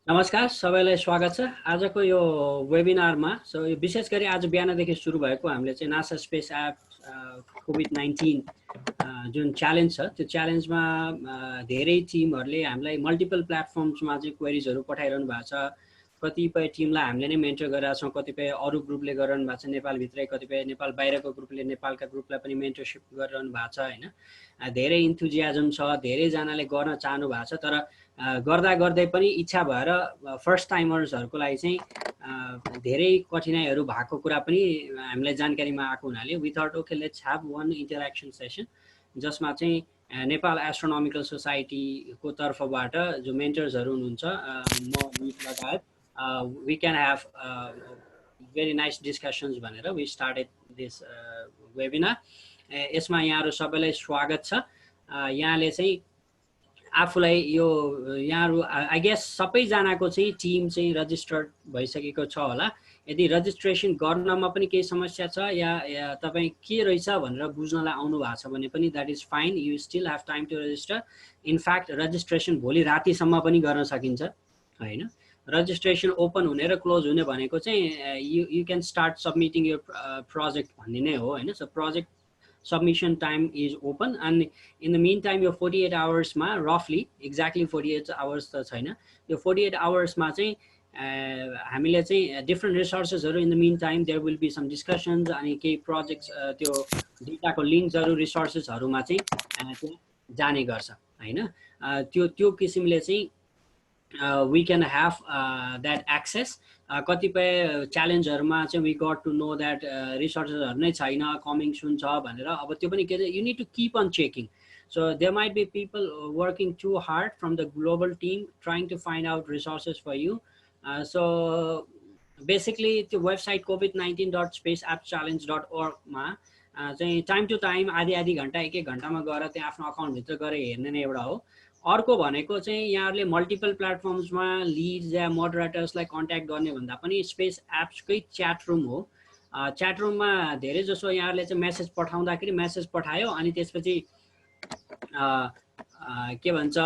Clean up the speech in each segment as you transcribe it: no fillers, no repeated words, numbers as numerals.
नमस्कार सबैलाई स्वागत छ आजको यो वेबिनारमा। सो यो विशेष गरी आज बिहानदेखि सुरु भएको हामीले चाहिँ नासा स्पेस एप कोभिड-19 जुन च्यालेन्ज छ त्यो च्यालेन्जमा धेरै टिमहरूले हामीलाई मल्टिपल प्लेटफर्म्समा चाहिँ क्वेरिजहरू पठाइरहनु भएको छ। कतिपय टिमलाई हामीले नै मेन्टर गरिरहेका छौँ, कतिपय अरू ग्रुपले गरिरहनु भएको छ नेपालभित्रै, कतिपय नेपाल बाहिरको ग्रुपले नेपालका ग्रुपलाई पनि मेन्टरसिप गरिरहनु भएको छ हैन। धेरै इन्थुजियाजम छ, धेरैजनाले गर्न चाहनु भएको छ, तर गर्दा गर्दै पनि इच्छा भएर फर्स्ट टाइमर्सहरूको लागि चाहिँ धेरै कठिनाइहरू भएको कुरा पनि हामीलाई जानकारीमा आएको हुनाले we thought okay let's have one interaction session जसमा चाहिँ नेपाल एस्ट्रोनोमिकल सोसाइटीको तर्फबाट जो मेन्टर्सहरू हुनुहुन्छ म लगायत we can have very nice discussions भनेर वी स्टार्टेड दिस वेबिनार। यसमा यहाँहरू सबैलाई स्वागत छ। यहाँले चाहिँ आफूलाई यो यहाँहरू आई गेस सबैजनाको चाहिँ टिम चाहिँ रजिस्टर्ड भइसकेको छ होला। यदि रजिस्ट्रेसन गर्नमा पनि केही समस्या छ या तपाईँ के रहेछ भनेर बुझ्नलाई आउनु भएको छ भने पनि that is fine, you still have time to register. In fact registration भोलि रातिसम्म पनि गर्न सकिन्छ होइन। रजिस्ट्रेसन ओपन हुने र क्लोज हुने भनेको चाहिँ यु क्यान स्टार्ट सबमिटिङ यो प्रोजेक्ट भन्ने नै हो होइन। So project submission time is open and in the meantime your 48 hours ma roughly exactly 48 hours ta chaina यो 48 hours ma चाहिँ हामीले चाहिँ different resources haru in the meantime there will be some discussions अनि केही projects त्यो data को links haru resources haru ma चाहिँ जाने गर्छ हैन। त्यो किसिमले चाहिँ we can have that access। कतिपय च्यालेन्जहरुमा चाहिँ we got to know that रिसोर्सेसहरु नै छैन, कमिङ सुन छ भनेर। अब त्यो पनि के you need to keep on checking। So there might be people working too hard from the global team trying to find out resources for you। So basically त्यो website covid19.spaceappschallenge.org मा चाहिँ टाइम टु टाइम आधी घण्टा एक घण्टामा गएर त्यहाँ आफ्नो अकाउन्ट भित्र गएर हेर्ने नै एउटा हो। अर्को भनेको चाहिँ यहाँहरूले मल्टिपल प्लेटफर्म्समा लिड्स या मोडरेटर्सलाई कन्ट्याक्ट गर्ने भन्दा पनि स्पेस एप्सकै च्याट रुम हो। च्याट रुममा धेरै जसो यहाँहरूले चाहिँ मेसेज पठाउँदाखेरि मेसेज पठायो अनि त्यसपछि के भन्छ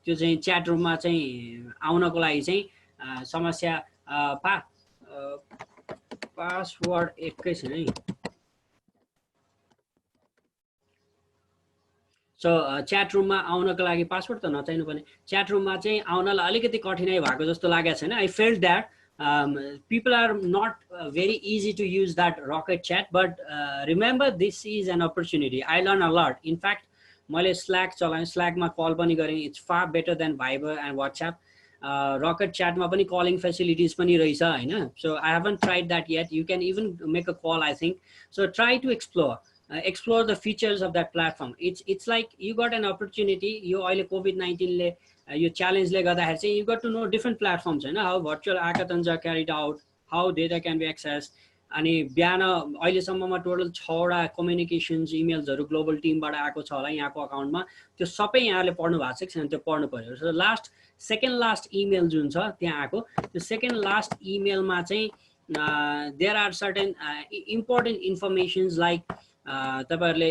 त्यो चाहिँ च्याट रुममा चाहिँ आउनको लागि चाहिँ समस्या पासवर्ड एकैछिन है। सो च्याट रुममा आउनको लागि पासवर्ड त नचाहिनु पर्ने। च्याट रुममा चाहिँ आउनलाई अलिकति कठिनाइ भएको जस्तो लागेको छैन। I felt that people are not very easy to use that rocket chat, but remember this is an opportunity। I learn a lot। in fact मैले स्ल्याक चलाएँ, स्ल्याकमा कल पनि गरेँ। It's far better than Viber and WhatsApp. Rocket च्याटमा पनि calling facilities पनि रहेछ हैन। So I haven't tried that yet. You can even make a call I think. So try to explore the features of that platform। it's like you got an opportunity। यो अहिले COVID-19 ले यो challenge ले गर्दाखेरि चाहिँ you got to know different platforms हैन, how virtual hackathons are carried out, how data can be accessed। अनि बिहान अहिलेसम्ममा टोटल 6 वटा कम्युनिकेसन्स इमेल्सहरु ग्लोबल टिमबाट आएको छ होला यहाँको अकाउन्टमा। त्यो सबै यहाँले पढ्नु भएको छ कि त्यो पढ्नु पर्यो। सो सेकेन्ड लास्ट इमेल जुन छ त्यहाँ आएको, त्यो सेकेन्ड लास्ट इमेलमा चाहिँ there are certain important informations like तपाईहरुले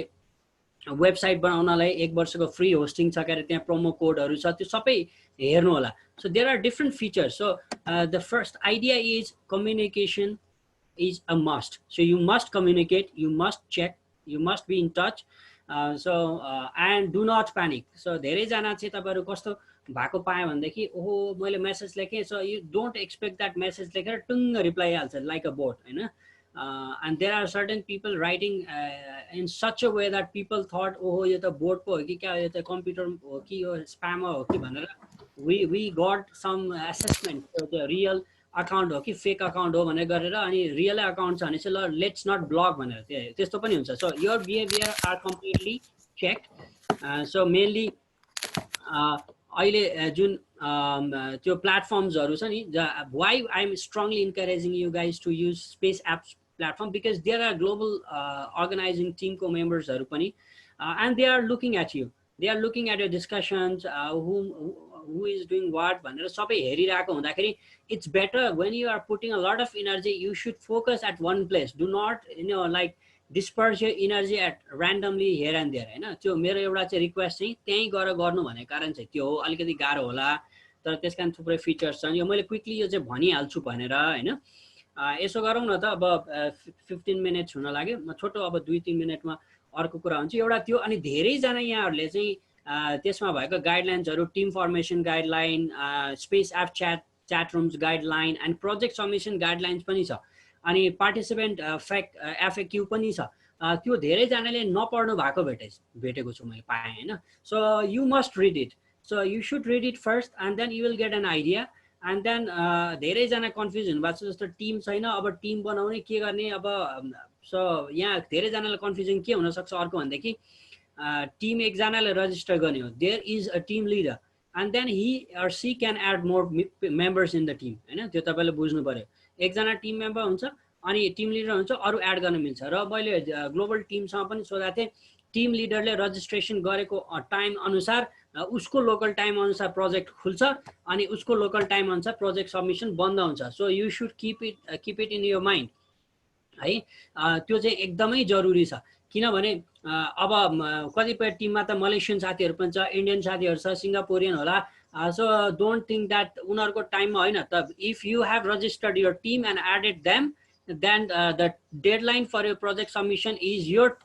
वेबसाइट बनाउनलाई 1 वर्षको फ्री होस्टिङ छ के त्यहाँ प्रोमो कोडहरु छ, त्यो सबै हेर्नु होला। So there are different features. So the first idea is communication is a must। So you must communicate, you must check, you must be in touch। and do not panic। so धेरै जना चाहिँ तपाईहरु कस्तो भएको पाए भन्देखि ओहो मैले मेसेज लेखे, so you don't expect that message लेखेर टुङ्ग रिप्लाई हाल्छ लाइक अ बोट हैन। and there are certain people writing in such a way that people thought ओहो यो त बोट पो हो कि क्या, यो त कम्प्युटर हो कि यो स्प्यामर हो कि भनेर we got some assessment त्यो रियल अकाउन्ट हो कि फेक अकाउन्ट हो भनेर गरेर अनि रियल अकाउन्ट छ भने चाहिँ ल लेट्स नट ब्लक भनेर त्यस्तो पनि हुन्छ। So your behaviour are completely checked. So mainly अहिले जुन त्यो प्लेटफर्म्सहरु छ नि, why I am strongly encouraging you guys to use space apps platform because there are global organizing team co members haru pani and they are looking at you, they are looking at your discussions, who is doing what bhanera sabai herirako hundakheri it's better when you are putting a lot of energy, you should focus at one place। do not like disperse your energy at randomly here and there होइन। त्यो मेरो एउटा चाहिँ request चाहिँ त्यहीँ गएर गर्नु भनेको कारण चाहिँ त्यो हो। अलिकति गाह्रो होला तर त्यस कारण थुप्रै फिचर्स छन्। यो मैले क्विकली यो चाहिँ भनिहाल्छु भनेर होइन। यसो गरौँ न त, अब 15 मिनट्स हुन लाग्यो, म छोटो अब 2-3 मिनटमा अर्को कुरा हुन्छ एउटा त्यो। अनि धेरैजना यहाँहरूले चाहिँ त्यसमा भएको गाइडलाइन्सहरू, team formation guideline, space app chat rooms guideline and project submission guidelines पनि छ, अनि पार्टिसिपेन्ट एफएक्यू पनि छ। त्यो धेरैजनाले नपढ्नु भएको भेटेको छु मैले पाएँ होइन। So you must read it, so you should read it first and then you will get an idea. And then धेरैजना कन्फ्युज हुनुभएको छ जस्तो टिम छैन, अब टिम बनाउने के गर्ने अब। सो यहाँ धेरैजनालाई कन्फ्युजन के हुनसक्छ अर्को भनेदेखि टिम एकजनाले रजिस्टर गर्ने हो, there is a team leader and then he or she can add more members in the team होइन। त्यो तपाईँले बुझ्नु पऱ्यो, एकजना टिम मेम्बर हुन्छ अनि टिम लिडर हुन्छ, अरू एड गर्न मिल्छ। र मैले ग्लोबल टिमसँग पनि सोधेको थिएँ, टिम लिडरले रजिस्ट्रेसन गरेको टाइम अनुसार उसको लोकल टाइम अनुसार प्रोजेक्ट खुल्छ अनि उसको लोकल टाइम अनुसार प्रोजेक्ट सबमिसन बन्द हुन्छ। So you should keep it in your mind है। त्यो चाहिँ एकदमै जरुरी छ, किनभने अब कतिपय टिममा त मलेसियन साथीहरू पनि छ, इन्डियन साथीहरू छ, सिङ्गापुरियन होला। सो डोन्ट थिङ्क द्याट उनीहरूको टाइममा होइन त। If you have registered your team and added them, then the deadline for your project submission is your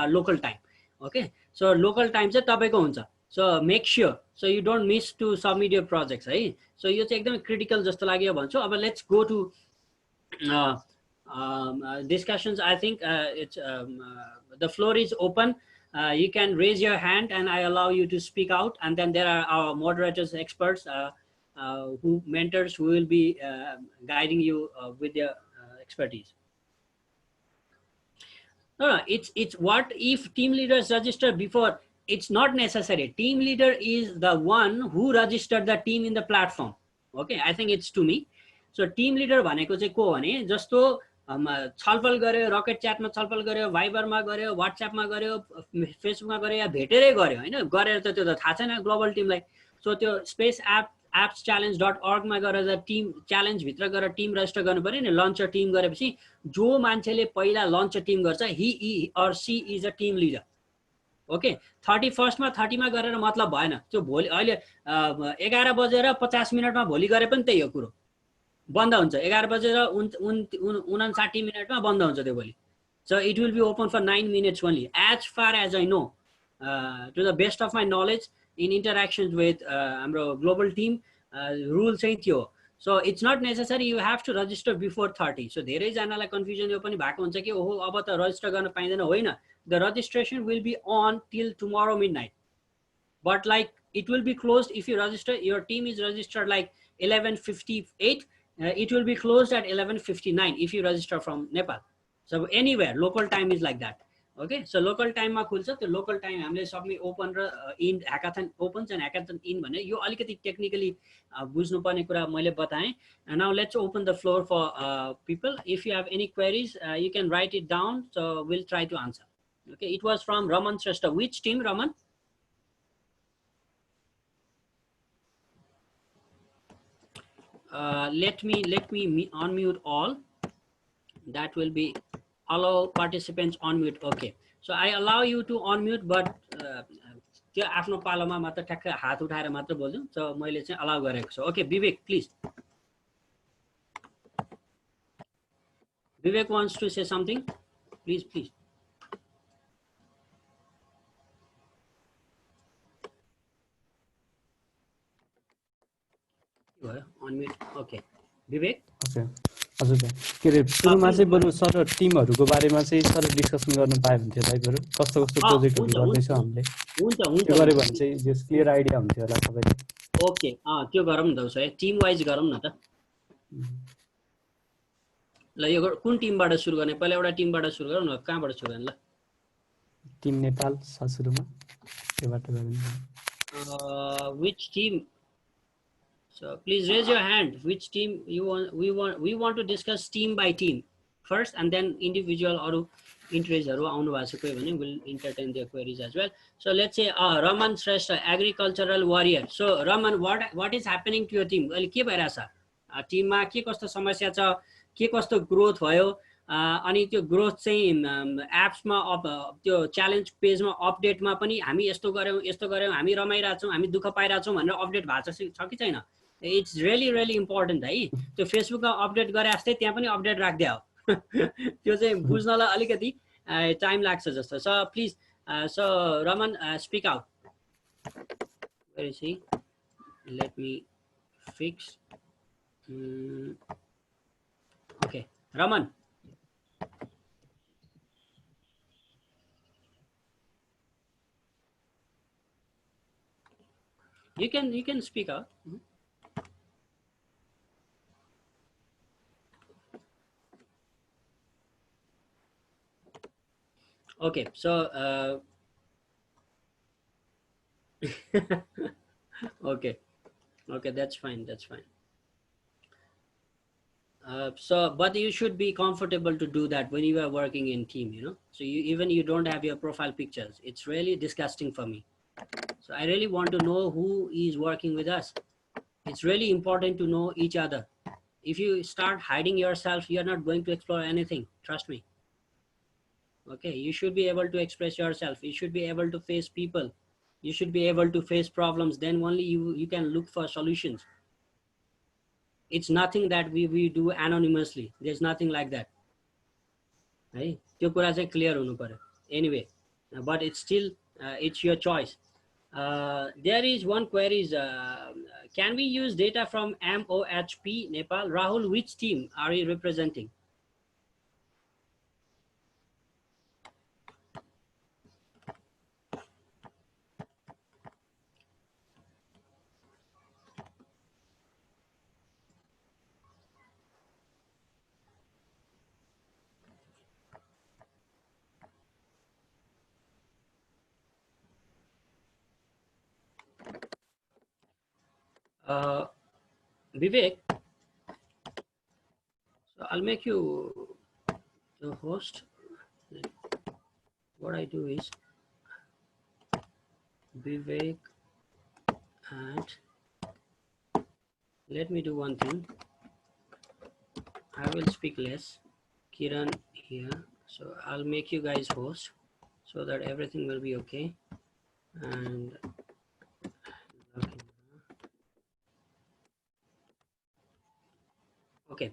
local time. Okay, so local time चाहिँ तपाईको हुन्छ। so make sure so you don't miss to submit your projects है। so यो चाहिँ एकदमै critical जस्तो लाग्यो भन्छु। अब let's go to discussions. I think it's the floor is open. You can raise your hand and I allow you to speak out, and then there are our moderators, experts, who mentors who will be guiding you with their expertise. No, it's what if team leaders register before? It's not necessary. Team leader is the one who registered the team in the platform. Okay, I think it's to me. So team leader भनेको चाहिँ को भने जस्तो छलफल गर्यो, rocket च्याटमा छलफल गर्यो, भाइबरमा गर्यो, व्हाट्सएपमा गर्यो, फेसबुकमा गर्यो या भेटेरै गर्यो होइन। गरेर त त्यो त थाहा छैन ग्लोबल टिमलाई। सो त्यो स्पेस appschallenge.org मा गएर टिम च्यालेन्ज भित्र गएर टिम रजिस्टर गर्नु पर्यो नि। लन्च टिम गरेपछि जो मान्छेले पहिला लन्च टिम गर्छ he or she is a team leader. Okay, 31 मा 30 मा गरेर मतलब भएन। त्यो भोलि अहिले 11 बजेर 50 मिनटमा भोलि गरे पनि त्यही हो कुरो, बन्द हुन्छ। 11 बजेर 59 मिनटमा बन्द हुन्छ त्यो भोलि। So it will be open for 9 minutes only as far as I know, to the best of my knowledge in interactions with हाम्रो global team rule चाहिँ थियो। so it's not necessary you have to register before 30. so धेरैजनालाई confusion यो पनि भएको हुन्छ कि ओहो अब त रजिस्टर गर्न पाइँदैन। होइन, the registration will be on till tomorrow midnight, but like it will be closed if you register. Your team is registered like 11:58, it will be closed at 11:59 if you register from Nepal. so anywhere local time is like that. Okay, so local time मा खुल्छ। त्यो local time हामीले submit open र in hackathon open and hackathon in भने यो अलिकति technically बुझ्नुपर्ने कुरा मैले बताएँ। Now let's open the floor for people. If you have any queries you can write it down, so will try to answer. Okay, it was from Raman Shrestha. Which team Raman? let me unmute all. That will be allow participants on mute. Okay, so I allow you to unmute, but त्यो आफ्नो पालोमा मात्र ठ्याक्क हात उठाएर मात्र बोल्नु। so मैले चाहिँ allow गरेको छु। okay, Vivek, please. Vivek wants to say something. Please. Unmute. Okay, Vivek. Okay. हजुर भाइ, के अरे सुरुमा चाहिँ बरु सर टिमहरूको बारेमा चाहिँ सर डिस्कसन गर्न पाए हुन्थ्यो भाइ। बरु कस्तो प्रोजेक्टहरू गर्दैछ हामीले, हुन्छ त्यो गरे भने चाहिँ जस क्लियर आइडिया हुन्थ्यो होला सबैले। ओके, त्यो गरौँ न त उसो है, टिम वाइज गरौँ न त। ल यो कुन टिमबाट सुरु गर्ने? पहिला एउटा टिमबाट सुरु गरौँ न। कहाँबाट सुरु गर्ने? ल टिम नेपाल सुरुमा त्योबाट गरौँ। which team? So please raise your hand. Which team you want? We want to discuss team by team first, and then individual or interest आउनु भएको छ कोही भने will entertain their queries as well. So let's say Raman Shrestha, agricultural warrior. So Raman, what is happening to your team? अहिले के भइरहेछ टिममा? के कस्तो समस्या छ? के कस्तो ग्रोथ भयो? अनि त्यो ग्रोथ चाहिँ एप्समा त्यो च्यालेन्ज पेजमा अपडेटमा पनि हामी यस्तो गऱ्यौँ हामी रमाइरहेछौँ हामी दुःख पाइरहेछौँ भनेर अपडेट भएको छ कि छैन इट्स रियली इम्पोर्टेन्ट है त्यो फेसबुकमा अपडेट गरे जस्तै त्यहाँ पनि अपडेट राखिदियो त्यो चाहिँ बुझ्नलाई अलिकति टाइम लाग्छ जस्तो so please so Raman speak out where is he let me fix okay Raman you can speak out. Okay, so okay, that's fine. So but you should be comfortable to do that when you are working in team, you know, so you don't have your profile pictures. It's really disgusting for me. So I really want to know who is working with us. It's really important to know each other. If you start hiding yourself, you're not going to explore anything, trust me. Okay, you should be able to express yourself. You should be able to face people. You should be able to face problems. Then only you can look for solutions. It's nothing that we do anonymously. There's nothing like that. Right? त्यो कुरा चाहिँ clear हुनु पर्यो. Anyway, but it's still it's your choice. There is one query is, can we use data from MOHP Nepal? Rahul, which team are you representing? Vivek, so I'll make you the host. What I do is Vivek, and let me do one thing. I will speak less. Kiran here, so I'll make you guys host so that everything will be okay. And okay,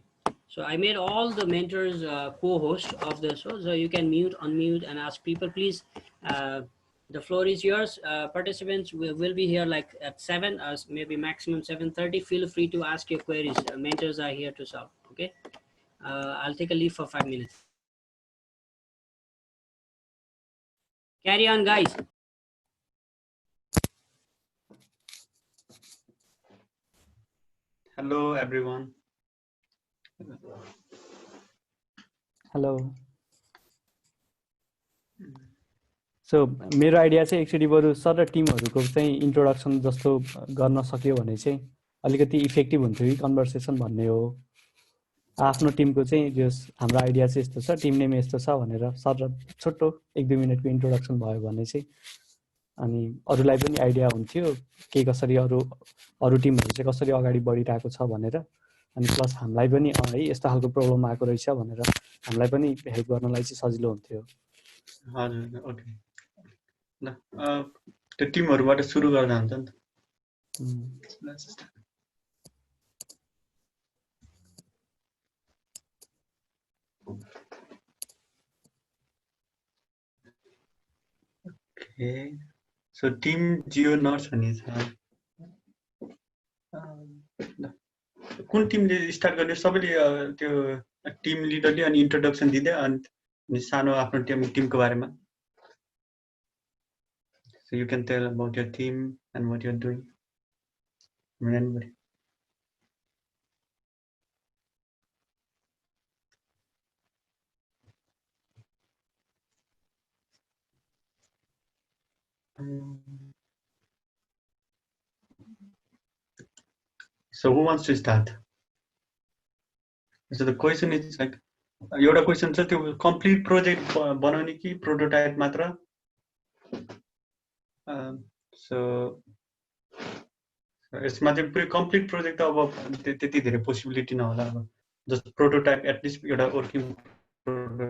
so I made all the mentors co-host of the show, so you can mute, unmute, and ask people. Please, the floor is yours. Participants will be here like at 7, maybe maximum 7:30. Feel free to ask your queries. Mentors are here to solve. Okay, I'll take a leave for 5 minutes. Carry on, guys. Hello, everyone. Hello. So मेरो idea चाहिँ actually बरु sir टिमहरुको चाहिँ introduction जस्तो गर्न सक्यो भने चाहिँ अलिकति इफेक्टिभ हुन्थ्यो कि कन्भर्सेसन भन्ने हो आफ्नो टिमको चाहिँ जस हाम्रो आइडिया चाहिँ यस्तो छ टिम नेम यस्तो छ भनेर सर छोटो 1-2 मिनेटको इन्ट्रोडक्सन भयो भने चाहिँ अनि अरूलाई पनि आइडिया हुन्थ्यो के कसरी अरू टिमहरु चाहिँ कसरी अगाडि बढिरहेको छ भनेर अनि प्लस हामीलाई पनि है यस्तो खालको प्रब्लम आएको रहेछ भनेर हामीलाई पनि हेल्प गर्नलाई चाहिँ सजिलो हुन्थ्यो हजुर ओके ल त्यो टिमहरुबाट सुरु गर्दा हुन्छ नि त Okay, so team Geo North भन्ने छ कुन टिमले स्टार्ट गर्ने सबैले त्यो टिम लिडरले अनि इन्ट्रोडक्सन दिदै अनि सानो आफ्नो टिमको बारेमा so you can tell about your team and what you're doing anybody So who wants to start? So the question is like, एउटा क्वेशन छ त्यो कम्प्लिट प्रोजेक्ट बनाउने कि प्रोटोटाइप मात्र सो यसमा चाहिँ पुरै कम्प्लिट प्रोजेक्ट त अब त्यति धेरै पोसिबिलिटी नहोला अब जस्ट प्रोटोटाइप एटलिस्ट एउटा working Should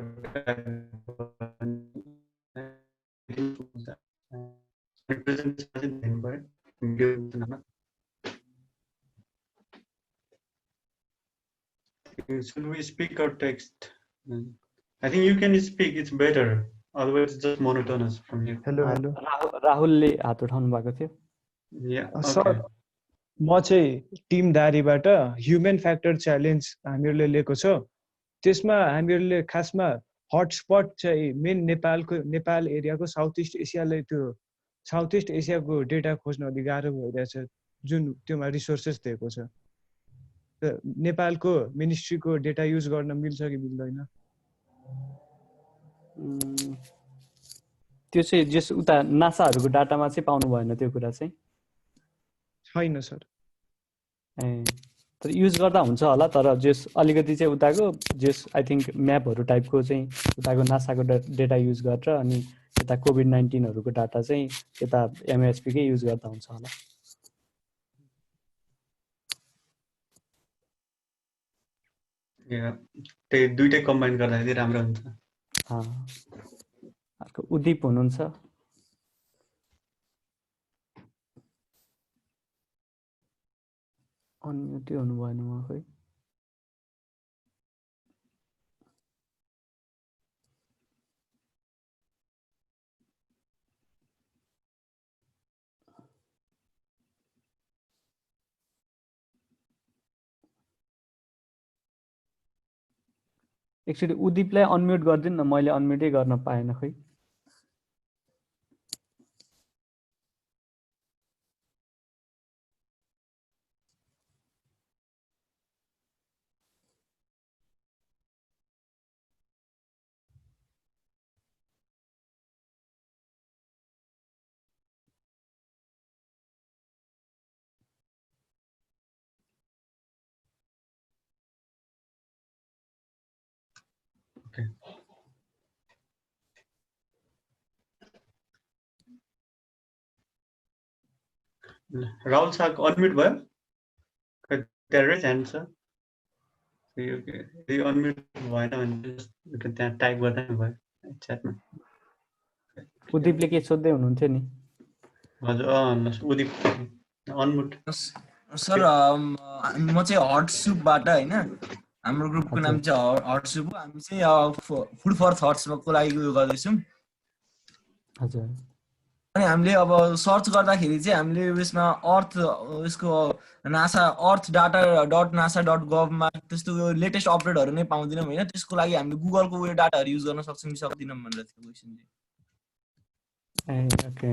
we speak or text? I think you can speak, it's better. Otherwise it's just monotonous from you. Hello hello राहुलले हात उठाउनु भएको थियो। Yeah, sir okay. म चाहिँ टिम दारीबाट ह्युमन फ्याक्टर च्यालेन्ज हामीहरूले लिएको छ। त्यसमा हामीहरूले खासमा हटस्पट चाहिँ मेन नेपाल एरियाको साउथ इस्ट एसियाको डेटा खोज्न अलि गाह्रो भइरहेछ, जुन त्योमा रिसोर्सेस दिएको छ। त नेपालको मिनिस्ट्रीको डेटा युज गर्न मिल्छ कि मिल्दैन? त्यो चाहिँ जस उता नासाहरूको डाटामा चाहिँ पाउनु भएन त्यो कुरा चाहिँ? छैन सर। तर युज गर्दा हुन्छ होला, तर जस अलिकति चाहिँ उताको जस आई थिङ्क म्यापहरू टाइपको चाहिँ उताको नासाको डेटा युज गरेर अनि यता कोभिड-19हरूको डाटा चाहिँ यता एमएसपीकै युज गर्दा हुन्छ होला। त्यही दुईटै कम्बाइन गर्दाखेरि राम्रो हुन्छ। अर्को उदीप हुनुहुन्छ। अनम्युटै हुनु भएन म खोइ। एकचोटि उदीपलाई अनम्युट गरिदिनु न, मैले अनम्युटै गर्न पाएन खोइ। Okay. Rahul sir, unmute भयो? There is answer. यो अनम्युट भएन भने त्यहाँ टाइप गर्दा भयो च्याटमा। उदीपले के सोध्दै हुनुहुन्थ्यो नि? हजुर उदीप अनम्युट। सर म चाहिँ हट सुपबाट हैन, हाम्रो ग्रुपको नाम चाहिँ हट सुप हो। हामी चाहिँ फुड फर थट्सको लागि उयो गर्दैछौँ। हजुर। अनि हामीले अब सर्च गर्दाखेरि चाहिँ हामीले यसमा अर्थ यसको नासा अर्थ डाटा .nasa.gov मा त्यस्तो लेटेस्ट अपडेटहरु नै पाउँदिनौँ हैन। त्यसको लागि हामीले गुगलको उयो डाटाहरु युज गर्न सक्छौँ कि सक्दिनौँ भनेर थियो क्वेशन चाहिँ। ओके।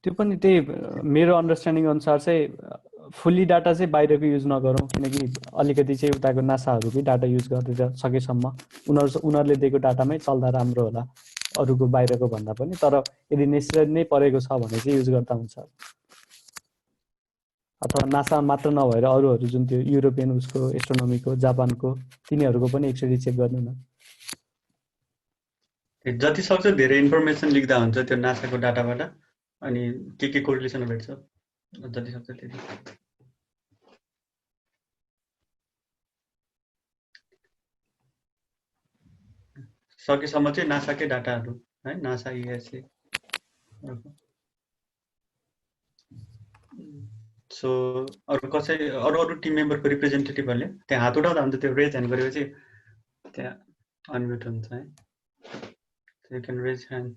त्यो पनि त्यही मेरो अन्डरस्ट्यान्डिङ अनुसार चाहिँ फुल्ली डाटा चाहिँ बाहिरको युज नगरौँ, किनकि अलिकति चाहिँ उताको नासाहरूकै डाटा युज गर्दै सकेसम्म उनीहरूले दिएको डाटामै चल्दा राम्रो होला अरूको बाहिरको भन्दा पनि। तर यदि नेसेसरी नै परेको छ भने चाहिँ युज गर्दा हुन्छ। अथवा नासा मात्र नभएर अरूहरू जुन त्यो युरोपियन उसको एस्ट्रोनोमीको जापानको तिनीहरूको पनि एकचोटि चेक गर्नु न। जति सक्छ धेरै इन्फर्मेसन लेख्दा हुन्छ त्यो नासाको डाटाबाट, अनि के कोरिलेसन भेट्छ जति सक्छ त्यति। सकेसम्म चाहिँ नासाकै डाटाहरू है, नासा इएसए। सो अरू कसै अरू टिम मेम्बरको रिप्रेजेन्टेटिभहरूले त्यहाँ हात उठाउँदा हुन्छ, त्यो रेज ह्यान्ड गरेपछि त्यहाँ अनम्युट हुन्छ है। You can raise hand.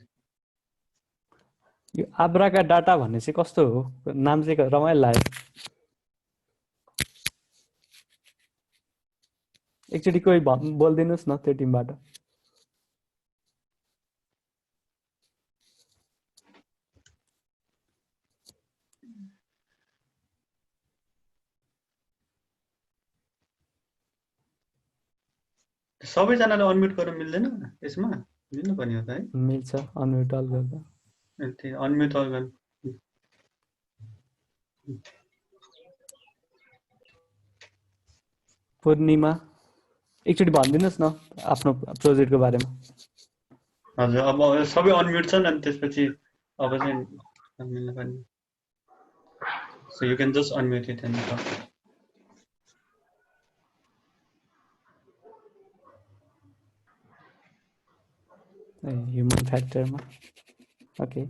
यो आब्राका डाटा भन्ने चाहिँ कस्तो हो? नाम चाहिँ रमाइलो लाग्यो। एकचोटि कोही बोलिदिनुहोस् न त्यो टिमबाट। सबैजनाले अनम्युट गर्न मिल्दैन यसमा? मिल्नुपर्ने हो त है? मिल्छ अनम्युट अल गर्दा। अनम्युट अल गर्दा पूर्णिमा एकचोटि भनिदिनुहोस् न आफ्नो प्रोजेक्टको बारेमा। हजुर, अब सबै अनम्युट छन् अनि त्यसपछि अब चाहिँ मिल्नुपर्ने। So you can just unmute it and talk. Human फ्याक्टरमा ओके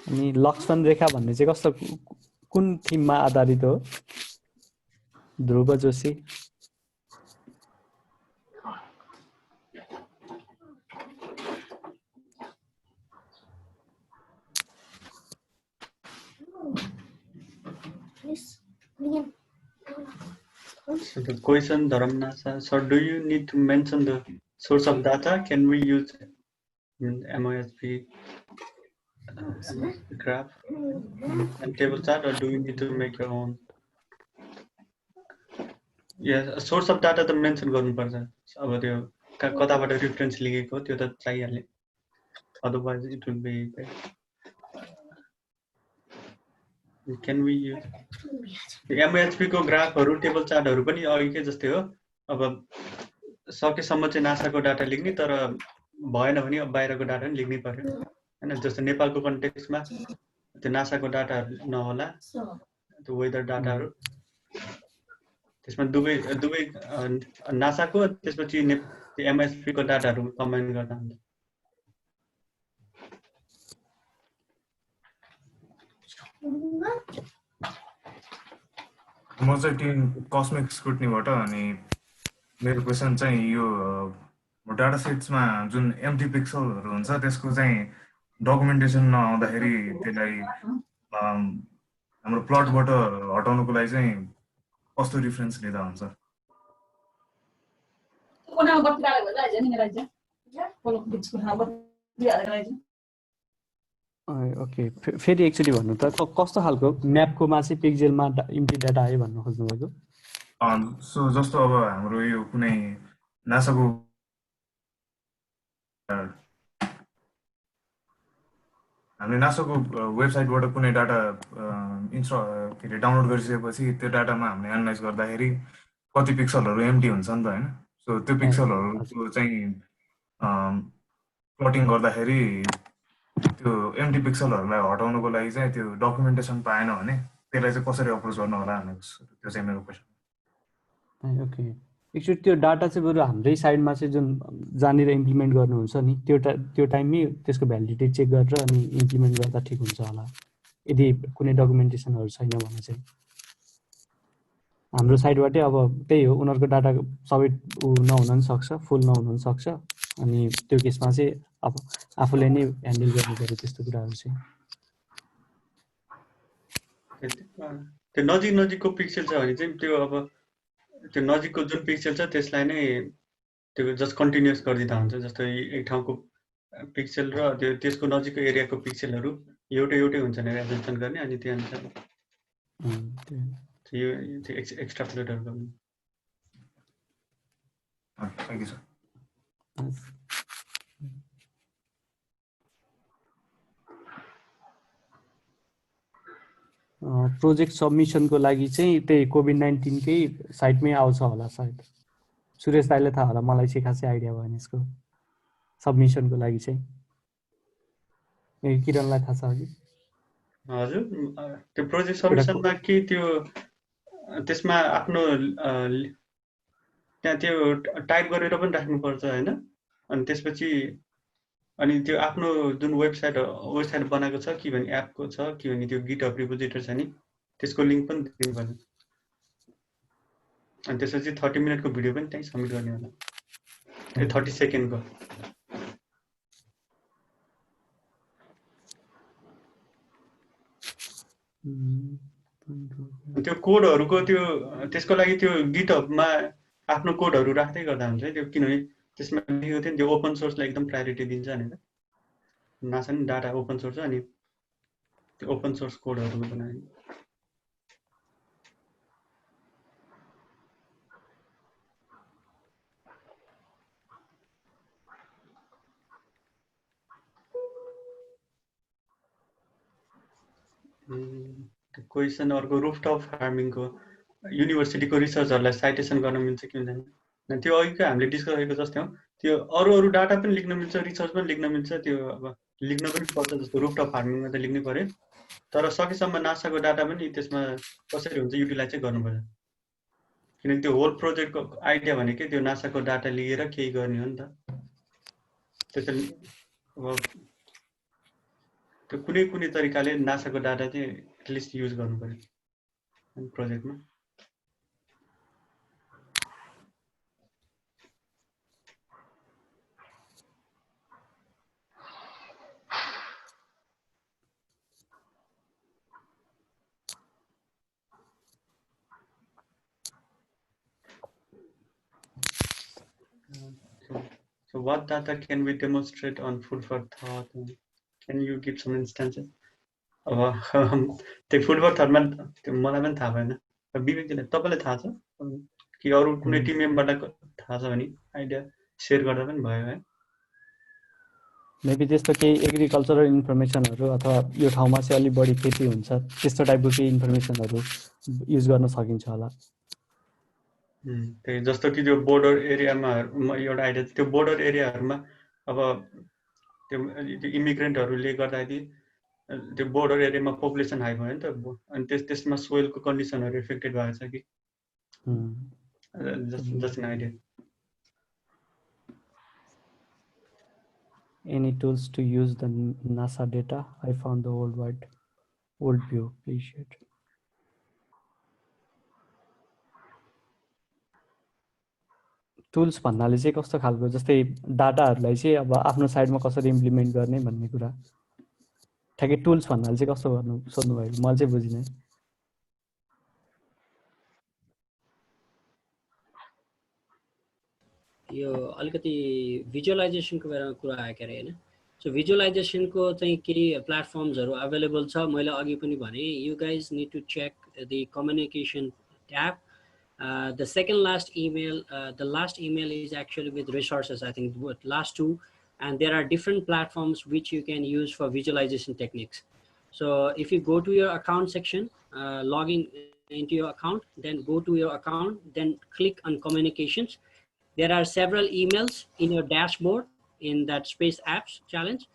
अनि लक्ष्मण रेखा भन्ने चाहिँ कस्तो कुन थिममा आधारित हो ध्रुव Joshi So the question, Dharamnasa, so do you need to mention the source of data? Can we use MOSP graph and table chart, or do you need to make your own? Yes, source of data त mention गर्नुपर्छ अब त्यो कताबाट reference लिएको त्यो त चाहिहाल्यो otherwise it will be can we use MHP को ग्राफहरु table चार्टहरु पनि अघिकै जस्तै हो अब सकेसम्म चाहिँ नासाको डाटा लेख्ने तर भएन भने बाहिरको डाटा पनि लेख्नै पर्यो हैन जस्तो नेपालको कन्टेक्स्टमा त्यो नासाको डाटाहरु नहोला त्यो वेदर डाटाहरु त्यसमा दुबै नासाको त्यसपछि MHP को डाटाहरु कम्बाइन गर्दा हुन्छ म चाहिँ टिम कस्मिक स्क्रुटनीबाट अनि मेरो क्वेशन चाहिँ यो डाटा सेट्समा जुन एम्प्टी पिक्सलहरु हुन्छ त्यसको चाहिँ डकुमेन्टेसन नआउँदाखेरि त्यसलाई हाम्रो प्लटबाट हटाउनको लागि चाहिँ कस्तो रिफरेन्स लिँदा हुन्छ ओके फेरि एकचोटि भन्नु त कस्तो खालको म्यापकोमा चाहिँ पिक्सेलमा इम्प्टी डाटा आयो भन्नु खोज्नु भएको सो जस्तो अब हाम्रो यो कुनै नासाको हामीले नासाको वेबसाइटबाट कुनै डाटा डाउनलोड गरिसकेपछि त्यो डाटामा हामीले एनालाइज गर्दाखेरि कति पिक्सलहरु एम्प्टी हुन्छ नि त हैन सो त्यो पिक्सलहरुको चाहिँ प्लटिङ गर्दाखेरि त्यो एम्प्टी पिक्सलहरुलाई हटाउनको लागि चाहिँ त्यो डकुमेन्टेसन पाएन भने त्यसलाई चाहिँ कसरी अप्रोच गर्नु होला भन्ने त्यो चाहिँ मेरो क्वेशन ओके एक्चुअली त्यो डाटा चाहिँ बरु हाम्रै साइडमा चाहिँ जुन जहाँनिर इम्प्लिमेन्ट गर्नुहुन्छ नि त्यो टाइममै त्यसको भ्यालिडिटी चेक गरेर अनि इम्प्लिमेन्ट गर्दा ठिक हुन्छ होला यदि कुनै डकुमेन्टेसनहरु छैन भने चाहिँ हाम्रो साइडबाटै अब त्यही हो उनीहरुको डाटा सबै नहुन पनि सक्छ फुल नहुन पनि सक्छ अनि त्यो केसमा चाहिँ अब आफूले नै ह्यान्डल गर्नु पर्यो त्यस्तो कुराहरु चाहिँ त्यो नजिकको पिक्सेल छ भने चाहिँ त्यो अब त्यो नजिकको जुन पिक्सेल छ त्यसलाई नै त्यो जस्ट कन्टिन्युअस गरिदिँदा हुन्छ जस्तो एक ठाउँको पिक्सेल र त्यसको नजिकको एरियाको पिक्सेलहरु एउटै हुन्छ भने रेजोल्युसन गर्ने अनि त्यो अनुसार यो एक्स्ट्रापोलेटहरु गर्नु थ्यांक यू सर प्रोजेक्ट सबमिसनको लागि चाहिँ त्यही कोभिड-19 कै साइटमै आउँछ होला सायद सुरेश दाइले थाहा होला मलाई चाहिँ खासै आइडिया भएन यसको सबमिसनको लागि चाहिँ किरणलाई थाहा छ कि हजुर त्यो प्रोजेक्ट सबमिसनमा के त्यो त्यसमा आफ्नो त्यहाँ त्यो टाइप गरेर पनि राख्नु पर्छ हैन अनि त्यसपछि अनि त्यो आफ्नो जुन वेबसाइट बनाएको छ कि भने एपको छ कि भने त्यो गिटहब रिपोजिटरी छ नि त्यसको लिंक पनि दिनु पर्छ अनि त्यसपछि 30 मिनेटको भिडियो पनि त्यही सबमिट गर्ने होला 30 सेकेन्डको त्यो कोडहरुको त्यो त्यसको लागि त्यो गिटहबमा आफ्नो कोडहरु राख्दै गर्दा हुन्छ त्यो किनभने त्यसमा लेखेको थियो नि त्यो ओपन सोर्सलाई एकदम प्रायोरिटी दिन्छ भनेर नासा नि डाटा ओपन सोर्स हो अनि त्यो ओपन सोर्स कोडहरु बनाए क्वेशन अर्को रूफटप फार्मिङको युनिभर्सिटीको रिसर्चहरुलाई साइटेसन गर्न मिल्छ कि मिल्दैन त्यो अघिको हामीले डिस्कस गरेको जस्तै हो, त्यो अरू डाटा पनि लेख्न मिल्छ, रिसर्च पनि लेख्न मिल्छ, त्यो अब लेख्न पनि पर्छ, जस्तो रुफटप फार्मिङमा त लेख्नै पर्यो, तर सकेसम्म नासाको डाटा पनि त्यसमा कसरी हुन्छ युटिलाइज चाहिँ गर्नुपर्छ, किनकि त्यो होल प्रोजेक्टको आइडिया भनेकै त्यो नासाको डाटा लिएर केही गर्ने हो नि त। त्यसैले अब त्यो कुनै तरिकाले नासाको डाटा चाहिँ एटलिस्ट युज गर्नु पर्यो प्रोजेक्टमा। So what data can we demonstrate on food for thought? Can you give some instances? अब त्यो फुड फर थटमा त्यो मलाई पनि थाहा भएन, विवेकजीलाई तपाईँलाई थाहा छ कि अरू कुनै टिम मेम्बरलाई थाहा छ भने आइडिया सेयर गर्दा पनि भयो है। मेबी त्यस्तो केही एग्रिकल्चरल इन्फर्मेसनहरू अथवा यो ठाउँमा चाहिँ अलिक बढी खेती हुन्छ त्यस्तो टाइपको केही इन्फर्मेसनहरू युज गर्न सकिन्छ होला। त्यही जस्तो कि त्यो बोर्डर एरियामा एउटा आइडिया, त्यो बोर्डर एरियाहरूमा अब त्यो इमिग्रेन्टहरूले गर्दाखेरि त्यो बोर्डर एरियामा पपुलेसन हाई भयो नि त, अनि त्यसमा सोइलको कन्डिसनहरू इफेक्टेड भएको छ कि, just an idea. Any tools to use the NASA data? I found the old view. Please share. Tools भन्नाले चाहिँ कस्तो खालको, जस्तै डाटाहरूलाई चाहिँ अब आफ्नो साइडमा कसरी इम्प्लिमेन्ट गर्ने भन्ने कुरा ठ्याक्कै टुल्स भन्नाले चाहिँ कस्तो गर्नु सोध्नु भयो, मैले चाहिँ बुझिनँ। यो अलिकति भिजुअलाइजेसनको बेलामा कुरा आयो के अरे होइन। सो भिजुअलाइजेसनको चाहिँ केही प्लेटफर्म्सहरू अभाइलेबल छ, मैले अघि पनि भने you guys need to check the communication tab. The second last email, the last email is actually with resources, I think last two, and there are different platforms which you can use for visualization techniques. So if you go to your account section, logging into your account, then go to your account, then click on communications. There are several emails in your dashboard in that Space Apps Challenge,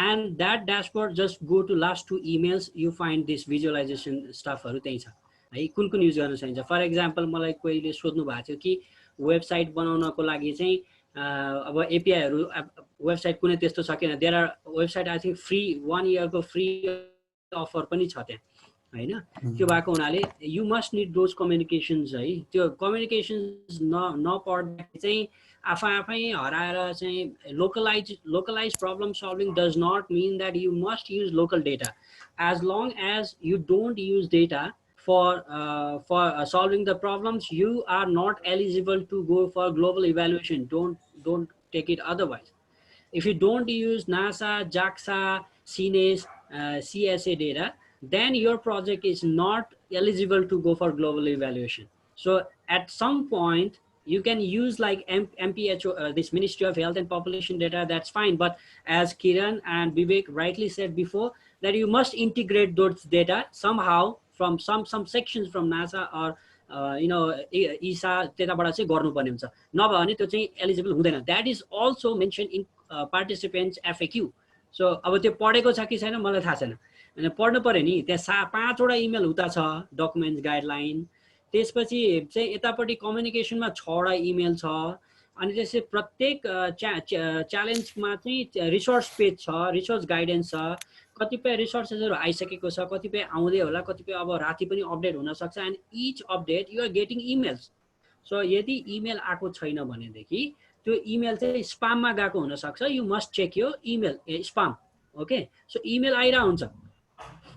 and that dashboard, just go to last two emails, you find this visualization stuff है कुन use गर्न सकिन्छ। For example मलाई कोहीले सोध्नु भएको थियो कि वेबसाइट बनाउनको लागि चाहिँ अब एपिआईहरू वेबसाइट कुनै त्यस्तो छ किन, there are website I think free 1 इयरको फ्री अफर पनि छ त्यहाँ होइन। त्यो भएको हुनाले you must need those communications है। त्यो कम्युनिकेसन्स नपढ्दाखेरि चाहिँ आफै हराएर चाहिँ localize problem solving does not mean that you must use local data. As long as you don't use data for solving the problems, you are not eligible to go for global evaluation. Don't take it otherwise. If you don't use NASA, JAXA, CNES, CSA data, then your project is not eligible to go for global evaluation. So at some point you can use like MPHO, this Ministry of Health and Population Data, that's fine. But as Kiran and Vivek rightly said before, that you must integrate those data somehow from some sections from NASA or ESA त्यताबाट चाहिँ गर्नुपर्ने हुन्छ, नभए भने त्यो चाहिँ eligible हुँदैन। That is also mention in participants FAQ। So अब त्यो पढेको छ कि छैन मलाई थाहा छैन, अनि पढ्नु पर्यो नि। त्यहाँ 5 वटा इमेल हुँदा छ, डकुमेन्ट्स गाइडलाइन, त्यसपछि चाहिँ यतापट्टि कम्युनिकेसनमा 6 वटा इमेल छ, अनि त्यसै प्रत्येक च्यालेन्जमा चाहिँ रिसोर्स पेज छ, रिसोर्स गाइडेन्स छ, कतिपय रिसोर्सेसहरू आइसकेको छ, कतिपय आउँदै होला, कतिपय अब राति पनि अपडेट हुन सक्छ, and each update you are getting emails. सो यदि इमेल आएको छैन भनेदेखि त्यो इमेल चाहिँ स्पाममा गएको हुन सक्छ। यु मस्ट चेक यो email spam. Okay, so email आइरा हुन्छ।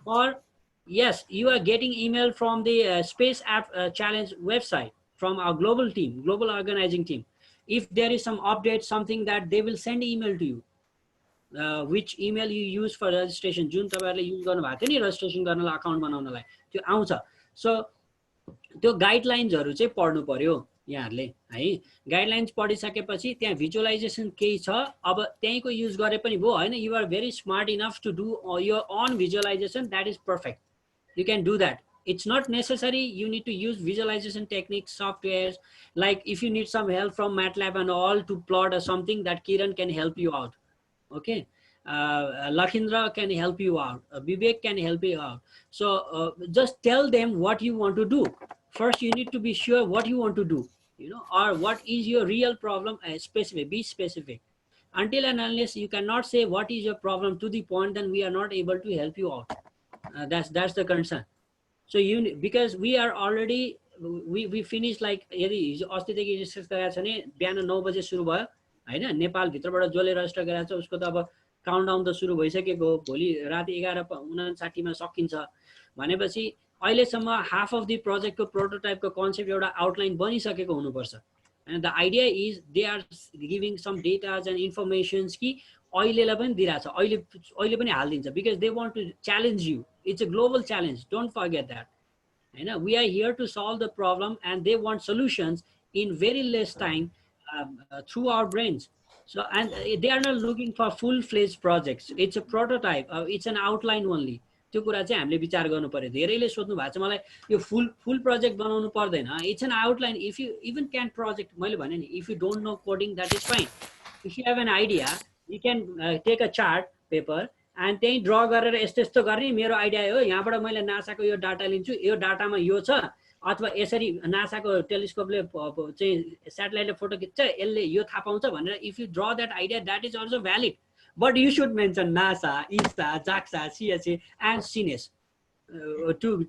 और yes, you are getting email from the Space App Challenge website from our global team, global organizing team. If there is some update, something, that they will send email to you. Which email you use for registration, जुन तपाईहरुले use गर्नु भएको थियो नि registration गर्नलाई, account बनाउनलाई, त्यो आउँछ। So त्यो गाइडलाइन्सहरु चाहिँ पढ्नु पर्यो यहाँहरुले है। गाइडलाइन्स पढिसकेपछि त्यहाँ भिजुअलाइजेसन केही छ, अब त्यहीको युज गरे पनि भयो हैन। You are very smart enough to do your own visualisation, that is perfect, you can do that It's not necessary you need to use visualization techniques, softwares. Like if you need some help from MATLAB and all to plot or something, that Kiran can help you out. Okay, Lakhindra can help you out, Vivek can help you out. So just tell them what you want to do. First you need to be sure what you want to do, you know, or what is your real problem. Specific, be specific. Until and unless you cannot say what is your problem to the point, then we are not able to help you out. That's the concern. So you, because we are already, we finished like यदि हिजो अस्तिदेखि research गरेको छ भने बिहान 9 बजे सुरु भयो हैन, नेपाल भित्रबाट जसले रजिस्टर गरेको छ उसको त अब काउन्टडाउन त सुरु भइसकेको हो, भोलि राति 11:59 मा सकिन्छ भनेपछि अहिलेसम्म हाफ अफ द प्रोजेक्टको प्रोटोटाइपको कन्सेप्ट एउटा आउटलाइन बनिसकेको हुनुपर्छ। And the idea is they are giving some data and informations कि अहिलेलाई पनि दिइरहेछ, अहिले पनि हालिदिन्छ, because they want to challenge you. It's a global challenge, don't forget that. You know, we are here to solve the problem and they want solutions in very less time through our brains. So, and they are not looking for full-fledged projects. It's a prototype, it's an outline only. त्यो कुरा चाहिँ हामीले विचार गर्नु पर्यो। धेरैले सोध्नु भएको छ मलाई यो फुल प्रोजेक्ट बनाउनु पर्दैन, it's an outline. If you even can project, मैले भने नि if you don't know coding that is fine. If you have an idea you can take a chart paper and त्यही ड्र गरेर यस्तो यस्तो गर्ने मेरो आइडिया हो, यहाँबाट मैले नासाको यो डाटा लिन्छु, यो डाटामा यो छ, अथवा यसरी नासाको टेलिस्कोपले चाहिँ स्याटेलाइटले फोटो खिच्छ यसले यो थाहा पाउँछ भनेर if you draw that idea that is also valid. But you should mention NASA, ESA, JAXA, CSA, and CNES to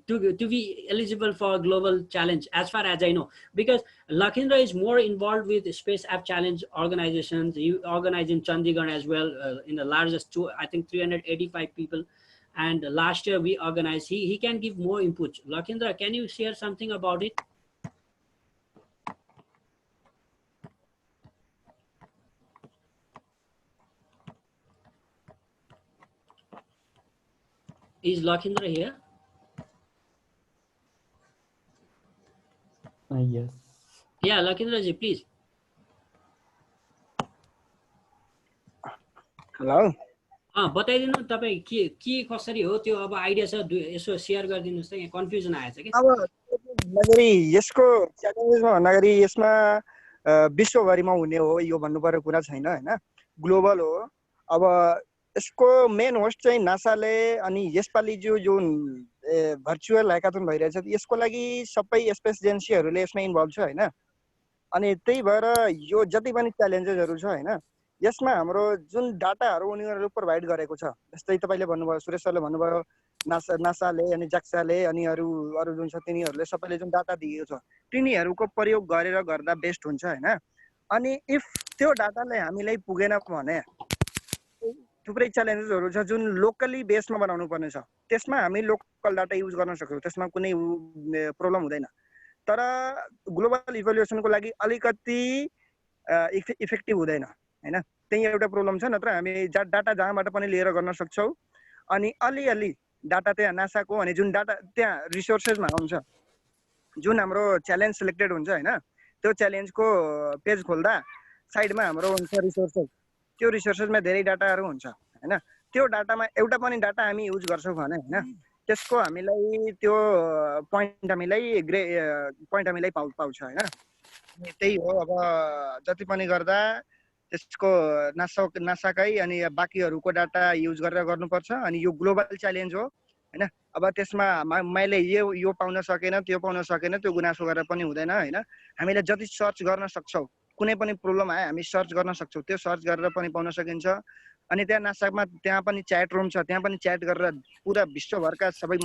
be eligible for a global challenge, as far as I know. Because Lakhindra is more involved with Space App Challenge organizations. You organize in Chandigarh as well, in the largest I think 385 people. And last year we organized. He can give more input. Lakhindra, can you share something about it? Is Lakhindra here? Yes. Yeah, Lakhindra ji, please. Hello. बताइदिनु तपाईँ के कसरी हो त्यो, अब idea छ यसो share गरिदिनुस् त, यहाँ कन्फ्युजन आएछ कि। अब भन्दाखेरि यसको च्यालेन्जेसमा भन्दाखेरि यसमा विश्वभरिमा हुने हो यो भन्नुपर्ने कुरा छैन हैन, ग्लोबल हो। अब यसको मेन होस्ट चाहिँ नासाले, अनि यसपालि जुन भर्चुअल ह्याकाथन भइरहेछ यसको लागि सबै स्पेस एजेन्सीहरूले यसमा इन्भल्भ छ हैन। अनि त्यही भएर यो जति पनि च्यालेन्जेसहरू छ हैन, यसमा हाम्रो जुन डाटाहरू उनीहरूले प्रोभाइड गरेको छ, जस्तै तपाईँले भन्नुभयो, सुरेश सरले भन्नुभयो, नासाले अनि जाक्साले अनि अरू जुन छ तिनीहरूले सबैले जुन डाटा दिएको छ तिनीहरूको प्रयोग गरेर गर्दा बेस्ट हुन्छ हैन। अनि इफ त्यो डाटाले हामीलाई पुगेन भने थुप्रै च्यालेन्जेसहरू छ जुन लोकली बेसमा बनाउनु पर्ने छ, त्यसमा हामी लोकल डाटा युज गर्न सक्छौँ, त्यसमा कुनै प्रब्लम हुँदैन। तर ग्लोबल इभ्यालुएसनको लागि अलिकति इफेक्टिभ हुँदैन हैन, त्यही एउटा प्रब्लम छ। नत्र हामी डाटा जहाँबाट पनि लिएर गर्न सक्छौँ। अनि अलिअलि डाटा त्यहाँ नासाको अनि जुन डाटा त्यहाँ रिसोर्सेसमा हुन्छ, जुन हाम्रो च्यालेन्ज सिलेक्टेड हुन्छ हैन, त्यो च्यालेन्जको पेज खोल्दा साइडमा हाम्रो हुन्छ रिसोर्सेस, त्यो रिसोर्सेसमा धेरै डाटाहरू हुन्छ हैन। त्यो डाटामा एउटा पनि डाटा हामी युज गर्छौँ भने हैन, त्यसको हामीलाई त्यो पोइन्ट हामीलाई पाउँछ हैन। त्यही हो, अब जति पनि गर्दा त्यसको नासाकै अनि बाँकीहरूको डाटा युज गरेर गर्नुपर्छ। अनि यो ग्लोबल च्यालेन्ज हो हैन। अब त्यसमा मैले यो पाउन सकेन, त्यो पाउन सकेन, त्यो गुनासो गरेर पनि हुँदैन हैन। हामीले जति सर्च गर्न सक्छौँ, कुनै पनि प्रब्लम आए हामी सर्च गर्न सक्छौँ, त्यो सर्च गरेर पनि पाउन सकिन्छ। अनि त्यहाँ नासामा त्यहाँ पनि च्याट रुम छ, त्यहाँ पनि च्याट गरेर पुरा विश्वभरका सबै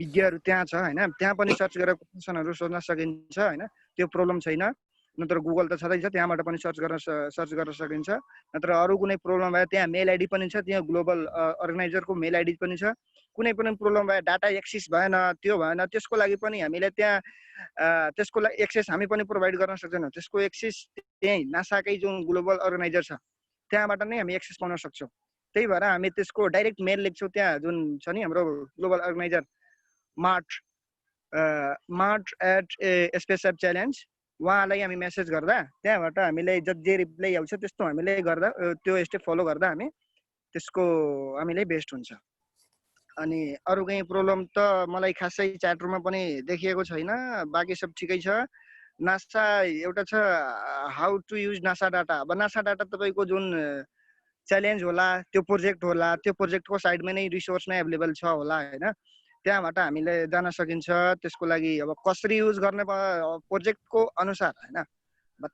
विज्ञहरू त्यहाँ छ हैन, त्यहाँ पनि सर्च गरेर क्वेसनहरू सोध्न सकिन्छ हैन, त्यो प्रब्लम छैन। नत्र गुगल त छँदैछ, त्यहाँबाट पनि सर्च गर्न सकिन्छ। नत्र अरू कुनै प्रब्लम भए त्यहाँ मेल आइडी पनि छ, त्यहाँ ग्लोबल अर्गनाइजरको मेल आइडी पनि छ। कुनै पनि प्रब्लम भए, डाटा एक्सेस भएन, त्यो भएन, त्यसको लागि पनि हामीले त्यहाँ त्यसको लागि एक्सेस हामी पनि प्रोभाइड गर्न सक्दैनौँ। त्यसको एक्सेस त्यही नासाकै जुन ग्लोबल अर्गनाइजर छ त्यहाँबाट नै हामी एक्सेस पाउन सक्छौँ। त्यही भएर हामी त्यसको डाइरेक्ट मेल लेख्छौँ, त्यहाँ जुन छ नि हाम्रो ग्लोबल अर्गनाइजर march@spaceup.challenge, उहाँलाई हामी मेसेज गर्दा त्यहाँबाट हामीलाई जे रिप्लाई आउँछ त्यस्तो हामीले गर्दा त्यो स्टेप फलो गर्दा हामी त्यसको हामीलाई बेस्ट हुन्छ। अनि अरु कहीं प्रब्लम त मलाई खासै च्याट रुममा पनि देखिएको छैन बाकी सब ठिकै छ नासा एउटा छ how to use NASA data अब नासा डाटा तपाईको जुन च्यालेन्ज होला त्यो प्रोजेक्टको साइडमा नै रिसोर्स नै अवेलेबल छ होला हैन त्यहाँबाट हामीले जान सकिन्छ त्यसको लागि अब कसरी युज गर्ने प्रोजेक्टको अनुसार हैन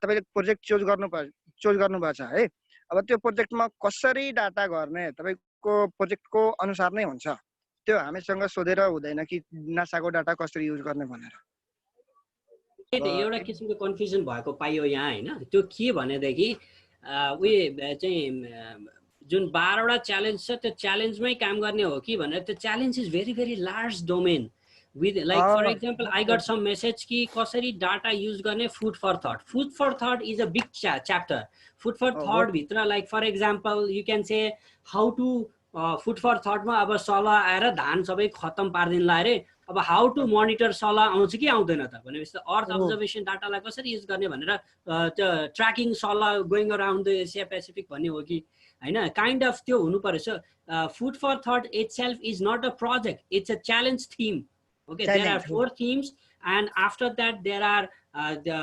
तपाईले प्रोजेक्ट चुज गर्नुपर्छ है अब त्यो प्रोजेक्टमा कसरी डाटा गर्ने तपाईको प्रोजेक्टको अनुसार नै हुन्छ त्यो हामीसँग सोधेर हुँदैन कि नासाको डाटा कसरी युज गर्ने भनेर एउटा किसिमको कन्फ्युजन भएको पाइयो यहाँ हैन त्यो के भनेदेखि उयो चाहिँ जुन 12 वटा च्यालेन्ज छ त्यो च्यालेन्जमै काम गर्ने हो कि भनेर त्यो challenge is very very large domain with like for example I got some message ki kasari data use गर्ने food for thought is a big chapter food for thought bhitra like for example you can say how to food for thought ma aba sala aera dhan sabai khatam pardinla are अब how to monitor sala आउँछ कि आउँदैन त भनेपछि अर्थ observation data लाई कसरी use गर्ने भनेर त्यो tracking sala going around the Asia Pacific भन्ने हो कि हैन kind of त्यो हुनु पर्छ food for thought itself is not a project it's a challenge theme. Okay, there are 4 themes and after that there are the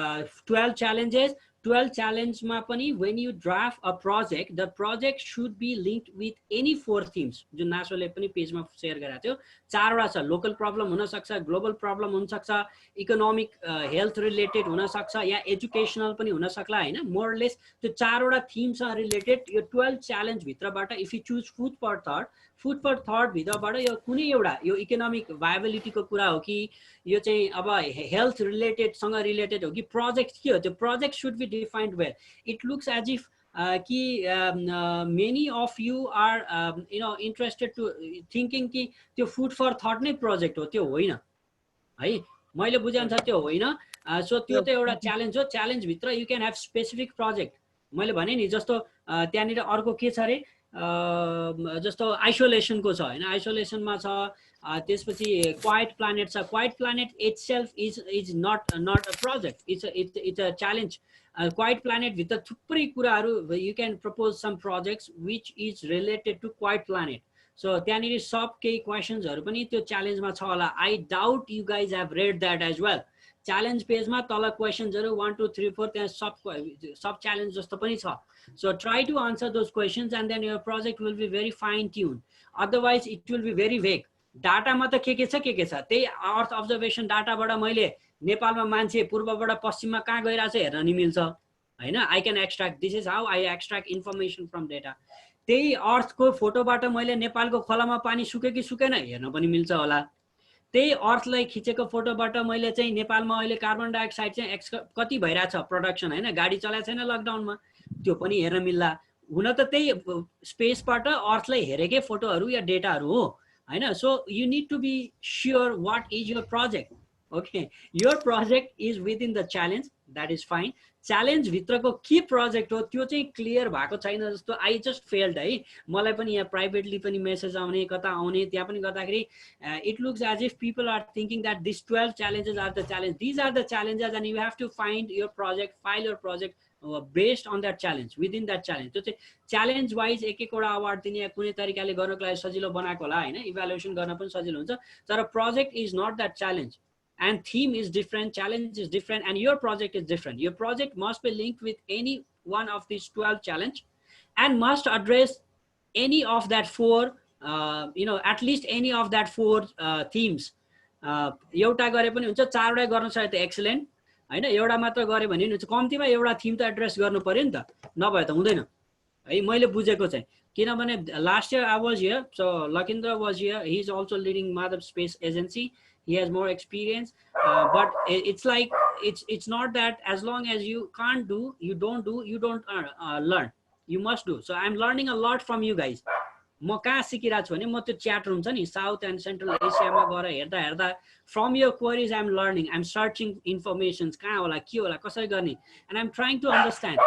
12 challenges. 12 challenge ma pani when you draft a project the project should be linked with any 4 themes jo naso le pani page ma share gareko थियो 4 वटा छ local problem हुन सक्छ global problem हुन सक्छ economic health related हुन सक्छ या educational पनि हुन सक्ला हैन मोरलेस त्यो 4 वटा थीम सँग रिलेटेड यो 12 च्यालेन्ज भित्रबाट if you choose food for thought भित्रबाट यो कुनै एउटा यो इकोनोमिक भायबिलिटी को कुरा हो कि यो चाहिँ अब हेल्थ रिलेटेड सँग रिलेटेड हो कि प्रोजेक्ट के हो त्यो project should be defined well it looks as if कि many of you are you know interested to thinking कि त्यो फुड फर थट नै प्रोजेक्ट हो त्यो होइन है मैले बुझे अनुसार त्यो होइन सो त्यो त एउटा च्यालेन्ज हो च्यालेन्ज भित्र you can have specific project मैले भने नि जस्तो त्यहाँनिर अर्को के छ रे जस्तो आइसोलेसनको छ हैन आइसोलेसनमा छ त्यसपछि क्वाइट प्लानेट छ quiet planet itself is not a project it's a challenge quiet planet भित्र थुप्रै कुराहरू you can propose some projects which is related to quiet planet so त्यहाँनिर सब केही क्वेसन्सहरू पनि त्यो च्यालेन्जमा छ होला I doubt you guys have read that as well challenge पेजमा तल क्वेसन्सहरू 1 2 3 4 त्यहाँ सब च्यालेन्ज जस्तो पनि छ so try to answer those questions and then your project will be very fine tune otherwise it will be very vague डाटामा त के छ त्यही अर्थ अब्जर्भेसन डाटाबाट मैले नेपालमा मान्छे पूर्वबाट पश्चिममा कहाँ गइरहेछ हेर्न नि मिल्छ हैन I can extract this is how I extract information from data त्यही अर्थको फोटोबाट मैले नेपालको खोलामा पानी सुक्यो कि सुकेन हेर्न पनि मिल्छ होला त्यही अर्थलाई खिचेको फोटोबाट मैले चाहिँ नेपालमा अहिले कार्बन डाइअक्साइड चाहिँ कति भइरहेछ प्रोडक्सन हैन गाडी चलाएको छैन लकडाउनमा त्यो पनि हेर्न मिल्ला हुन त त्यही स्पेसबाट अर्थलाई हेरेकै फोटोहरू या डेटाहरू हो हैन so you need to be sure what is your project okay your project is within the challenge that is fine challenge भित्रको के प्रोजेक्ट हो त्यो चाहिँ क्लियर भएको छैन जस्तो आई जस्ट फेल्ड है मलाई पनि यहाँ प्राइभेटली पनि मेसेज आउने कता आउने त्यहाँ पनि गर्दाखेरि it looks as if people are thinking that this 12 challenges are the challenge these are the challenges and you have to find your project file your project based on that challenge within that challenge त्यो चाहिँ challenge wise एकवटा award दिने या कुनै तरिकाले गर्नको लागि सजिलो बनाएको होला होइन इभ्यालुएसन गर्न पनि सजिलो हुन्छ तर project is not that challenge and theme is different, challenge is different, and your project is different. Your project must be linked with any one of these 12 challenge and must address any of that 4 you know at least any of that 4 themes. एउटा गरे पनि हुन्छ 4 वटा गर्न सक्यो त excellent हैन एउटा मात्र गरे भने हुन्छ कम्तीमा एउटा थीम त एड्रेस गर्नु पर्यो नि त नभए त हुँदैन है मैले बुझेको चाहिँ किनभने last year I was here so Lakindra was here he is also leading Madhav space agency he has more experience but it's like it's not that as long as you can't do you don't learn you must do so I'm learning a lot from you guys म कहाँ सिकिरहेको छु भने म त्यो chat room छ नि south and central एसियामा गएर हेर्दा from your queries I am learning I am searching informations कहाँ होला के होला कसरी गर्ने and I am trying to understand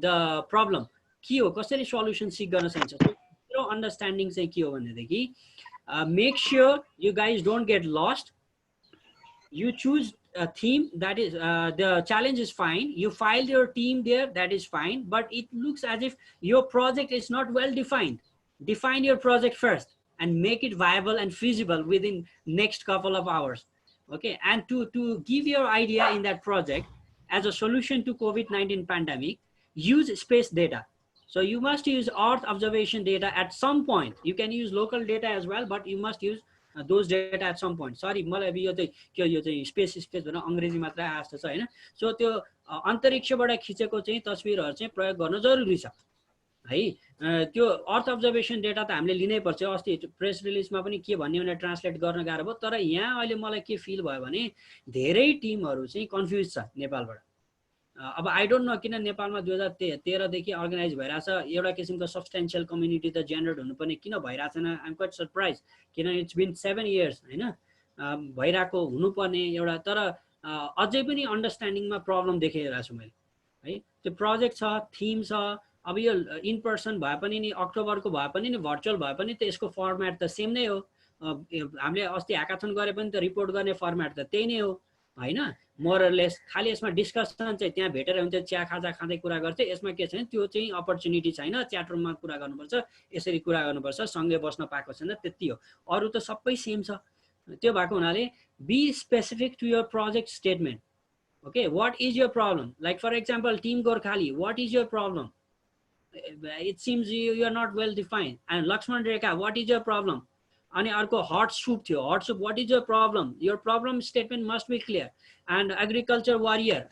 the problem के हो कसरी सल्युसन सिक गर्न सकिन्छ मेरो अन्डरस्ट्यान्डिङ चाहिँ के हो भनेदेखि make sure you guys don't get lost. You choose a theme that is the challenge is fine. You filed your team there, that is fine. But it looks as if your project is not well defined. Define your project first. and make it viable and feasible within next couple of hours. Okay, and to give your idea in that project as a solution to COVID-19 pandemic, use space data. So you must use Earth observation data at some point. You can use local data as well, but you must use those data at some point. Sorry, मलाई यो चाहिँ space भनेर अंग्रेजी मात्र आएको छ हैन. So त्यो अन्तरिक्षबाट खिचेको चाहिँ तस्बिरहरु चाहिँ प्रयोग गर्न जरुरी छ है. त्यो अर्थ अब्जर्भेसन डेटा त हामीले लिनै पर्छ. अस्ति प्रेस रिलिजमा पनि के भन्ने भने ट्रान्सलेट गर्न गाह्रो भयो. तर यहाँ अहिले मलाई के फिल भयो भने धेरै टिमहरु चाहिँ कन्फ्युज छ नेपालबाट. अब आई डोन्ट नो किन नेपालमा 2013 देखि अर्गनाइज भइराछ एउटा किसिमको सब्स्टेन्शियल कम्युनिटी त जेनरेट हुनुपर्ने किन भइराछन. आई एम क्वाइट सरप्राइज किन इट्स बीन 7 इयर्स हैन भइराको हुनुपर्ने एउटा. तर अझै पनि अन्डरस्ट्यान्डिङमा प्रब्लम देखेको छु मैले है. त्यो प्रोजेक्ट छ, थीम छ. अब यो इन पर्सन भए पनि नि अक्टोबरको भए पनि नि भर्चुअल भए पनि त यसको फर्मेट त सेम नै हो. हामीले अस्ति ह्याकाथन गरे पनि त रिपोर्ट गर्ने फर्मेट त त्यही नै हो हैन. मोरलेस खाली यसमा डिस्कसन चाहिँ त्यहाँ भेटेर हुन्छ चिया खाजा खाँदै कुरा गर्छ. यसमा के छैन त्यो चाहिँ अपर्च्युनिटी छैन. च्याट रुममा कुरा गर्नुपर्छ, यसरी कुरा गर्नुपर्छ, सँगै बस्न पाएको छैन, त्यति हो. अरु त सबै सेम छ. त्यो भएको हुनाले be specific to your project statement. Okay, what is your problem? Like for example team Gorkhali, what is your problem? It seems you are not well defined. And Lakshman Rekha, what is your problem? Ani arko hot soup थियो. Hot soup, what is your problem? Your problem statement must be clear. And agriculture warrior,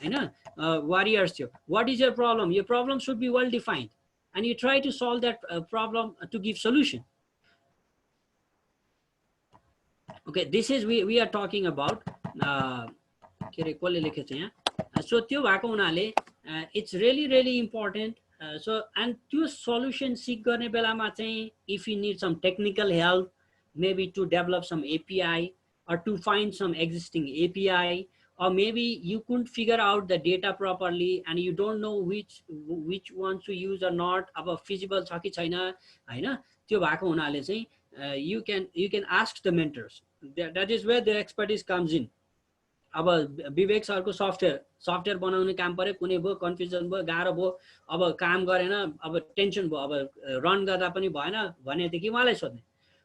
warriors थियो. What is your problem? Your problem should be well defined. And you try to solve that problem to give solution. Okay, this is we are talking about so त्यो भएको हुनाले it's really important. So and to solution seek गर्ने बेलामा चाहिँ if you need some technical help, maybe to develop some API or to find some existing API, or maybe you couldn't figure out the data properly and you don't know which one to use or not, अब feasible छ कि छैन हैन. त्यो भएको हुनाले चाहिँ you can ask the mentors. That is where the expertise comes in. अब विवेक सरको सफ्टवेयर बनाउने काम पर्यो, कुनै भयो कन्फ्युजन भयो, गाह्रो भयो, अब काम गरेन, अब टेन्सन भयो, अब रन गर्दा पनि भएन भनेदेखि उहाँलाई सोध्ने.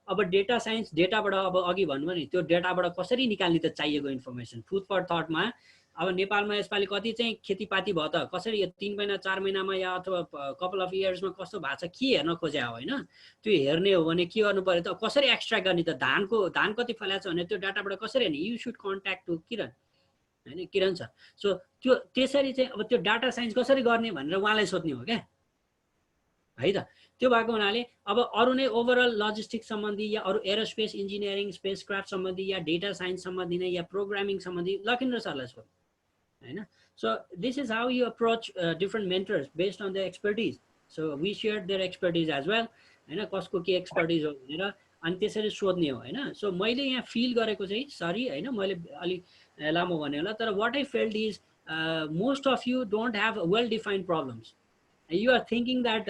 अब डेटा साइन्स डेटाबाट अब अघि भन्नुभयो नि त्यो डेटाबाट कसरी निकाल्ने त चाहिएको इन्फर्मेसन. फुड फर थटमा अब नेपालमा यसपालि कति चाहिँ खेतीपाती भयो त, कसरी यो 3 महिना 4 महिनामा या अथवा कपल अफ इयर्समा कस्तो भएको छ के हेर्न खोज्या हो हैन. त्यो हेर्ने हो भने के गर्नु पर्यो त, कसरी एक्सट्र्याक्ट गर्ने त, धान कति फलाएको छ भने त्यो डाटाबाट कसरी हेर्ने. यु शुड कन्ट्याक्ट टु किरण हैन, किरण सर. सो त्यो त्यसरी चाहिँ अब त्यो डाटा साइन्स कसरी गर्ने भनेर उहाँलाई सोध्ने हो क्या है त. त्यो भएको हुनाले अब अरु नै ओभरअल लजिस्टिक्स सम्बन्धी या अरु एरोस्पेस इन्जिनियरिङ स्पेसक्राफ्ट सम्बन्धी या डेटा साइन्स सम्बन्धी नै या प्रोग्रामिङ सम्बन्धी लखिन्द्र सरलाई सोध्नु हैन. So this is how you approach different mentors based on the expertise. So we share their expertise as well हैन, कसको के एक्सपर्टिज हो भनेर अनि त्यसरी सोध्ने हो हैन. सो मैले यहाँ फिल गरेको चाहिँ सरी हैन मैले अलि लामो भने होला, तर what I felt is most of you don't have well defined problems. You are thinking that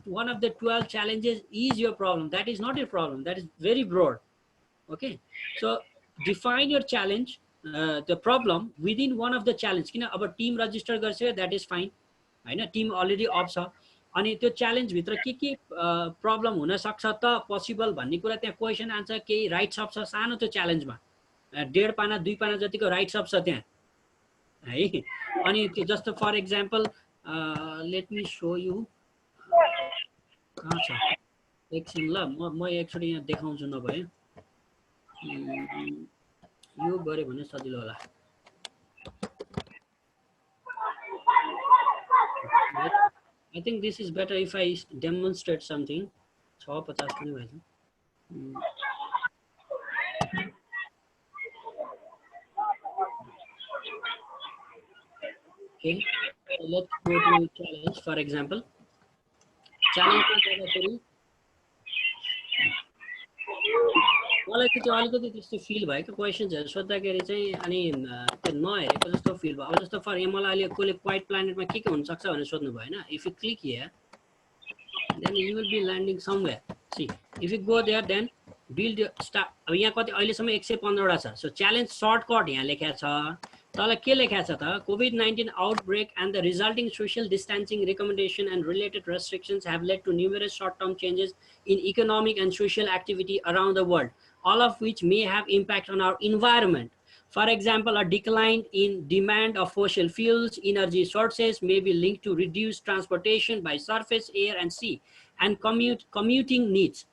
one of the 12 challenges is your problem. That is not your problem. That is very broad. Okay, so define your challenge, the problem within one of the challenge. किन अब team register गर्छ that is fine हैन, team already of छ. अनि त्यो challenge भित्र के problem हुन सक्छ त पोसिबल भन्ने कुरा त्यहाँ क्वेशन आन्सर केही राइट्स अप छ सानो त्यो च्यालेन्जमा. 1.5 पाना 2 पाना जतिको राइट्स अप छ त्यहाँ है. अनि त्यो जस्तो for example let me show you कहाँ छ एकछिन ल म एकचोटि यहाँ देखाउँछु नभए यो गरे भने सजिलो होला. I think this is better if I demonstrate something. 650 पनि भएछ. Okay, so let's go to challenge. For example, challenge को जाँदाखेरि मलाई चाहिँ त्यो अलिकति त्यस्तो फिल भयो कि क्वेशन्सहरु सोध्दाखेरि चाहिँ अनि त्यो नहेरेको जस्तो फिल भयो. अब जस्तो फर मलाई अहिले कोले क्वाइट प्लानेटमा के हुन सक्छ भनेर सोध्नु भयो हैन. If you click here then you will be landing somewhere. See, if you go there then build your start. अब यहाँ कति अहिलेसम्म 115 वटा छ. सो च्यालेन्ज सर्टकट यहाँ लेखेको छ. तल के लेखेको छ त COVID-19 outbreak and the resulting social distancing recommendation and related restrictions have led to numerous short-term changes in economic and social activity around the world, all of which may have impact on our environment. For example, a decline in demand of fossil fuels energy sources may be linked to reduced transportation by surface, air, and sea, and commuting needs,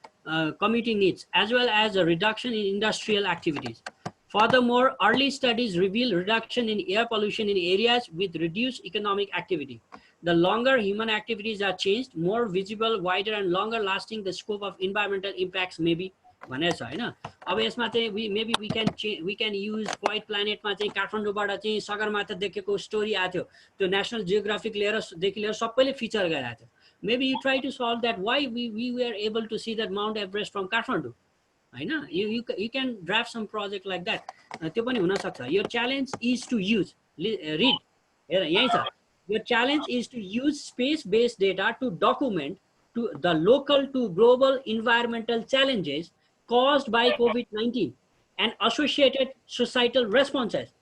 as well as a reduction in industrial activities. Furthermore, early studies reveal reduction in air pollution in areas with reduced economic activity. The longer human activities are changed, more visible, wider, and longer lasting the scope of environmental impacts may be. भनेर छ हैन। अब यसमा चाहिँ maybe we can use Quiet Planet मा चाहिँ काठमाडौँबाट चाहिँ सगरमाथा देखेको स्टोरी आएको थियो, त्यो नेशनल जियोग्राफिक देखि लिएर सबैले फिचर गरेको थियो। Maybe you try to solve that, why we were able to see that Mount Everest from Kathmandu. हैन, you can draft some project like that. त्यो पनि हुन सक्छ। Your challenge is to use, read हेर यही छ, your challenge is to use space based data to document to the local to global environmental challenges caused by COVID-19 and associated societal responses.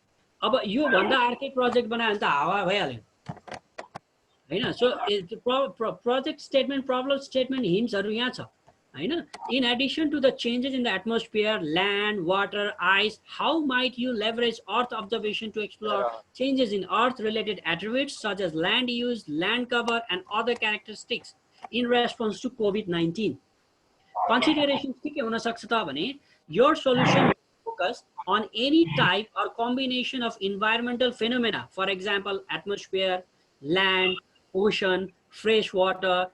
अब यो भन्दा अर्कै प्रोजेक्ट बनायो भने त हावा भइहाल्यो हैन। So project statement, problem statement हिन्ट्सहरु यहाँ छ हैन। In addition to the changes in the atmosphere, land, water, ice, how might you leverage earth observation to explore changes in earth related attributes such as land use, land cover, and other characteristics in response to COVID-19? Considerations के हुन सक्छ त भने your solution focus on any type or combination of environmental phenomena, for example atmosphere, land, ocean, fresh water,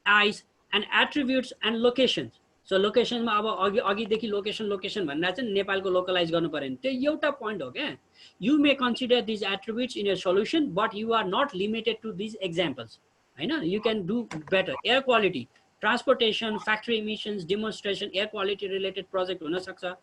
ice, and attributes and locations. So location मा अब अघिदेखि location भन्दा चाहिँ नेपालको लोकलाइज गर्नु पर्यो नि, त्यो एउटा पोइन्ट हो क्या। You may consider these attributes in your solution, but you are not limited to these examples हैन। You can do better. Air quality, transportation, factory emissions, demonstration, air quality related project हुन सक्छ,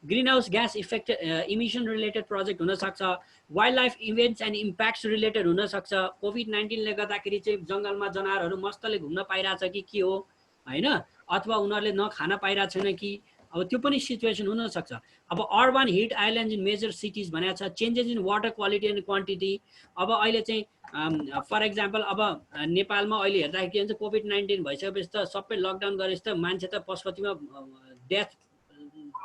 greenhouse gas effect emission related project हुन सक्छ, wildlife events and impacts related हुन सक्छ। COVID-19 ले गर्दाखेरि चाहिँ जंगलमा जनावरहरु मस्तले घुम्न पाइराछ कि के हो हैन, अथवा उनीहरुले न खाना पाइराछ छैन कि, अब त्यो पनि सिचुएसन हुन सक्छ। अब urban heat islands in major cities भनेको छ, changes in water quality and quantity. अब अहिले चाहिँ फर एक्जाम्पल अब नेपालमा अहिले हेर्दाखेरि के भन्छ COVID-19 भइसकेपछि त सबै लकडाउन गरेपछि त मान्छे त पशुपतिमा डेथ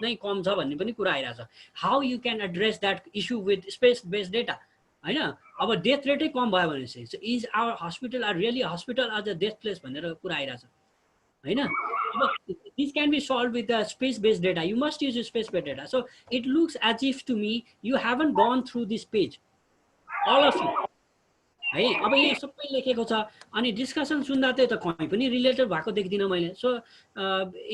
नै कम छ भन्ने पनि कुरा आइराछ। How you can address that issue with space based data हैन। अब डेथ रेटै कम भयो भनेपछि is our hospital are really hospital as a death place भनेर कुरा आइराछ हैन। अब this can be solved with the space based data. You must use space based data. So it looks as if to me you haven't gone through this page, all of you है। अब यहाँ सबै लेखेको छ अनि discussion सुन्दा चाहिँ त कहीँ पनि रिलेटेड भएको देख्दिनँ मैले। So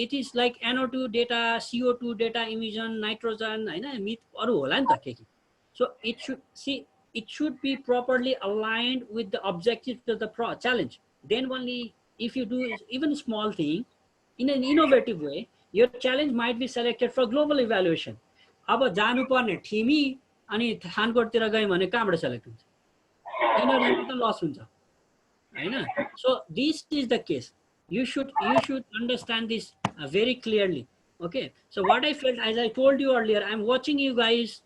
it is like NO2 data, CO2 data, emission, nitrogen हैन, मिथ अरु होला नि त के। So it should be properly aligned with the objectives of the challenge. Then only if you do even small thing in an innovative way, your challenge might be selected for global evaluation. अब जानु पर्ने ठिमी अनि थानकोटतिर गए भने कहाँबाट select हुन्छ, energy त loss हुन्छ हैन। So this is the case, you should understand this very clearly. Okay, so what I felt, as I told you earlier, I'm watching you guys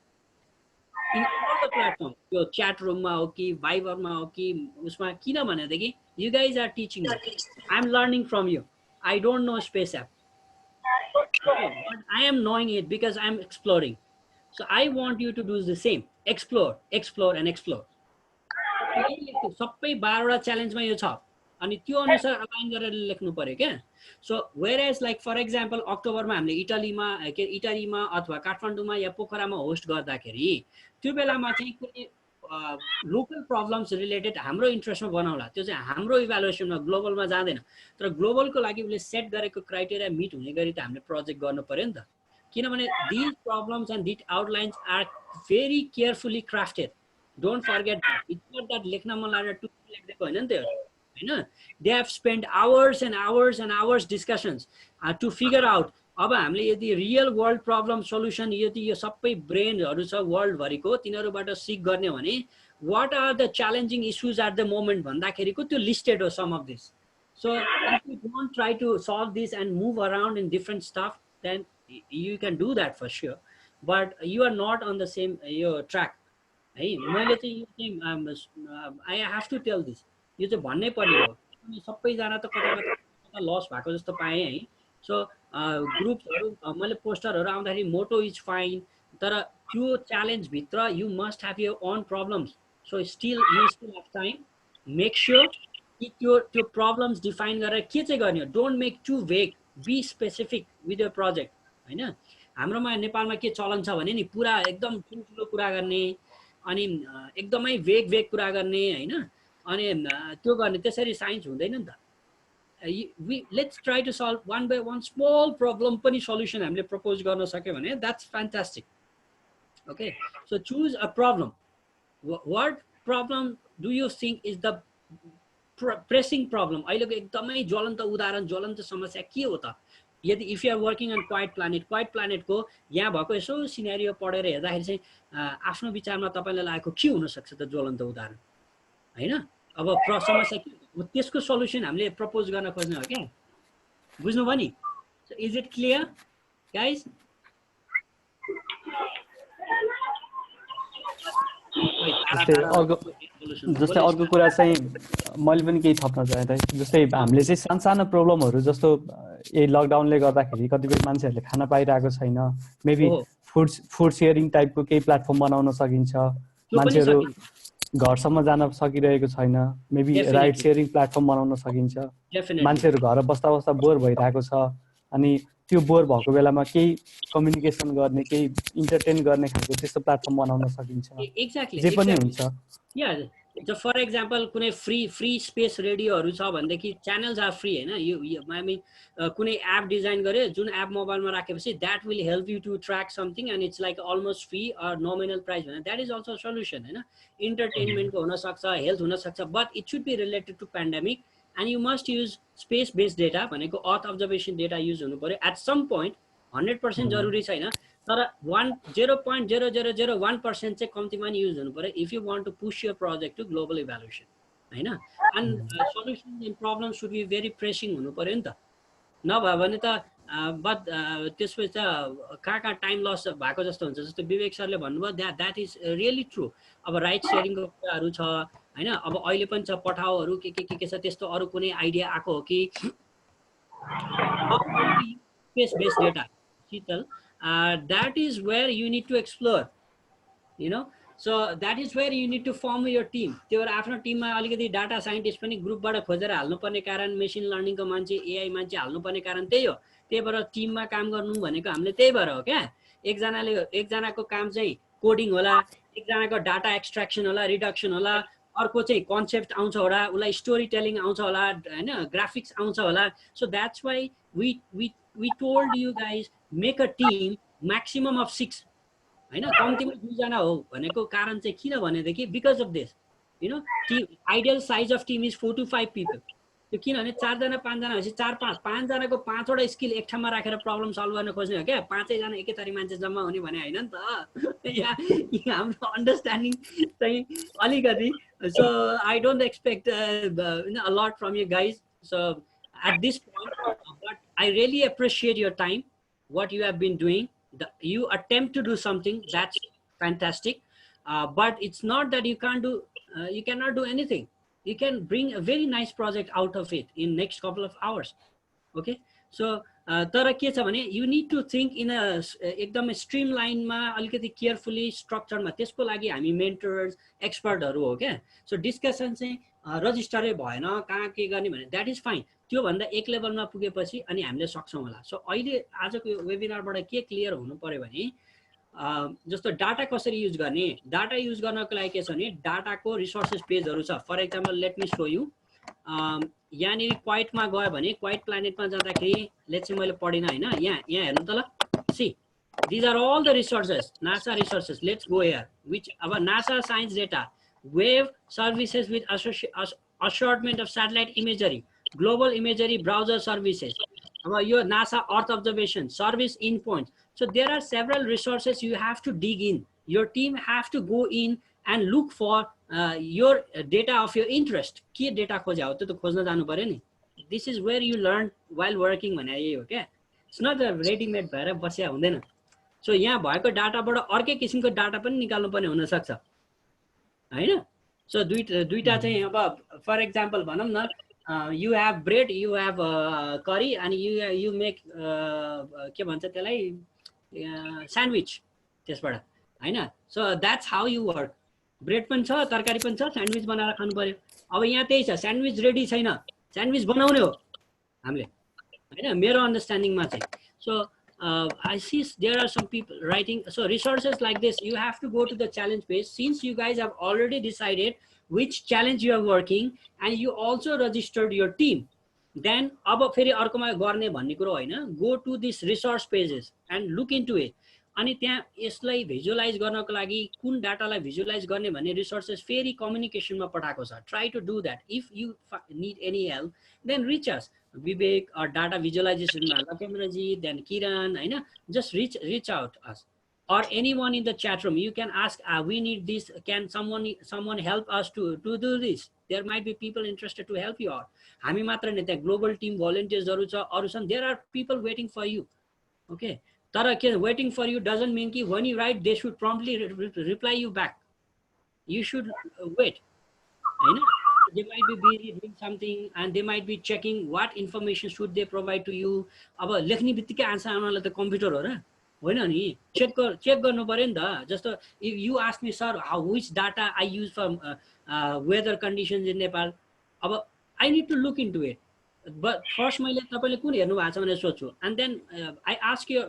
in all the platforms, your chat room मा हो कि Viber मा हो कि उसमा, किन भनेदेखि you guys are teaching me, I'm learning from you. I don't know space app, okay, but I am knowing it because I'm exploring. So I want you to do the same, explore and explore. सबै 12 वटा च्यालेन्जमा यो छ अनि त्यो अनुसार align गरेर लेख्नु पर्यो क्या। So whereas like for example अक्टोबरमा हामीले इटालीमा अथवा काठमाडौँमा या पोखरामा होस्ट गर्दाखेरि त्यो बेलामा चाहिँ कुनै लोकल प्रब्लम्स रिलेटेड हाम्रो इन्ट्रेस्टमा बनाउला, त्यो चाहिँ हाम्रो इभ्यालुएसनमा ग्लोबलमा जाँदैन। तर ग्लोबलको लागि उसले सेट गरेको क्राइटेरिया मिट हुने गरी त हामीले प्रोजेक्ट गर्नु पर्यो नि त, किनभने these problems and that outlines are very carefully crafted. Don't forget that. It's not that लेख्न मन लागेर टुक्की लेख्देको हैन नि त्यो हैन। They have spent hours and hours and hours discussions to figure out। अब हामीले यदि रियल वर्ल्ड प्रब्लम सोल्युसन यदि यो सबै ब्रेनहरु छ वर्ल्ड भरिको तिनीहरुबाट सिक गर्ने भने what are the challenging issues at the moment भन्दाखेरिको त्यो लिस्टेड हो some of this. So if you don't try to solve this and move around in different stuff, then you can do that for sure, but you are not on the same track. है। मैले चाहिँ यो चाहिँ I have to tell this, यो चाहिँ भन्नै पर्ने हो। सबैजना त कता कता लस भएको जस्तो पाएँ है। सो ग्रुप्सहरू मैले पोस्टरहरू आउँदाखेरि मोटो इज फाइन, तर त्यो च्यालेन्जभित्र you must have your own problems. So still you still have time, make sure कि त्यो प्रब्लम्स डिफाइन गरेर के चाहिँ गर्ने हो। Don't make too vague, be specific with your project होइन। हाम्रोमा नेपालमा के चलन छ भने नि पुरा एकदम ठुल्ठुलो कुरा गर्ने, अनि एकदमै वेग कुरा गर्ने होइन, अनि त्यो गर्ने, त्यसरी साइन्स हुँदैन नि त। Let's try to solve one by one small problem पनि सल्युसन हामीले प्रपोज गर्न सक्यो भने that's fantastic. Okay, so choose a problem. What problem do you think is the pressing problem? अहिलेको एकदमै ज्वलन्त उदाहरण, ज्वलन्त समस्या के हो त? यदि if you are working on quite प्लानेटको यहाँ भएको यसो सिनेरियो पढेर हेर्दाखेरि चाहिँ आफ्नो विचारमा तपाईँलाई लागेको के हुनसक्छ त ज्वलन्त उदाहरण होइन? अब समस्या के हो त्यसको सल्युसन हामीले प्रपोज गर्न खोज्ने हो क्या। बुझ्नुभयो नि? Is it clear guys? जस्तै अर्को कुरा चाहिँ मैले पनि केही थप्न चाहेँ। जस्तै हामीले चाहिँ सानो प्रब्लमहरू जस्तो यही लकडाउनले गर्दाखेरि कतिपय मान्छेहरूले खाना पाइरहेको छैन, मेबी फुड सेयरिङ टाइपको केही प्लेटफर्म बनाउन सकिन्छ। मान्छेहरू घरसम्म जान सकिरहेको छैन, मेबी राइड सेयरिङ प्लेटफर्म बनाउन सकिन्छ। मान्छेहरू घर बस्दा बस्दा बोर भइरहेको छ, अनि त्यो बोर भएको बेलामा केही कम्युनिकेसन गर्ने, केही इन्टरटेन गर्ने खालको त्यस्तो प्लेटफर्म बनाउन सकिन्छ। जे पनि हुन्छ। फर एक्जाम्पल कुनै फ्री स्पेस रेडियोहरू छ भनेदेखि च्यानल्स आर फ्री होइन। यो आई मिन कुनै एप डिजाइन गरे जुन एप मोबाइलमा राखेपछि that will help you to track something and it's like almost free or nominal price भने द्याट इज अल्सो सल्युसन होइन। इन्टरटेनमेन्टको हुनसक्छ, हेल्थ हुनसक्छ, but it should be related to pandemic and you must use space based data भनेको अर्थ observation data use हुनु पऱ्यो at some point. 100% जरुरी छैन, तर 0.0001% चाहिँ कम्तीमा नि युज हुनु पऱ्यो if you want to push your project to global evaluation होइन। And solution and problem should be very pressing हुनु पऱ्यो नि त, नभयो भने त बट त्यसपछि त कहाँ टाइम लस भएको जस्तो हुन्छ। जस्तो विवेक सरले भन्नुभयो द्याट इज रियली ट्रु। अब राइट सेयरिङको कुराहरू छ होइन, अब अहिले पनि छ पठाओहरू के छ, त्यस्तो अरू कुनै आइडिया आएको हो कि? Space based data Sheetal, that is where you need to explore, you know. So that is where you need to form your team. त्यो आफ्नो टिममा अलिकति डाटा साइन्टिस्ट पनि ग्रुपबाट खोजेर हाल्नुपर्ने कारण, मेसिन लर्निङको मान्छे, एआई मान्छे हाल्नुपर्ने कारण त्यही हो। त्यही भएर टिममा काम गर्नु भनेको हामीले त्यही भएर हो क्या। एकजनाको काम चाहिँ कोडिङ होला, एकजनाको डाटा एक्सट्र्याक्सन होला, रिडक्सन होला, अर्को चाहिँ कन्सेप्ट आउँछ होला, उसलाई स्टोरी टेलिङ आउँछ होला होइन, ग्राफिक्स आउँछ होला। So that's why we told you guys make a team maximum of 6 हैन, कम्तीमा 2 जना हो भनेको कारण चाहिँ किन भनेदेखि because of this you know team ideal size of team is 4 to 5 people। त्यो किनभने 4 जना 5 जना भएपछि 4-5 जनाको 5 वटा स्किल एक ठाउँमा राखेर प्रब्लम सल्भ गर्न खोज्ने हो क्या। 5 जना एकैचोटि मान्छे जम्मा हुने भने हैन नि त। यहाँ हाम्रो अन्डरस्ट्यान्डिङ चाहिँ अलिकति, so I don't expect a lot from you guys. So at this point, but I really appreciate your time, what you have been doing. You attempt to do something, that's fantastic, but it's not that you can't do, you cannot do anything. You can bring a very nice project out of it in next couple of hours. Okay, so तर के छ भने you need to think in a एकदम streamline मा, अलिकति carefully स्ट्रक्चरमा। त्यसको लागि हामी मेन्टर्स एक्सपर्टहरू हो क्या। सो डिस्कसन चाहिँ रजिस्टरै भएन, कहाँ के गर्ने भने द्याट इज फाइन। त्यो भन्दा एक लेभलमा पुगेपछि अनि हामीले सक्छौँ होला। सो अहिले आजको यो वेबिनारबाट के क्लियर हुनु पर्यो भने जस्तो डाटा कसरी युज गर्ने, डाटा युज गर्नको लागि के छ भने डाटाको रिसोर्सेस पेजहरू छ। For example let me show you, यहाँनिर क्वाइटमा गयो भने क्वाइट प्लानेटमा जाँदाखेरि लेट्स चाहिँ मैले पढिनँ होइन, यहाँ हेर्नु त ल, see these are all the resources, NASA resources. Let's go here which अब NASA science data, web services with assortment of satellite imagery, global imagery browser services, your NASA earth observation service endpoints. So there are several resources you have to dig in. Your team have to go in and look for your data of your interest. के data खोज्या हो त्यो त खोज्न जानु पर्यो नि। This is where you learn while working भने यही हो क्या। It's not a ready-made भएर बस्या हुँदैन। So यहाँ भएको डाटाबाट अर्कै किसिमको डाटा पनि निकाल्नु पर्ने हुन सक्छ। हैन सो दुईटा चाहिँ अब फर एक्जाम्पल भनौँ न you have bread, you have curry, and you make के भन्छ त्यसलाई sandwich त्यसबाट हैन so that's how you work bread पनि छ तरकारी पनि छ स्यान्डविच बनाएर खानु पर्यो अब यहाँ त्यही छ स्यान्डविच रेडी छैन स्यान्डविच बनाउने हो हामीले हैन मेरो अन्डरस्ट्यान्डिङमा चाहिँ so I see there are some people writing so resources like this you have to go to the challenge page since you guys have already decided which challenge you are working and you also registered your team then अब फेरि अर्कोमा गर्ने भन्ने कुरो हैन go to this resource pages and look into it अनि त्यहाँ यसलाई भिजुअलाइज गर्नको लागि कुन डाटालाई भिजुअलाइज गर्ने भन्ने रिसोर्सेस फेरि कम्युनिकेसनमा पठाएको छ try to do that if you need any help then reach us Vivek or data visualization Lakendra-ji, then Kiran, I know, just reach out us or anyone in the chat room. You can ask, we need this. Can someone help us to do this? There might be people interested to help you out. हामी मात्र नि त्यहाँ global team volunteers जरु छ अरु छन् there are people waiting for you. Okay. तर के waiting for you doesn't mean कि when you write they should promptly reply you back. You should wait. I know. They might be busy doing something and they might be checking what information should they provide to you. अब लेख्ने बित्तिकै answer आउनलाई त computer हो र होइन नि check गर्नु पर्यो नि त जस्तो if you ask me sir which data I use for weather conditions in Nepal अब I need to look into it but first मैले तपाईले कुन हेर्नु भएको छ भनेर सोध्छु and then I ask your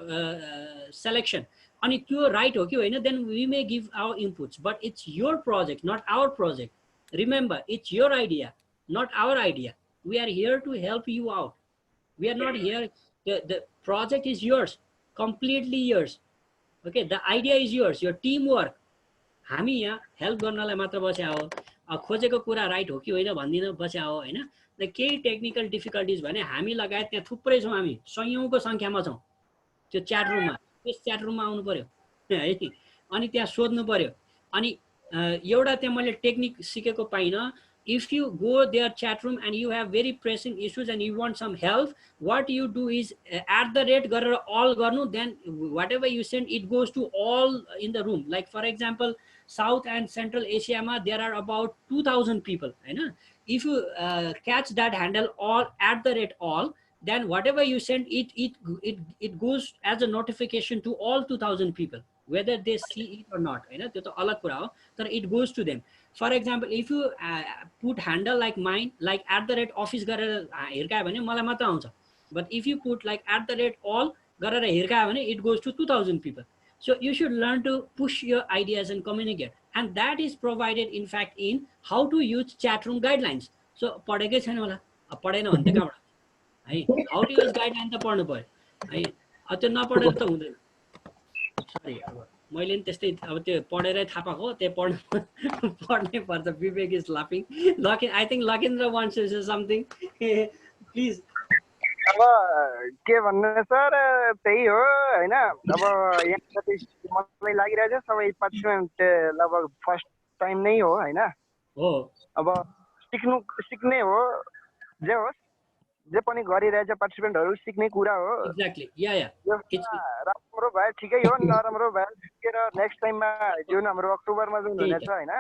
selection अनि त्यो राइट हो कि होइन then we may give our inputs but it's your project not our project. Remember, it's your idea, not our idea. We are here to help you out. We are not here. The project is yours, completely yours. Okay, the idea is yours, your teamwork. हामी यहाँ help गर्नलाई मात्र बस्या हो खोजेको कुरा right हो कि होइन भन्दिन बस्या हो हैन ल केही टेक्निकल डिफिकल्टिज भने हामी लगायत त्यहाँ थुप्रै छौं हामी सयौंको संख्यामा छौं त्यो च्याट रुममा त्यस च्याट रुममा आउनु पर्यो है अनि त्यहाँ सोध्नु पर्यो अनि एउटा त्यहाँ मैले टेक्निक सिकेको पाइन if you go their chat room and you have very pressing issues and you want some help what you do is @ गरेर all गर्नु then whatever you send it goes to all in the room like for example South and Central Asia ma there are about 2000 people हैन if you catch that handle all @ all then whatever you send it goes as a notification to all 2000 people whether they see it or not हैन त्यो त अलग कुरा हो तर it goes to them. For example if you put handle like mine like @office गरेर हिर्कायो भने मलाई मात्र आउँछ but if you put like @all गरेर हिर्कायो भने it goes to 2000 people. So you should learn to push your ideas and communicate and that is provided in fact in how to use chat room guidelines. So पढेकै छैन होला पढेन भने त कहाँबाट है how to use guideline त पढ्नु पर्यो है त्यो नपढेर त हुँदैन सरी अब मैले नि त्यस्तै अब त्यो पढेरै थाहा पाएको त्यो पढ्नै पर्छ विवेक इज लाफिङ I think Lakendra wants to say something please अब के भन्नु सर त्यही हो हैन अब यहाँ जति मलाई लागिरहेछ सबै पार्टिसिपेन्ट लगभग फर्स्ट टाइम नै हो हैन हो अब सिक्ने हो जे होस् जे पनि गरिरहेछ पार्टिसिपेन्टहरु सिक्ने कुरा हो एक्ज्याक्टली या राम्रो भयो ठिकै हो नराम्रो भयो ठिकेर नेक्स्ट टाइममा जुन हाम्रो अक्टोबरमा जुन हुनेछ हैन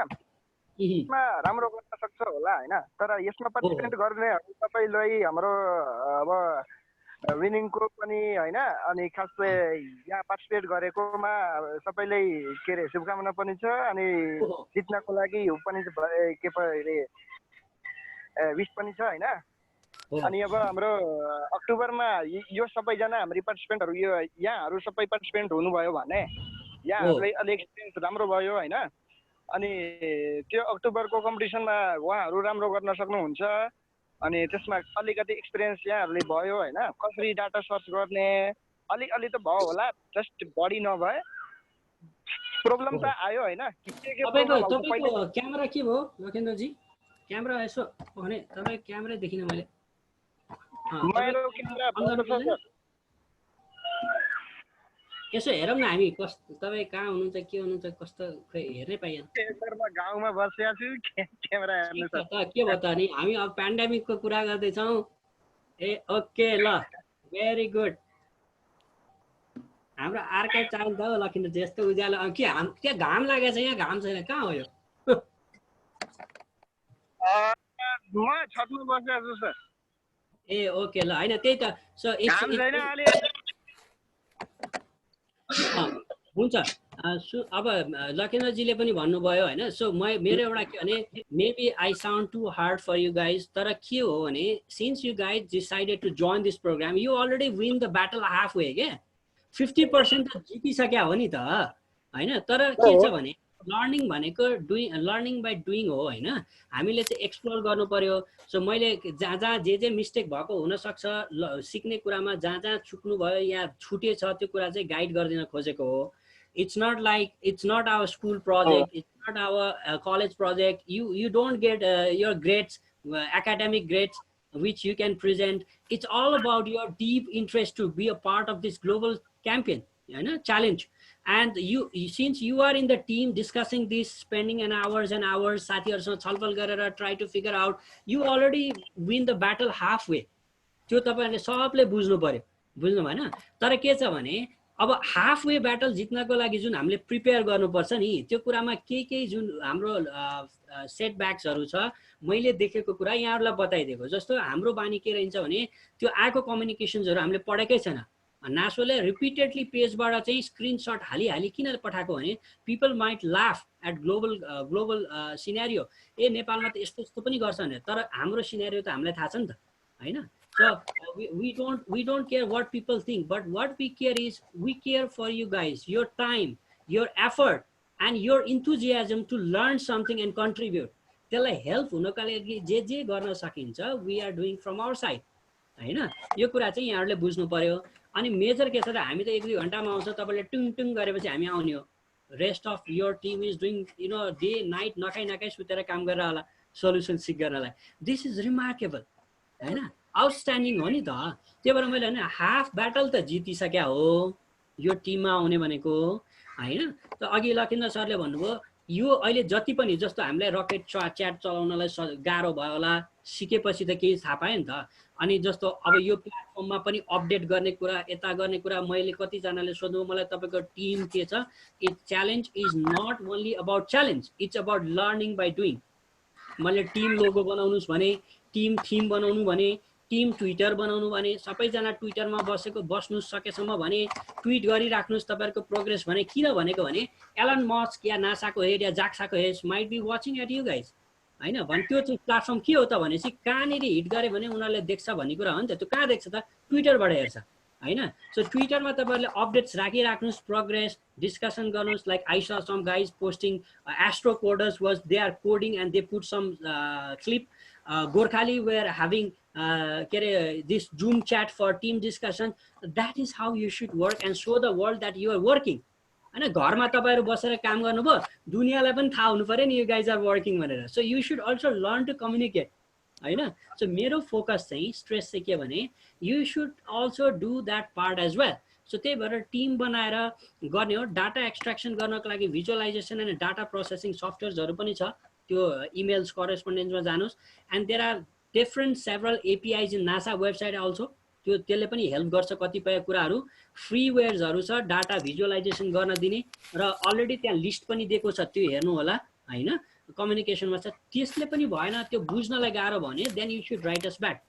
यसमा राम्रो गर्न सक्छ होला हैन तर यसमा पार्टिसिपेट गर्नेहरु सबैलाई हाम्रो अब विनिङको पनि हैन अनि खासले यहाँ पार्टिसिपेट गरेकोमा सबैलाई के रे शुभकामना पनि छ अनि जित्नको लागि पनि के परे विश पनि छ हैन अनि अब हाम्रो अक्टोबरमा यो सबैजना हाम्रो पार्टिसिपेन्टहरु यो यहाँहरु सबै पार्टिसिपेन्ट हुनुभयो भने यहाँहरुलाई अलि एक्सपिरियन्स राम्रो भयो हैन अनि त्यो अक्टोबरको कम्पिटिसनमा उहाँहरु राम्रो गर्न सक्नुहुन्छ अनि त्यसमा अलिकति एक्सपिरियन्स यहाँहरुले भयो हैन कसरी डाटा सर्च गर्ने अलि त भयो होला जस्ट बडी नभए प्रब्लम त आयो हैन तपाईको क्यामेरा के भयो लकेन्द्र जी क्यामेरा यसो भने तपाई क्यामेरा देखिन मैले मेरो क्यामेरा यसो हेरौँ न हामी तपाईँ कहाँ हुनुहुन्छ के हुनुहुन्छ कस्तो हेर्नै पाइएन म गाउँमा बसेको छु क्यामेरा हेर्नु छ के भयो त नि हामी अब पेन्डेमिकको कुरा गर्दैछौँ ए ओके ल भेरी गुड हाम्रो आर्काइभ चाहिन्छ हो लकिन्द्र जस्तो उज्यालो के घाम लागेको छ यहाँ घाम छैन कहाँ हो यो म छतमा बसिरहेको छु सर। ए ओके ल हैन त्यही त सो काम छैन अलि। हुन्छ अब लकेन्द्रजीले पनि भन्नुभयो हैन सो मेरो एउटा के भने maybe I sound too hard for you guys तर के हो भने since you guys decided to join this programme you already win the battle half way के 50% त जितिसक्या हो नि त हैन तर के छ भने लर्निङ भनेको लर्निङ बाई डुइङ हो हैन हामीले चाहिँ एक्सप्लोर गर्नु पर्यो सो मैले जहाँ जहाँ जे मिस्टेक भएको हुनसक्छ सिक्ने कुरामा जहाँ चुक्नु भयो या छुटेछ त्यो कुरा चाहिँ गाइड गरिदिन खोजेको हो it's not our school project, it's not our college project. You don't get your grades, academic grades which you can present. It's all about your deep interest to be a part of this global campaign, challenge. And since you are in the team discussing this, spending an hours and hours, साथीहरुसँग छलफल गरेर try to figure out, you already win the battle halfway. त्यो तपाईहरुले सबले बुझ्नु पर्यो, बुझ्नु भएन? तर के छ भने अब हाफ वे ब्याटल जित्नको लागि जुन हामीले प्रिपेयर गर्नुपर्छ नि त्यो कुरामा के जुन हाम्रो सेटब्याक्सहरु छ मैले देखेको कुरा यहाँहरुलाई बताइदिएको जस्तो हाम्रो बानी के रहन्छ भने त्यो आएको कम्युनिकेसन्सहरु हामीले पढेकै छैन नासोले रिपिटेडली पेजबाट चाहिँ स्क्रिनशट हाली किन पठाएको भने people might laugh at global scenario ए नेपालमा त यस्तो पनि गर्छ भने तर हाम्रो सिनेरियो त हामीलाई थाहा छ नि त हैन So we don't care what people think, but what we care is we care for you guys, your time, your effort, and your enthusiasm to learn something and contribute. त्यसलाई हेल्प हुनको लागि जे गर्न सकिन्छ we are doing from our side. हैन यो कुरा चाहिँ यहाँहरुले बुझ्नु पर्यो अनि मेजर के छ त हामी त 1-2 घण्टामा आउँछ तपाईले टुङ गरेपछि हामी आउने हो rest of your team is doing day night नखाइ सुतेर काम गरेर होला सल्युसन सिक गर्नलाई दिस इज रिमार्केबल हैन आउटस्ट्यान्डिङ हो नि त त्यही भएर मैले हैन हाफ ब्याटल त जितिसक्या हो यो टिममा आउने भनेको हैन त अघि लकेन्द्र सरले भन्नुभयो यो अहिले जति पनि जस्तो हामीलाई रकेट च्याट चलाउनलाई गाह्रो भयो होला सिकेपछि त केही थाहा पायो नि त अनि जस्तो अब यो प्लेटफर्ममा पनि अपडेट गर्ने कुरा यता गर्ने कुरा मैले कतिजनाले सोध्नु मलाई तपाईको टिम के छ it challenge is not only about challenge it's about learning by doing मैले टिम लोगो बनाउनुस् भने टिम थीम बनाउनु भने टिम ट्विटर बनाउनु भने सबैजना ट्विटरमा बस्नु सकेसम्म भने ट्विट गरिराख्नुस् तपाईहरुको प्रोग्रेस भने किन भनेको भने एलन मस्क या नासाको हेड या जाक्साको head might be watching at you guys हैन भने त्यो चाहिँ प्लेटफर्म के हो त भनेपछि कहाँनेरि हिट गरे भने उनीहरुले देख्छ भन्ने कुरा हो नि त त्यो कहाँ देख्छ त ट्विटरबाट हेर्छ हैन सो ट्विटरमा तपाईहरुले अपडेट्स राखिराख्नुस् प्रोग्रेस डिस्कसन गर्नुस् like I saw some guys posting astro coders was they are coding and they put some clip Gorkhali where having this Zoom chat for team discussion. That is how you should work and show the world that you are working. हैन घरमा तपाईहरु बसेर काम गर्नुभयो दुनियालाई पनि थाहा हुनु पर्यो नि you guys are working भनेर. So you should also learn to communicate. हैन so मेरो फोकस चाहिँ स्ट्रेस चाहिँ के भने you should also do that part as well. So त्यही भएर टिम बनाएर गर्ने हो डाटा एक्सट्र्याक्सन गर्नको लागि भिजुअलाइजेसन एन्ड डाटा प्रोसेसिङ सफ्टवेयर्सहरु पनि छ त्यो इमेल्स करेस्पोन्डेन्समा जानुस् and there are different several APIs in NASA website also त्यसले पनि हेल्प गर्छ कतिपय कुराहरु फ्रीवेयर्सहरु छ डाटा भिजुअलाइजेसन गर्न दिने र अलरेडी त्यहाँ लिस्ट पनि दिएको छ त्यो हेर्नु होला हैन कम्युनिकेसनमा छ त्यसले पनि भएन त्यो बुझ्नलाई गाह्रो भने then you should write us back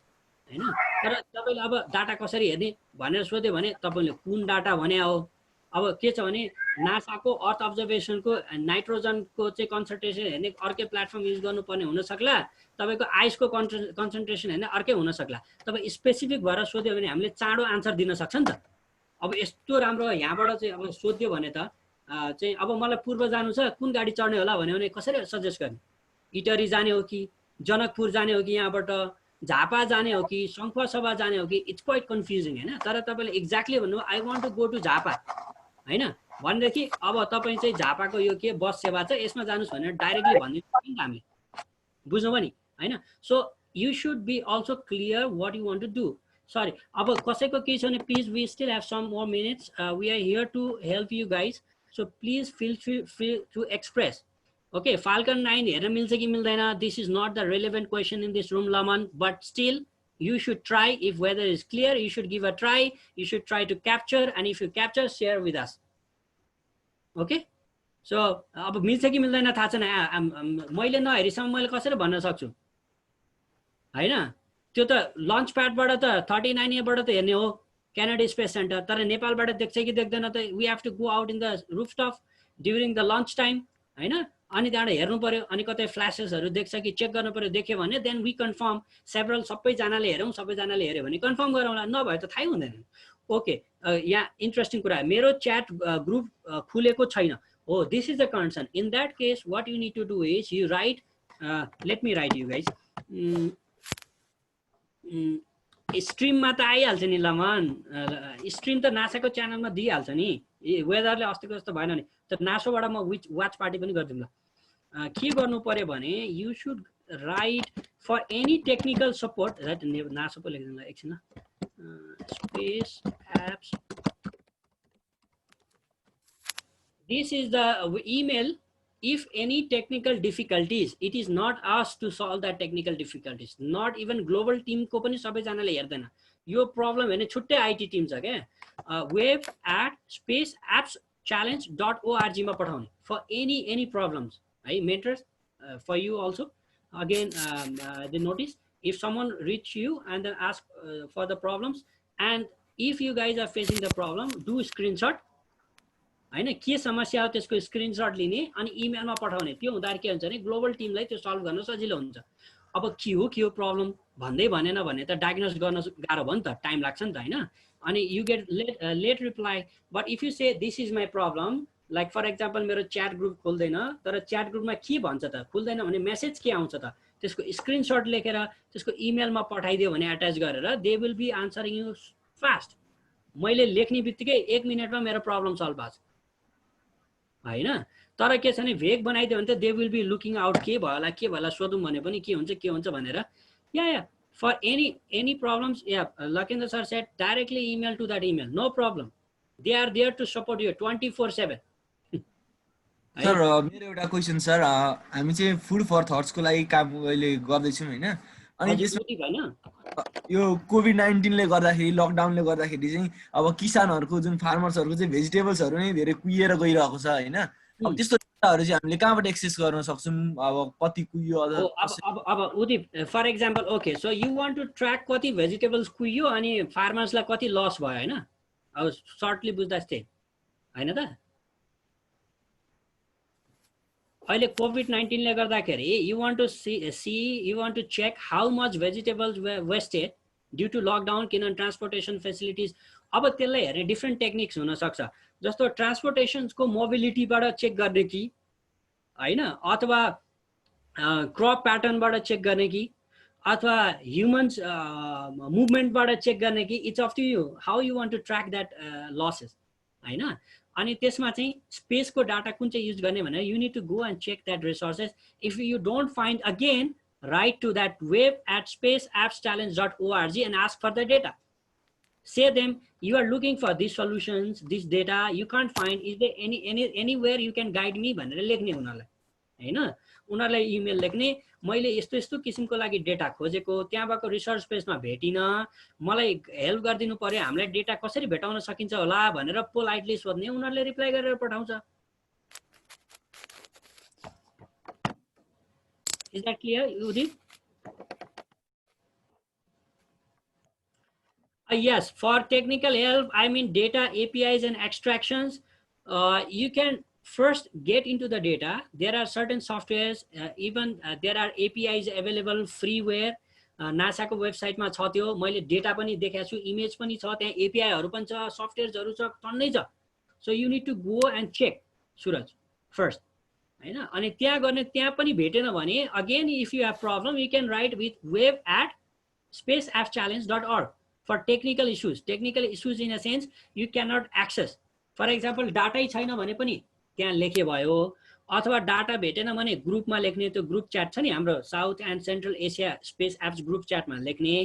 हैन तर तपाईले अब डाटा कसरी हेर्ने भनेर सोध्यो भने तपाईले कुन डाटा भने हो अब के छ भने नासाको अर्थ अब्जर्भेसनको नाइट्रोजनको चाहिँ कन्सन्ट्रेसन हेर्ने अर्कै प्लेटफर्म युज गर्नुपर्ने हुन सक्ला तपाईको आइसको कन्सन्ट्रेसन हेर्ने अर्कै हुन सक्ला तपाई स्पेसिफिक भएर सोध्यो भने हामीले चाँडो आन्सर दिन सक्छ नि त अब यस्तो राम्रो यहाँबाट चाहिँ अब सोध्यो भने त चाहिँ अब मलाई पूर्व जानु छ कुन गाडी चढ्ने होला भने कसरी सजेस्ट गर्ने इटरी जाने हो कि जनकपुर जाने हो कि यहाँबाट झापा जाने हो कि शङ्खसभा जाने हो कि इट्स क्वाइट कन्फ्युजिङ हैन तर तपाईले एक्ज्याक्टली भन्नु I want to go to Jhapa हैन भनेदेखि अब तपाई चाहिँ झापाको यो के बस सेवा छ यसमा जानुस् भनेर डाइरेक्टली भनिदिनु नि हामीले बुझ्नु भयो नि हैन so you should be also clear what you want to do sorry अब कसैको के छ भने please we still have some more minutes we are here to help you guys so please feel free to express okay Falcon 9 हेर्न मिल्छ कि मिल्दैन this is not the relevant question in this room लमन but still you should try if weather is clear you should give a try you should try to capture and if you capture share with us okay so अब मिल्छ कि मिल्दैन थाहा छैन मैले नहेरिसम्म मैले कसरी भन्न सक्छु हैन त्यो त लन्च प्याडबाट त 39A बाट त हेर्ने हो क्यानेडी स्पेस सेन्टर तर नेपालबाट देख्छ कि देख्दैन त we have to go out in the rooftop during the lunch time हैन अनि त्यहाँबाट हेर्नु पर्यो अनि कतै फ्ल्यासेसहरू देख्छ कि चेक गर्नु पर्यो देख्यो भने देन वी कन्फर्म सेभरल सबैजनाले हेरौँ सबैजनाले हेऱ्यो भने कन्फर्म गरौँला नभए त थाहै हुँदैन ओके यहाँ इन्ट्रेस्टिङ कुरा मेरो च्याट ग्रुप खुलेको छैन हो this is the concern in that case what you need to do is you write let me write you guys स्ट्रिममा त आइहाल्छ नि लमन स्ट्रिम त नासाको च्यानलमा दिइहाल्छ नि वेदरले अस्तिको जस्तो भएन नि त नासोबाट म वाच पार्टी पनि गरिदिउँ ल के गर्नु पर्यो भने you should write for any technical support नासो पो लेख्दिउँ ल एकछिन space apps this is the email if any technical difficulties it is not us to solve that technical difficulties not even global team को पनि सबैजनाले हेर्दैन यो प्रब्लम हैन छुट्टै आईटी टिम छ के web@spaceappschallenge.org मा पठाउने for any problems है mentors for you also again the notice if someone reach you and then ask for the problems and if you guys are facing the problem do screenshot हैन के समस्या हो त्यसको screenshot लिने अनि इमेलमा पठाउने त्यो हुँदा के हुन्छ भने ग्लोबल टिमलाई त्यो सल्भ गर्न सजिलो हुन्छ अब के हो प्रब्लम भन्दै भनेन भने त डायग्नोस गर्न गाह्रो भयो नि त टाइम लाग्छ नि त हैन अनि you get late reply but if you say this is my problem like for example मेरो च्याट ग्रुप खोल्दैन तर च्याट ग्रुपमा के भन्छ त खुल्दैन भने मेसेज के आउँछ त त्यसको स्क्रिनशट लेखेर त्यसको इमेलमा पठाइदियो भने अट्याच गरेर they will be answering you fast मैले लेख्ने बित्तिकै 1 मिनेटमा मेरो प्रब्लम सल्भ भएको छ हैन तर के छ भने भेग बनाइदियो भने त they will be looking out के भयो होला सोधौँ भने पनि के हुन्छ भनेर या फर एनी प्रब्लम्स या Lakendra sir said directly email to that email no problem they are there to support you 24/7 sir मेरो एउटा क्वेशन सर हामी चाहिँ फुड फर थट्सको लागि काम अहिले गर्दैछौँ हैन अनि त्यसमा यो कोभिड-19 ले गर्दाखेरि लकडाउनले गर्दाखेरि चाहिँ अब किसानहरुको जुन फार्मर्सहरुको चाहिँ भेजिटेबल्सहरु नै धेरै कुहिएर गइरहेको छ हैन अब त्यस्तो डेटाहरु चाहिँ हामीले कहाँबाट एक्सेस गर्न सक्छौं अब कति कुहियो अब उदी for example okay so you want to track कति भेजिटेबल्स कुहियो अनि फार्मर्सलाई कति लस भयो हैन अब सर्टली बुझ्दा चाहिँ हैन त अहिले कोभिड-19 ले गर्दाखेरि you want to see you want to check how much vegetables wasted due to lockdown किनभने ट्रान्सपोर्टेसन फेसिलिटिज अब त्यसलाई हेर्ने डिफ्रेन्ट टेक्निक्स हुन सक्छ जस्तो ट्रान्सपोर्टेसनको मोबिलिटीबाट चेक गर्ने कि हैन अथवा क्रप प्याटर्नबाट चेक गर्ने कि अथवा ह्युमन्स मुभमेन्टबाट चेक गर्ने कि it's up to you how you want to track that losses हैन अनि त्यसमा चाहिँ स्पेसको डाटा कुन चाहिँ युज गर्ने भने you need to go and check that resources if you don't find again write to that web@spaceappschallenge.org and ask for the data. Say them you are looking for these solutions, this data you can't find. Is there anywhere you can guide me? भनेर लेख्ने उनीहरुलाई हैन उनीहरुलाई email लेख्ने मैले यस्तो किसिमको लागि डेटा खोजेको त्यहाँ भएको रिसर्च स्पेसमा भेटिन मलाई हेल्प गरिदिनु पर्यो हामीलाई डेटा कसरी भेटाउन सकिन्छ होला भनेर पोलाइटली सोध्ने उनीहरुले रिप्लाई गरेर पठाउँछ Is that clear, Udit? Yes, for technical help, I mean data, APIs and extractions, you can first get into the data. There are certain softwares, even there are APIs available freeware. NASA को website मा छ त्यो मैले data पनि देखाएको छु image पनि छ त्यहाँ API हरु पनि छ सफ्टवेयर्सहरु छ टन्नै छ so you need to go and check Suraj first हैन अनि त्यहाँ गर्ने त्यहाँ पनि भेटेन भने again if you have problem you can write with web@spaceappschallenge.org for technical issues in a sense you can not access for example डाटै छैन भने पनि त्यहाँ लेखे भयो अथवा डाटा भेटेन भने ग्रुपमा लेख्ने त्यो ग्रुप च्याट छ नि हाम्रो south and central Asia space apps group च्याटमा लेख्ने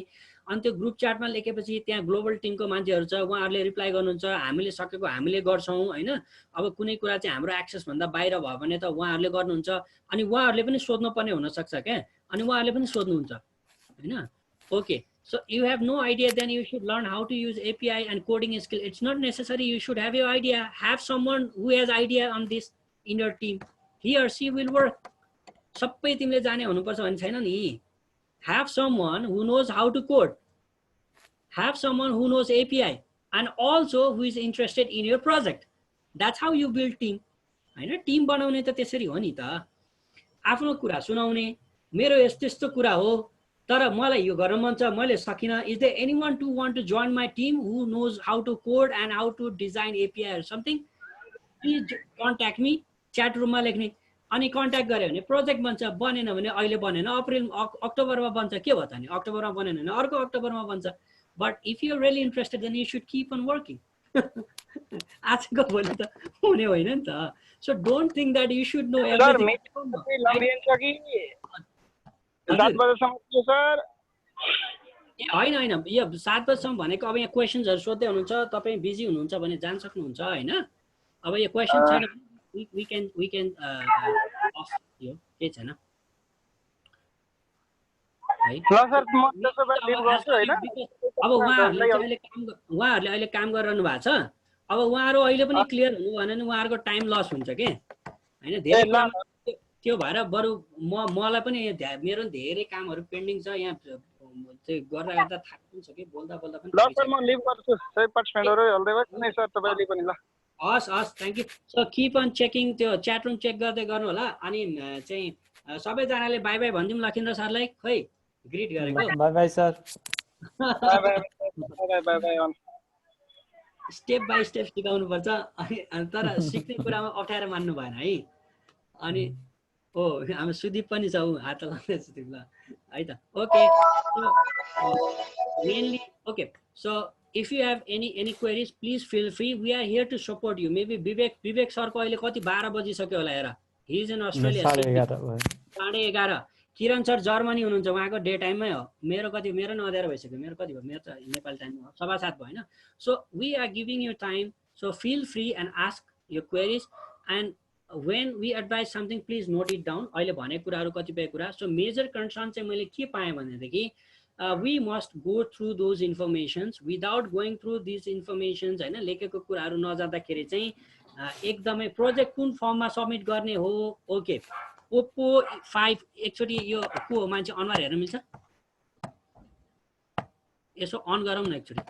अनि त्यो ग्रुप च्याटमा लेखेपछि त्यहाँ ग्लोबल टिमको मान्छेहरु छ उहाँहरुले रिप्लाई गर्नुहुन्छ हामीले सकेको हामीले गर्छौं हैन अब कुनै कुरा चाहिँ हाम्रो एक्सेस भन्दा बाहिर भयो भने त उहाँहरुले गर्नुहुन्छ अनि उहाँहरुले पनि सोध्नु पर्ने हुन सक्छ के अनि उहाँहरुले पनि सोध्नुहुन्छ हैन okay so you have no idea then you should learn how to use API and coding skill it's not necessary you should have your idea have someone who has idea on this in your team he or she will work सबै तिमीले जाने हुनुपर्छ भन्ने छैन नि have someone who knows how to code, have someone who knows API, and also who is interested in your project. That's how you build team. हैन team बनाउने त त्यसरी हो नि त, आफ्नो कुरा सुनाउने, मेरो यस्तो यस्तो कुरा हो तर मलाई यो गर्न मन छ मैले सकिन, is there anyone to want to join my team who knows how to code and how to design API or something, please contact me. Chat रुममा लेख्ने, अनि कन्ट्याक्ट गरे भने प्रोजेक्ट बन्छ, बनेन भने अहिले बनेन अप्रिल अक्टोबरमा बन्छ, के भयो त नि अक्टोबरमा बनेन भने अर्को अक्टोबरमा बन्छ, but if you are really interested then you should keep on working. आजको भोलि त हुने होइन नि त, so don't think that you should know everything. होइन होइन यो 7 बजेसम्म भनेको अब यहाँ क्वेसन्सहरु सोध्दै हुनुहुन्छ, तपाईँ बिजी हुनुहुन्छ भने जान सक्नुहुन्छ हैन। अब यो क्वेसन छैन we can off यो के छैन है। ल सर म त्यसो भए लिभ गर्छु हैन। अब उहाँहरुले अहिले काम गरिरहनु भएको छ, अब उहाँहरु अहिले पनि क्लियर हुनु भएन भने उहाँहरुको टाइम लस हुन्छ के हैन। धेरै काम त्यो भएर बरु मलाई पनि मेरो धेरै कामहरु पेन्डिङ छ यहाँ, चाहिँ गर्दा गर्दा थाक्नु छ के बोल्दा बोल्दा पनि। ल सर म लिभ गर्छु, सबै पार्टिसिपेन्टहरु हल्दै भयो कुनै सर तपाईले पनि ल। हस् हस् thank you. So keep on checking, त्यो च्याट रुम चेक गर्दै गर्नु होला। अनि चाहिँ सबैजनाले बाइ बाइ भनिदिउँ लखिन्द्र सरलाई, खै ग्रिट गरेको। Bye bye sir. Bye bye bye bye on. Step by step सिकाउनु पर्छ, अनि तर सिक्ने कुरामा अप्ठ्यारो मान्नु भएन है। अनि ओ हाम्रो सुदीप पनि छ, उ हात लगाउँदैछ सुदीप ल है त। Okay mainly okay, so if you have any queries please feel free, we are here to support you. Maybe Vivek sir को अहिले कति 12 बजिसक्यो होला हेर, he is in Australia 11:30। Kiran sir Germany हुनुहुन्छ, उहाँको डे टाइममै हो। मेरो कति मेरो 9:30 भइसक्यो, मेरो कति भयो, मेरो त नेपाल टाइम हो 7:15 भयो हैन। So we are giving you time, so feel free and ask your queries, and when we advise something please note it down। अहिले भनेको कुराहरु कतिपय कुरा। सो मेजर कन्सर्न चाहिँ मैले के पाएँ भनेदेखि we must go through those informations, without going through these informations हैन लेखेको कुराहरु नजाँदाखेरि चाहिँ एकदमै प्रोजेक्ट कुन फर्ममा सबमिट गर्ने हो। ओके ओप्पो 5 एकचोटी यो को हो मान्छे अनुहार हेर्न मिल्छ, यसो अन गरौँ न एकचोटी,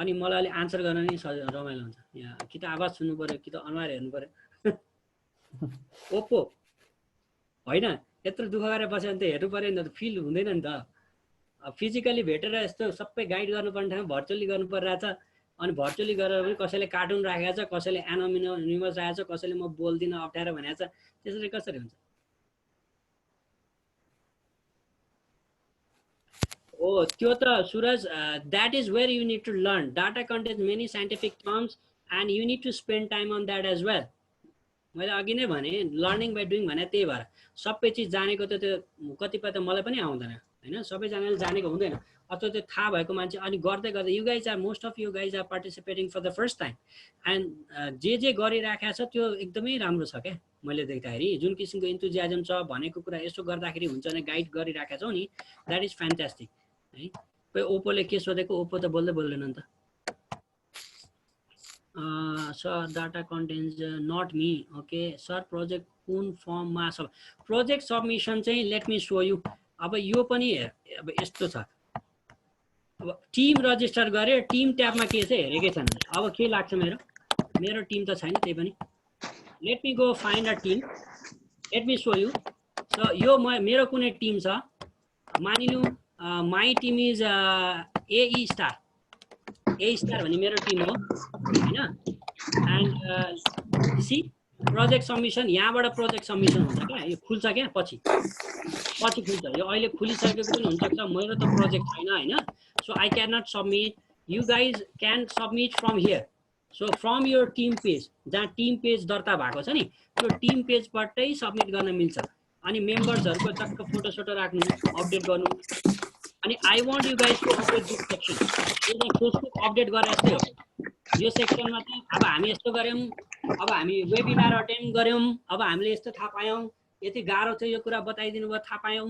अनि मलाई अलि आन्सर गर्न नि रमाइलो हुन्छ। यहाँ कि त आवाज सुन्नु पर्यो कि त अनुहार हेर्नु पर्यो। ओप्पो होइन यत्रो दुःख गरेर बस्यो भने त हेर्नु पर्यो नि त, फिल हुँदैन नि त। फिजिकली भेटेर यस्तो सबै गाइड गर्नुपर्ने ठाउँमा भर्चुअली गर्नु परिरहेछ, अनि भर्चुअली गरेर पनि कसैले कार्टुन राखेको छ, कसैले एनोनिमस राखेको छ, कसैले म बोल्दिनँ अप्ठ्यारो भनेको छ, त्यसरी कसरी हुन्छ। ओ त्यो त Suraj, that is where you need to learn. Data contains many scientific terms and you need to spend time on that as well. मैले अघि नै भने लर्निङ बाई डुइङ भने त्यही भएर सबै चिज जानेको त त्यो कतिपय त मलाई पनि आउँदैन हैन, सबैजनाले जानेको हुँदैन, अथवा त्यो थाहा भएको मान्छे अनि गर्दै गर्दै you guys are most of you guys are participating for the first time, and जे गरिराखेको छ त्यो एकदमै राम्रो छ क्या। मैले देख्दाखेरि जुन किसिमको इन्थुजियाजम छ, भनेको कुरा यसो गर्दाखेरि हुन्छ भने गाइड गरिराखेको छौ नि, द्याट इज फ्यान्टास्टिक है। कोही ओप्पोले के सोधेको, ओप्पो त बोल्दै बोल्दैन नि त। Sir data contains not me, okay sir project कुन फर्ममा छ, प्रोजेक्ट सबमिसन चाहिँ लेट मी सो यु। अब यो पनि अब यस्तो छ, अब टिम रजिस्टर गरे, टिम ट्याबमा के छ हेरेकै छैन। अब के लाग्छ मेरो टिम त छैन, त्यही पनि let me go find a team, let me show you. So यो मेरो कुनै टिम छ, मानिलिउँ my team is a star भन्ने मेरो टिम हो हैन। एन्ड सी प्रोजेक्ट सबमिसन, यहाँबाट प्रोजेक्ट सबमिसन हुन्छ क्या, यो खुल्छ क्या, पछि खुल्छ, यो अहिले खुलिसकेको पनि हुनसक्छ, मेरो त प्रोजेक्ट छैन हैन। So I can not submit, you guys can submit from here. So from your team page, जहाँ टिम पेज दर्ता भएको छ नि, त्यो टिम पेजबाटै सबमिट गर्न मिल्छ। अनि मेम्बर्सहरुको चक्क फोटो सोटो राख्नु, अपडेट गर्नु। अनि I want you guys to update this section, यो चाहिँ फेसबुक अपडेट गरे जस्तै हो। यो सेक्सनमा चाहिँ अब हामी यस्तो गऱ्यौँ, अब हामी वेबिनार अटेन्ड गऱ्यौँ, अब हामीले यस्तो थाहा पायौँ, यति गाह्रो चाहिँ यो कुरा बताइदिनु भयो, थाहा पायौँ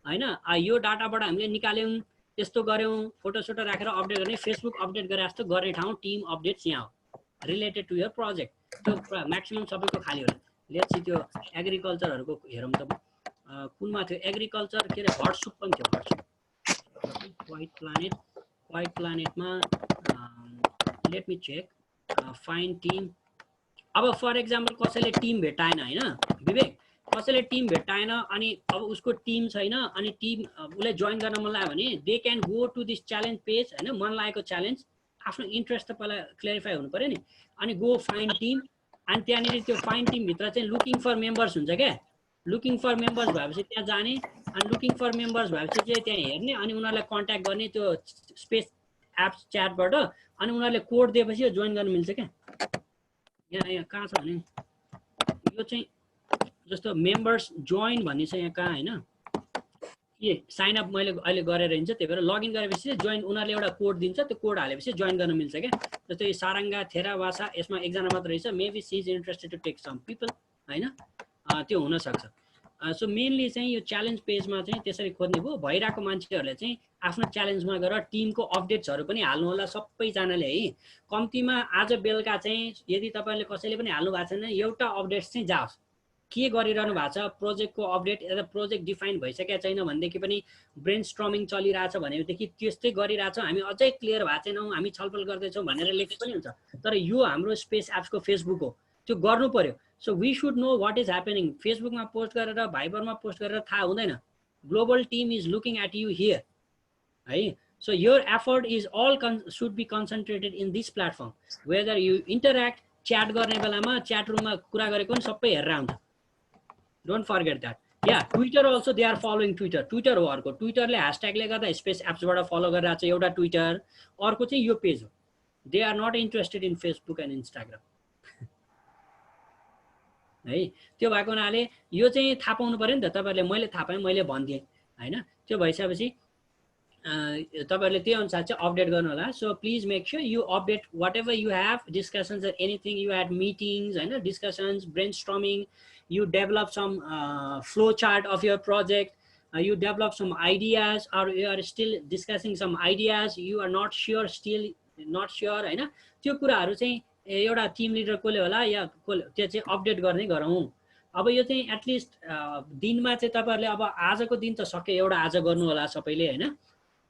हैन, यो डाटाबाट हामीले निकाल्यौँ, यस्तो गऱ्यौँ, फोटो सोटो राखेर अपडेट गर्ने, फेसबुक अपडेट गरे जस्तो गर्ने ठाउँ टिम अपडेट्स यहाँ हो, रिलेटेड टु यर प्रोजेक्ट। त्यो म्याक्सिमम सबैको खाली होला। लेट्स सी त्यो एग्रिकल्चरहरुको हेरौँ त, कुनमा थियो एग्रिकल्चर के अरे हर्टसुप पनि थियो हर्टसुप वाइट प्लानेटमा let me check fine team अब फर एक्जाम्पल कसैले टिम भेट्टाएन होइन विवेक कसैले टिम भेट्टाएन अनि अब उसको टिम छैन अनि टिम उसलाई जोइन गर्न मन लाग्यो भने they can go to this challenge page होइन मन लागेको च्यालेन्ज आफ्नो इन्ट्रेस्ट त पहिला क्लियरिफाई हुनु पऱ्यो नि अनि गो फाइन टिम अनि त्यहाँनिर त्यो फाइन टिमभित्र चाहिँ लुकिङ फर मेम्बर्स हुन्छ क्या लुकिङ फर मेम्बर्स भएपछि त्यहाँ जाने अनि लुकिङ फर मेम्बर्स भएपछि चाहिँ त्यहाँ हेर्ने अनि उनीहरूलाई कन्ट्याक्ट गर्ने त्यो स्पेस एप्स च्याटबाट अनि उनीहरूले कोड दिएपछि जोइन गर्न मिल्छ क्या यहाँ कहाँ छ भने यो चाहिँ जस्तो मेम्बर्स जोइन भन्ने छ यहाँ कहाँ होइन के साइन अप मैले अहिले गरेर हिँड्छ त्यही भएर लगइन गरेपछि जोइन उनीहरूले एउटा कोड दिन्छ त्यो कोड हालेपछि जोइन गर्न मिल्छ क्या जस्तो यो सारङ्गा थेरावासा यसमा एकजना मात्र रहेछ maybe she is interested to take some people होइन त्यो हुनसक्छ सो मेनली चाहिँ यो च्यालेन्ज पेजमा चाहिँ त्यसरी खोज्ने भयो भइरहेको मान्छेहरूले चाहिँ आफ्नो च्यालेन्जमा गएर टिमको अपडेट्सहरू पनि हाल्नु होला सबैजनाले है कम्तीमा आज बेलुका चाहिँ यदि तपाईँहरूले कसैले पनि हाल्नु भएको छैन एउटा अपडेट्स चाहिँ जाओस् के गरिरहनु भएको छ प्रोजेक्टको अपडेट या प्रोजेक्ट डिफाइन भइसकेको छैन भनेदेखि पनि ब्रेन स्ट्रमिङ चलिरहेछ भनेदेखि त्यस्तै गरिरहेछौँ हामी अझै क्लियर भएको छैनौँ हामी छलफल गर्दैछौँ भनेर लेख्नु पनि हुन्छ तर यो हाम्रो स्पेस एप्सको फेसबुक हो त्यो गर्नु पर्यो so we should know what is happening फेसबुकमा पोस्ट गरेर भाइबरमा पोस्ट गरेर थाहा हुँदैन global team is looking at you here है so your effort is all should be concentrated in this platform whether you interact chat गर्ने बेलामा chat रुममा कुरा गरेको पनि सबै हेरेर हुन्छ डोन्ट फर्गेट द्याट या Twitter also they are following Twitter हो अर्को ट्विटरले ह्यासट्यागले गर्दा स्पेस एप्सबाट फलो गरिरहेको छ एउटा ट्विटर अर्को चाहिँ यो पेज हो they are not interested in Facebook and Instagram है त्यो भएको हुनाले यो चाहिँ थाहा पाउनु पऱ्यो नि त तपाईँहरूले मैले थाहा पाएँ मैले भनिदिएँ होइन त्यो भइसकेपछि तपाईँहरूले त्यही अनुसार चाहिँ अपडेट गर्नु होला so please make sure you update whatever you have discussions anything you had meetings होइन discussions brainstorming you develop some flow chart of your project, you develop some ideas or you are still discussing some ideas, you are not sure, still not sure हैन त्यो कुराहरु चाहिँ एउटा team leader कोले होला या त्यो चाहिँ update गर्ने गरौँ अब यो चाहिँ एटलिस्ट दिनमा चाहिँ तपाईहरुले अब आजको दिन त सके एउटा आज गर्नु होला सबैले हैन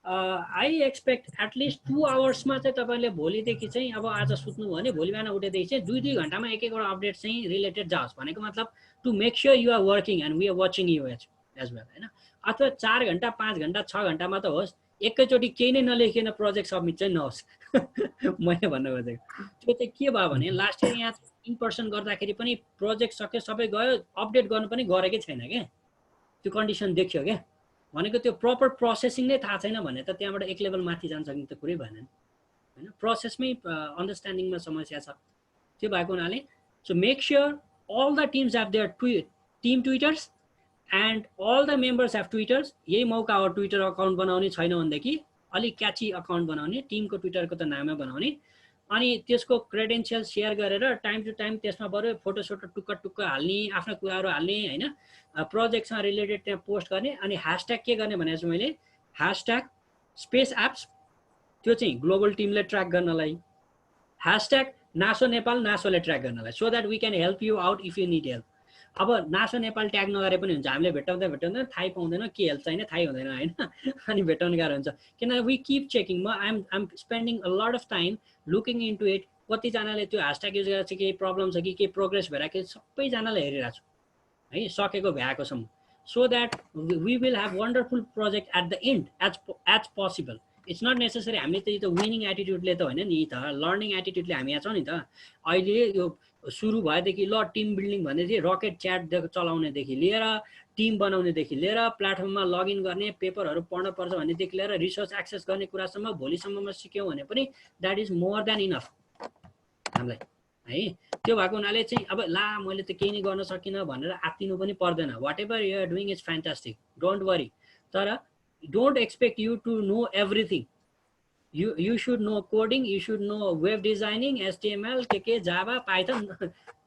आई एक्सपेक्ट एटलिस्ट 2 आवर्समा चाहिँ तपाईहरुले भोलिदेखि चाहिँ अब आज सुत्नु भयो भने भोलि बिहान उठेदेखि चाहिँ 2-2 घण्टामा एक एकवटा अपडेट चाहिँ रिलेटेड जाओस् भनेको मतलब to make sure you are working and we are watching you as well हैन अथवा 4 घण्टा 5 घण्टा 6 घण्टामा त होस् एकैचोटी केही नै नलेखिन प्रोजेक्ट सबमिट चाहिँ नहोस् मैले भन्नु खोजेको त्यो चाहिँ के भयो भने लास्ट इयर यहाँ इन पर्सन गर्दाखेरि पनि प्रोजेक्ट सक्यो सबै गयो अपडेट गर्नु पनि गरेकै छैन के त्यो कन्डिसन देखियो के भनेको त्यो प्रपर प्रोसेसिङ नै थाहा छैन भने त त्यहाँबाट एक लेभल माथि जान सक्ने त कुरै भएन हैन प्रोसेसमै अन्डरस्ट्यान्डिङमा समस्या छ त्यो भएको हुनाले so make sure all the teams have their team Twitters and all the members have Twitters यही मौका हो ट्विटर अकाउन्ट बनाउने छैन भनेदेखि अलि क्याची अकाउन्ट बनाउने टिमको ट्विटरको त नाममा बनाउने अनि त्यसको क्रेडेन्शियल शेयर गरेर टाइम टु टाइम त्यसमा बरु फोटो सोटो टुक्का टुक्का हाल्ने आफ्नो कुराहरु हाल्ने हैन प्रोजेक्टसँग रिलेटेड त्यहाँ पोस्ट गर्ने अनि ह्याशट्याग के गर्ने भने चाहिँ मैले ह्याशट्याग स्पेस एप्स त्यो चाहिँ ग्लोबल टिमले ट्र्याक गर्नलाई ह्याशट्याग नासो नेपाल नासोले ट्र्याक गर्नलाई so that we can help you out if you need help अब नासो नेपाल ट्याग नगरे पनि हुन्छ हामीले भेटाउँदा थाहै पाउँदैन के हेल्प चाहिने थाहै हुँदैन हैन अनि भेटाउन गाह्रो हुन्छ किन वी किप चेकिङ म I'm spending a lot of time looking into it कतिजनाले त्यो ह्याशट्याग युज गरेर चाहिँ केही प्रब्लम छ कि केही प्रोग्रेस भइरहेको सबैजनाले हेरिरहेको छु है सकेको भ्याएकोसम्म so that we will have wonderful project at the end as possible it's not necessary हामीले त यो त विनिङ एटिट्युडले त होइन नि त लर्निङ एटिट्युडले हामी यहाँ छौँ नि त अहिले यो सुरु भएदेखि ल टिम बिल्डिङ भन्दै थिएँ रकेट च्याट चलाउनेदेखि लिएर टिम बनाउनेदेखि लिएर प्लेटफर्ममा लगइन गर्ने पेपरहरू पढ्न पर्छ भन्नेदेखि लिएर रिसोर्स एक्सेस गर्ने कुरासम्म भोलिसम्ममा सिक्यौँ भने पनि that is more than enough हामीलाई है त्यो भएको हुनाले चाहिँ अब ला मैले त केही नै गर्न सकिनँ भनेर आत्तिनु पनि पर्दैन whatever you are doing is fantastic don't worry तर don't expect you to know everything. You should know coding, you should know web designing, HTML, KK, Java, Python.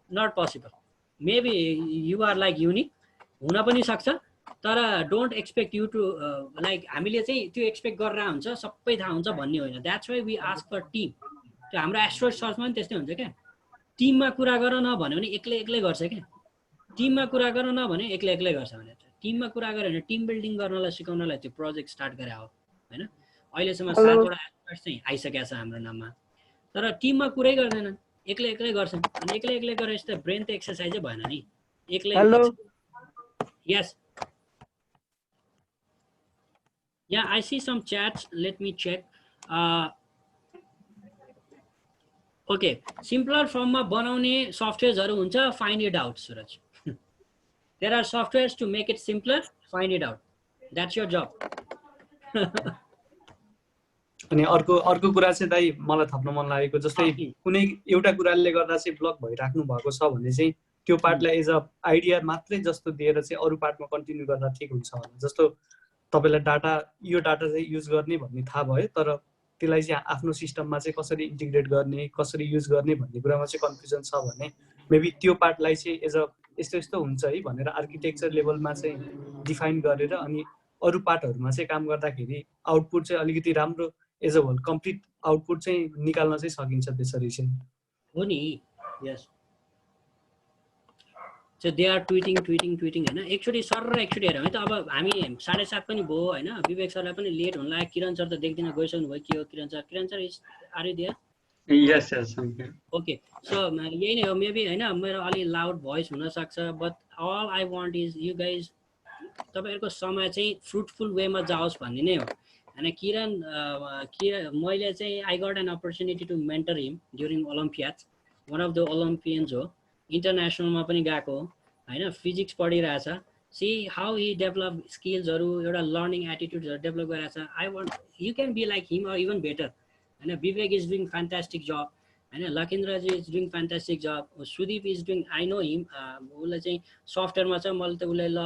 Not possible. Maybe you are like unique. हुन पनि सक्छ तर don't expect you to like हामीले चाहिँ त्यो expect गरेर हुन्छ सबै थाहा हुन्छ भन्ने होइन that's why we ask for team. त्यो हाम्रो एस्ट्रोइड सर्चमा पनि त्यस्तै हुन्छ क्या टिममा कुरा गर न भन्यो भने एक्लै एक्लै गर्छ क्या टिममा कुरा गर न भने एक्लै एक्लै गर्छ भने टिममा कुरा गऱ्यो भने टिम बिल्डिङ गर्नलाई सिकाउनलाई त्यो प्रोजेक्ट स्टार्ट गरे हो हैन अहिलेसम्म Hello. 7 वटा एक्सपर्ट चाहिँ आइसकेको छ हाम्रो नाममा तर टिममा कुरै गर्दैनन् एक्लै गर्छन् अनि एक्लै गरेर त ब्रेन त एक्सरसाइजै भएन नि एक्लै Hello. Yes. Yeah, I see some chats. Let me check. Okay, simpler form ma banaune softwares haru huncha, find it out, Suraj. There are softwares to make it simpler, find it out. That's your job. अनि अर्को कुरा चाहिँ दाइ मलाई थप्न मन लागेको जस्तै कुनै एउटा कुराले गर्दा चाहिँ ब्लक भइराख्नु भएको छ भने चाहिँ त्यो पार्टलाई एज अ आइडिया मात्रै जस्तो दिएर चाहिँ अरू पार्टमा कन्टिन्यू गर्दा ठिक हुन्छ होला जस्तो तपाईलाई यो डाटा चाहिँ युज गर्ने भन्ने थाहा भयो तर त्यसलाई चाहिँ आफ्नो सिस्टममा चाहिँ कसरी इन्टिग्रेट गर्ने कसरी युज गर्ने भन्ने कुरामा चाहिँ कन्फ्युजन छ भने मेबी त्यो पार्टलाई चाहिँ एज अ यस्तो हुन्छ है भनेर आर्किटेक्चर लेभलमा चाहिँ डिफाइन गरेर अनि अरू पार्टहरुमा चाहिँ काम गर्दाखेरि आउटपुट चाहिँ अलिकति राम्रो as a whole complete output चाहिँ निकाल्न चाहिँ सकिन्छ त्यसरी चाहिँ हो नि यस So they are tweeting हैन एकचोटी सर र एकचोटी हेर्यो भने त अब हामी 7:30 पनि भयो हैन विवेक सरलाई पनि लेट हुन लाग्यो किरण सर त देख्दिन गइसक्नु भयो के हो Kiran sir is are you there Yes, I'm here. Okay, so यही नै हो मेबी हैन मेरो अलि लाउड भोइस हुन सक्छ but all I want is you guys तपाईहरुको समय चाहिँ फ्रुटफुल वेमा जाओस् भन्ने नै हो हैन किरण मैले चाहिँ I got an opportunity to mentor him during Olympiads one of the Olympians हो इन्टरनेशनलमा पनि गएको हैन फिजिक्स पढिरहेछ सी हाउ ही डेभलप स्किल्सहरु एउटा लर्निङ एटिट्युड्सहरु डेभलप गरिरहेछ I want you can be like him or even better हैन Vivek is doing fantastic job हैन Lakendra ji is doing fantastic job Sudeep is doing I know him उले चाहिँ सफ्टवेयरमा छ मैले त उले ल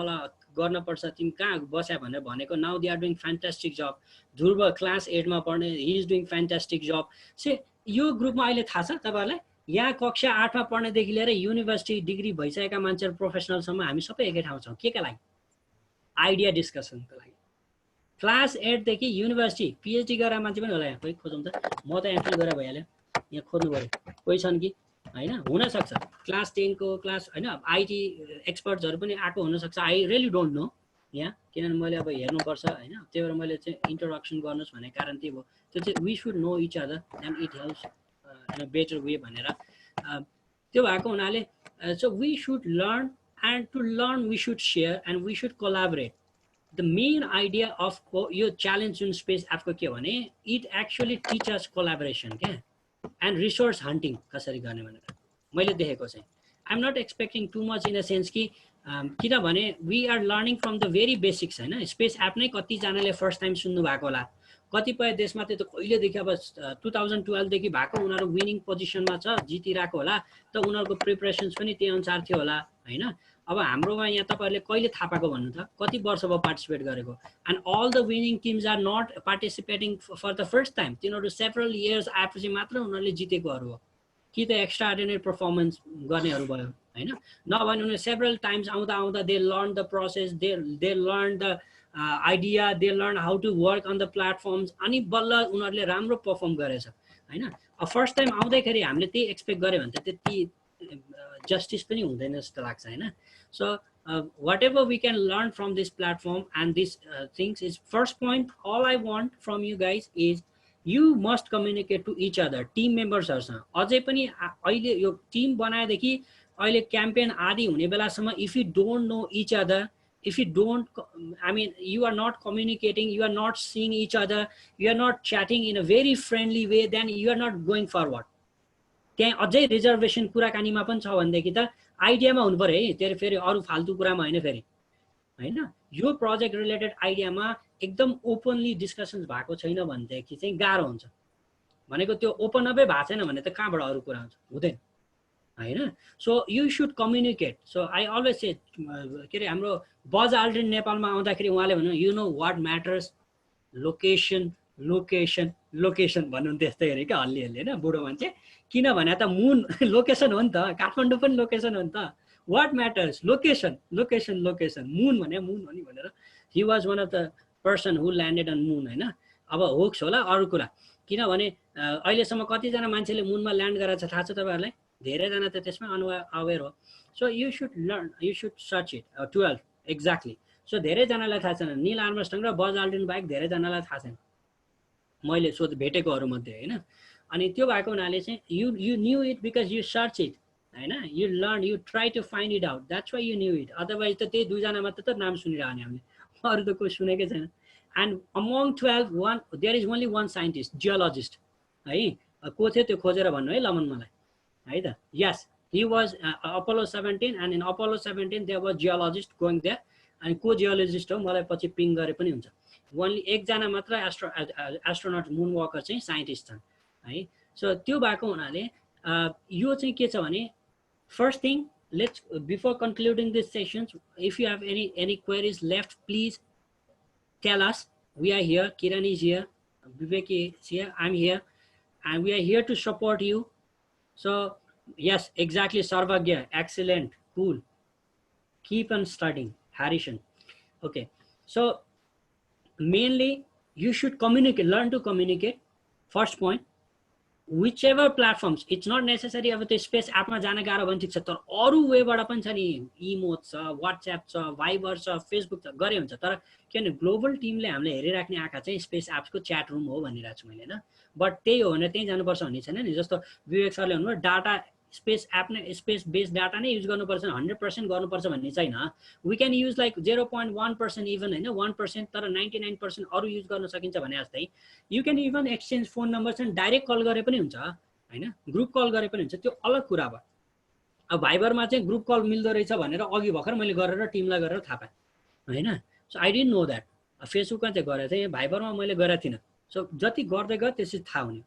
गर्न पर्छ तिमी कहाँ बस्या भनेर भनेको now they are doing fantastic job Dhruv class 8 मा पढ्ने he is doing fantastic job से यो ग्रुपमा अहिले थाहा छ तपाईहरुलाई यहाँ कक्षा 8 मा पढ्नेदेखि लिएर युनिभर्सिटी डिग्री भइसकेका मान्छेहरु प्रोफेसनलसम्म हामी सबै एकै ठाउँ छौं के लागि आइडिया डिस्कसनको लागि क्लास 8 देखि युनिभर्सिटी पीएचडी गरेर मान्छे पनि होला यहाँ कोही खोजौं त म त एमफिल गरेर भइहाल्यो यहाँ खोज्नु पर्यो कोही छन् कि हैन हुन सक्छ क्लास 10 को क्लास हैन आईटी एक्सपर्ट्सहरु पनि आको हुन सक्छ आई रियली डोन्ट नो यहाँ किनभने मैले अब हेर्नु पर्छ हैन त्यही भएर मैले चाहिँ इन्ट्रोडक्सन गर्नुस् भन्ने कारण त्यही हो त्यो चाहिँ we should know each other and it helps in a better way भनेर त्यो भएको हुनाले so we should learn and to learn we should share and we should collaborate the main idea of यो challenge in space एपको के भने it actually teaches collaboration के and resource hunting कसरी गर्ने भनेर मैले देखेको चाहिँ I'm not expecting too much in a sense कि किनभने we are learning from the very basics हैन स्पेस एप नै कति जनाले फर्स्ट टाइम सुन्नु भएको होला कतिपय देशमा त कहिलेदेखि अब 2012 देखि भएको उनीहरु विनिङ पोजिसनमा छ जितिराको होला त उनीहरुको प्रिपरेसन्स पनि त्यही अनुसार थियो होला हैन अब हाम्रोमा यहाँ तपाईहरुले कहिले थाहा पाएको भन्नु त कति वर्ष भयो पार्टिसिपेट गरेको and all the winning teams are not participating for the first time तिनीहरु सेभरल इयर्स आएपछि मात्र उनीहरुले जितेकोहरु हो कि त एक्स्ट्रा अर्डिनरी परफर्मेन्स गर्नेहरु भयो हैन नभने उनीहरु सेभरल टाइम्स आउँदा they learn the process they learn the idea they learn how to work on the platforms अनि बल्ल उनीहरुले राम्रो परफर्म गरेछ हैन फर्स्ट टाइम आउँदैखेरि हामीले त्यही एक्सपेक्ट गर्यो भने त त्यति जस्टिस पनि हुँदैन जस्तो लाग्छ हैन so whatever we can learn from this platform and this things is first point all I want from you guys is you must communicate to each other team members हरुसँग अझै पनि अहिले यो टिम बनाएदेखि अहिले क्याम्पेन आदि हुने बेलासम्म if you don't know each other if you don't I mean you are not communicating you are not seeing each other you are not chatting in a very friendly way then you are not going forward त्यहाँ अझै reservation कुराकानीमा पनि छ भन्देखि त आइडियामा हुनु पर्यो है त्यो फेरि अरु फाल्तु कुरामा हैन फेरि हैन यो प्रोजेक्ट रिलेटेड आइडियामा एकदम ओपनली डिस्कसन्स भएको छैन भन्देखि चाहिँ गाह्रो हुन्छ भनेको त्यो ओपन अपै भएको छैन भने त कहाँबाट अरु कुरा हुन्छ हुँदैन हैन so you should communicate so I always से के रे हाम्रो बज आल्ड्रिन नेपालमा आउँदाखेरि उहाँले भन्नु you know what matters location location location भन्नु त्यस्तै हेरे के हल्ली हल्ली हैन बुढो मान्छे किन भने त मुन लोकेसन हो नि त काठमाडौँ पनि लोकेसन हो नि त what matters location location location moon भने मुन हो नि भनेर he was one of the person who landed on moon हैन अब होक्स होला अरु कुरा किनभने अहिलेसम्म कति जना मान्छेले मुनमा ल्यान्ड गरेछ थाहा छ तपाईहरुलाई धेरै जना त त्यसमै अवेयर हो so you should learn you should search it 12 exactly so धेरैजनालाई थाहा छैन, नील आर्मस्ट्रङ र बज आल्ड्रिन बाहेक धेरैजनालाई थाहा छैन मैले भेटेकोहरू मध्ये होइन। अनि त्यो भएको हुनाले चाहिँ you knew it because you search it होइन, you learn, you try to find it out, that's why you knew it. Otherwise त त्यही दुईजना मात्र त नाम सुनिरहने हामीले, अरू त कोही सुनेकै छैन। And among 12 there is only one scientist, geologist है, को थियो त्यो खोजेर भन्नु है लमन मलाई है त। यस, he was Apollo 17 and in Apollo 17 there was geologist going there, अनि को जियोलोजिस्ट हो मलाई पछि पिङ गरे पनि हुन्छ। ओन्ली एकजना मात्र एस्ट्रोनट मुन वकर चाहिँ साइन्टिस्ट छन् है। सो त्यो भएको हुनाले यो चाहिँ के छ भने first thing, let's before concluding this sessions, if you have any queries left please tell us, we are here, Kiran is here, Vivek is here, I am here and we are here to support you. So yes, exactly, Sarvagya, excellent, cool, keep on studying, Harrison. Okay, so mainly you should communicate, learn to communicate, first point, whichever platforms, it's not necessary अब त्यो space एपमा जान गाह्रो भने ठिक छ, तर अरू वेबाट पनि छ नि, इमो छ, वाट्सएप छ, भाइबर छ, फेसबुक छ, गरे हुन्छ। तर किनभने ग्लोबल टिमले हामीले हेरिराख्ने आँखा चाहिँ स्पेस एप्सको च्याट रुम हो भनिरहेको छु मैले होइन। बट त्यही हो भने त्यहीँ जानुपर्छ भन्ने छैन नि। जस्तो विवेक सरले भन्नुभयो डाटा स्पेस एप नै, स्पेस बेस्ड डाटा नै युज गर्नुपर्छ, 100% गर्नुपर्छ भन्ने छैन। We can use like 0.1% even होइन, 1%, तर 99% अरू युज गर्न सकिन्छ भने जस्तै you can even exchange phone number चाहिँ डाइरेक्ट कल गरे पनि हुन्छ होइन, ग्रुप कल गरे पनि हुन्छ, त्यो अलग कुरा भयो। अब भाइबरमा चाहिँ ग्रुप कल मिल्दो रहेछ भनेर अघि भर्खर मैले गरेर टिमलाई गरेर थाहा पाएँ होइन। So I didn't know that. फेसबुकमा चाहिँ गरेको थिएँ, भाइबरमा मैले गरेको थिइनँ। सो जति गर्दै गयो त्यसरी थाहा हुने।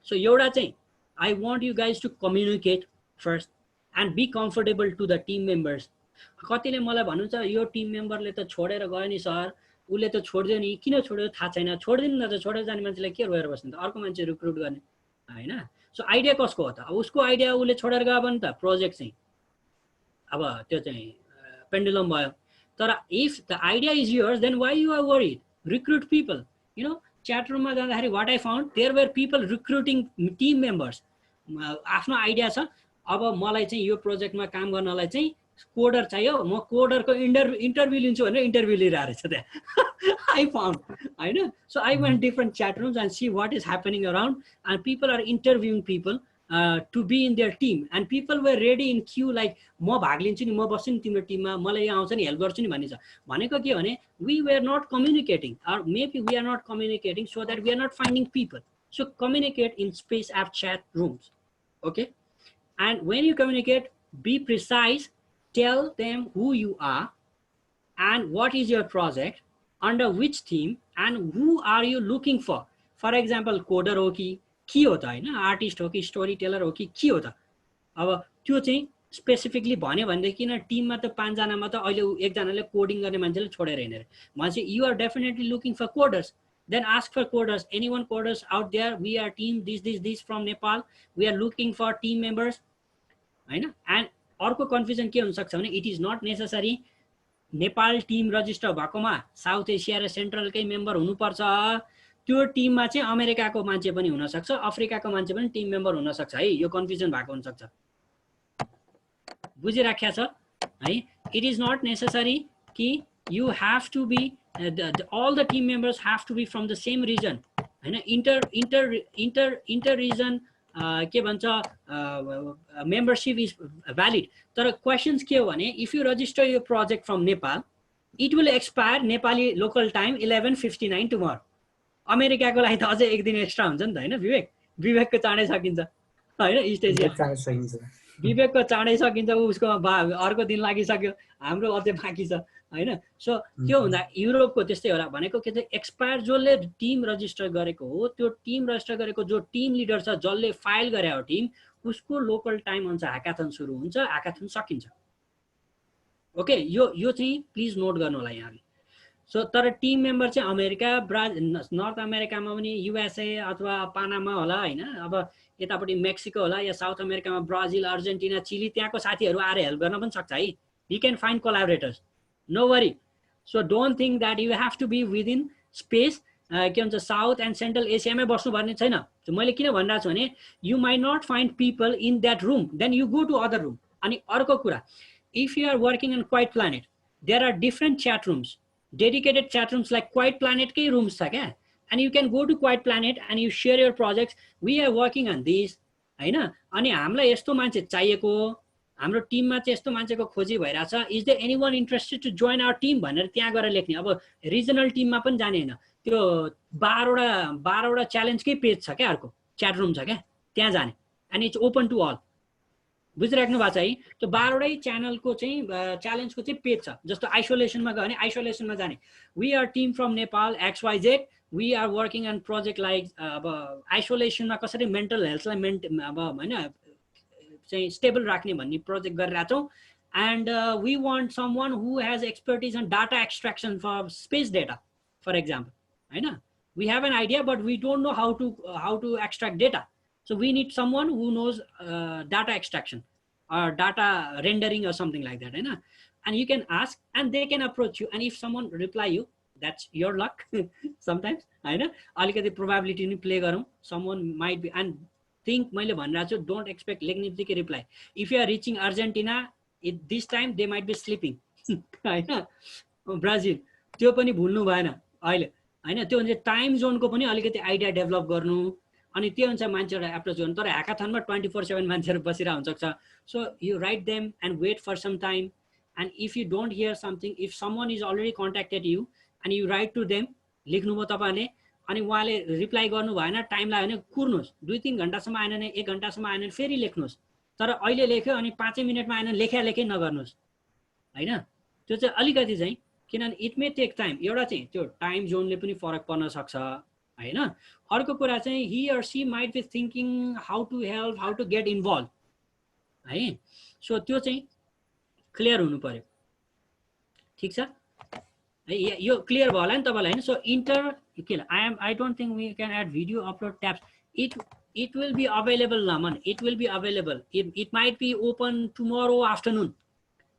सो एउटा चाहिँ I want you guys to communicate first and be comfortable to the team members. कतिले मलाई भन्नुहुन्छ यो टिम मेम्बरले त छोडेर गयो नि सर, उसले त छोड्दियो नि, किन छोड्यो थाहा छैन, छोड्दिनु न त, छोडेर जाने मान्छेलाई के रोएर बस्नु त, अर्को मान्छे रिक्रुट गर्ने होइन। सो आइडिया कसको हो त, अब उसको आइडिया उसले छोडेर गयो भने त प्रोजेक्ट चाहिँ अब त्यो चाहिँ पेन्डुलम भयो। तर if the idea is yours, then why you are worried? Recruit people, you know. Chat रुममा जाँदाखेरि what I found, there were people recruiting team members. आफ्नो आइडिया छ, अब मलाई चाहिँ यो प्रोजेक्टमा काम गर्नलाई चाहिँ कोडर चाहियो, म कोडरको इन्टरभ्यू लिन्छु भनेर इन्टरभ्यू लिइरहेको रहेछ त्यहाँ आई फाउन्ड होइन। So I went different chat rooms and see what is happening around and people are interviewing people to be in their team and people were ready in queue, like म भाग लिन्छु नि, म बस्छु नि तिम्रो टिममा, मलाई यहाँ आउँछ नि, हेल्प गर्छु नि भन्ने छ। भनेको के भने we were not communicating, or maybe we are not communicating so that we are not finding people. So communicate in space app chat rooms, okay? And when you communicate, be precise, tell them who you are and what is your project, under which team, and who are you looking for. For example, coder हो कि के हो त होइन, artist हो कि story teller हो कि के हो त, अब त्यो चाहिँ स्पेसिफिकली भन्यो भनेदेखि किन टिममा त 5 जनामा त अहिले एकजनाले कोडिङ गर्ने मान्छेले छोडेर हिँडेर भनेपछि you are definitely looking for coders, then ask for coders, anyone coders out there, we are team this from Nepal, we are looking for team members होइन। एन्ड अर्को कन्फ्युजन के हुनसक्छ भने it is not necessary Nepal team register भएकोमा South Asia र सेन्ट्रलकै member हुनुपर्छ, त्यो टिममा चाहिँ अमेरिकाको मान्छे पनि हुनसक्छ, अफ्रिकाको मान्छे पनि टिम मेम्बर हुनसक्छ है, यो कन्फ्युजन भएको हुनसक्छ, बुझिराख्या छ है। इट इज नट नेसेसरी कि you have to be all the team members have to be from the same region हैन। inter region के भन्छ membership is valid, तर questions के हो भने if you register your project from Nepal, it will expire Nepali local time 11:59 tomorrow. अमेरिकाको लागि त अझै एक दिन एक्स्ट्रा हुन्छ नि त हैन विवेक, विवेकको चाँडै सकिन्छ हैन, इस्ट एसिया विवेकको चाँडै सकिन्छ, उसको अर्को दिन लागिसक्यो, हाम्रो अझै बाँकी छ हैन। सो त्यो हुँदा युरोपको त्यस्तै होला भनेको के चाहिँ एक्सपायर जसले टिम रजिस्टर गरेको हो, त्यो टिम रजिस्टर गरेको जो टिम लिडर छ, जसले फाइल गरे हो टिम, उसको लोकल टाइम अनुसार ह्याकाथन सुरु हुन्छ, ह्याकाथन सकिन्छ। ओके, यो चाहिँ प्लिज नोट गर्नु होला यहाँले। सो तर टिम मेम्बर चाहिँ अमेरिका, नर्थ अमेरिकामा पनि युएसए अथवा पानामा होला हैन, अब यतापट्टि मेक्सिको होला, या साउथ अमेरिकामा ब्राजिल, अर्जेन्टिना, चिली, त्यहाँको साथीहरू आएर हेल्प गर्न पनि सक्छ है। You can find collaborators, no worry. So don't think that you have to be within space के भन्छ साउथ एन्ड सेन्ट्रल एसियामै बस्नु पर्ने छैन। मैले किन भनिरहेको छु भने you might not find people in that room, then you go to other room. अनि अर्को कुरा, if you are working in quite planet, there are different chat rooms, dedicated chat rooms like Quiet Planet के rooms छ क्या, and you can go to Quiet Planet and you share your projects. We are working on this, हैन? अनि हामीलाई यस्तो मान्छे चाहिएको, हाम्रो टिममा चाहिँ यस्तो मान्छेको खोजी भइराछ, is there anyone interested to join our team भनेर त्यहाँ गएर लेख्ने। अब रिजनल टिममा पनि जाने हैन, त्यो 12वटा च्यालेन्जकै पेज छ क्या, अर्को च्याट रुम छ क्या, त्यहाँ जाने, and it's open to all. बुझिराख्नु भएको छ है? त्यो 12वटै च्यानलको चाहिँ च्यालेन्जको चाहिँ पेज छ। जस्तो आइसोलेसनमा गयो भने आइसोलेसनमा जाने, we are team from Nepal XYZ, we are working on project like, अब आइसोलेसनमा कसरी मेन्टल हेल्थलाई अब हैन चाहिँ स्टेबल राख्ने भन्ने प्रोजेक्ट गरिरहेको छौँ। And we want someone who has expertise on data extraction for space data for example, हैन? We have an idea but we don't know how to extract data, so we need someone who knows data extraction or data rendering or something like that, right? And you can ask and they can approach you, and if someone reply you, that's your luck. Sometimes, right? Alikati probability ni play garum, someone might be, and think मैले भनिरहेको छु, don't expect लेख्ने बित्तिकै reply. If you are reaching Argentina at this time, they might be sleeping, हैन? Brazil त्यो पनि भुल्नु भएन अहिले, हैन? त्यो भने टाइम जोनको पनि अलिकति आइडिया डेभलप गर्नु, अनि त्यो अनुसार मान्छेहरुलाई एप्रोच गर्नु। तर ह्याकाथनमा 24/7 मान्छेहरु बसिरा हुन्छ सक्छ। So you write them and wait for some time, and if you don't hear something, if someone is already contacted you and you write to them, लेख्नुभयो तपाईहरुले, अनि उहाँले रिप्लाई गर्नु भएन, टाइम लाग्यो भने कुर्नुहोस्, 2-3 घण्टासम्म आएन भने 1 घण्टासम्म आएन भने फेरि लेख्नुहोस्। तर अहिले लेख्यो अनि 5 मिनेटमा आएन लेखे नगर्नुहोस्, हैन? त्यो चाहिँ अलिकति चाहिँ, किनभने इट मे टेक टाइम, एउटा चाहिँ त्यो टाइम जोनले पनि फरक पर्न सक्छ, हैन? अर्को कुरा चाहिँ he or she might be thinking how to help, how to get involved, है? सो त्यो चाहिँ क्लियर हुनु पर्यो, ठीक छ? यो क्लियर भयो होला नि तपाईलाई, हैन? सो इन्टर के I don't think we can add video upload tabs. It will be available, Laman. It will be available. It might be open tomorrow afternoon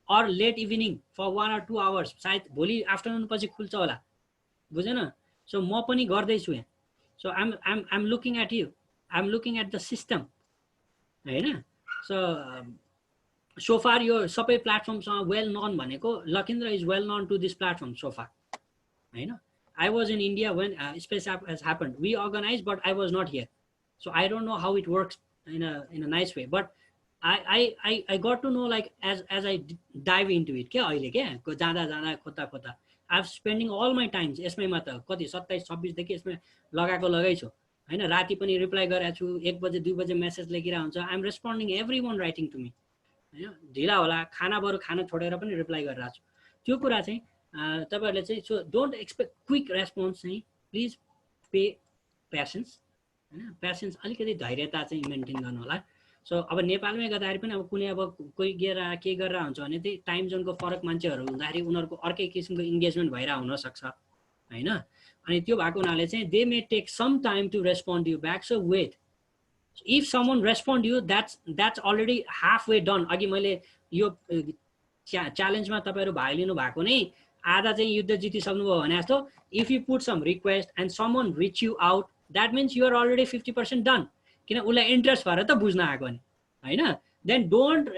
or late evening for 1 or 2 hours. सायद भोलि afternoon पछि खुल्छ होला, बुझेन? So म पनि गर्दै छु यहाँ। So I'm looking at you. I'm looking at the system, हैन? So far your सबै platforms are well known भनेको, Lakindra is well known to this platform so far, हैन? I was in India when Space App has happened. We organized, but I was not here, so I don't know how it works in a nice way. But I got to know, like, as I dive into it, क्या अहिले क्या जाँदा खोज्दा I'm spending all my times यसमैमा त कति 27-26 देखि यसमै लगाई छु, हैन? राति पनि रिप्लाई गरेको छु, 1 बजे 2 बजे मेसेज लेखिरा हुन्छ। I'm responding everyone writing to me, हैन? ढिला होला, खाना छोडेर पनि रिप्लाई गरिरहेको छु। त्यो कुरा चाहिँ तपाईहरुले चाहिँ, so don't expect quick response, चाहिँ प्लिज पे पेशेन्स, हैन? पेशेन्स, अलिकति धैर्यता चाहिँ मेन्टेन गर्नु होला। सो अब नेपालमै गर्दाखेरि पनि अब कुनै अब कोही गएर के गरेर हुन्छ भने त्यही टाइम जोनको फरक मान्छेहरु हुँदाखेरि उनीहरुको अर्कै किसिमको इन्गेजमेन्ट भइरा हुन सक्छ, हैन? अनि त्यो भएको हुनाले चाहिँ they may take some time to respond you back, so wait. If someone respond you, that's already half way done. अघि मैले यो च्यालेन्जमा तपाईहरु भाग लिनु भएको नै आधा चाहिँ युद्ध जितिसक्नुभयो भने जस्तो, if you put some request and someone reach you out, that means you are already 50% done, किन उसलाई इन्ट्रेस्ट भएर त बुझ्न आएको नि, हैन? देन डोन्ट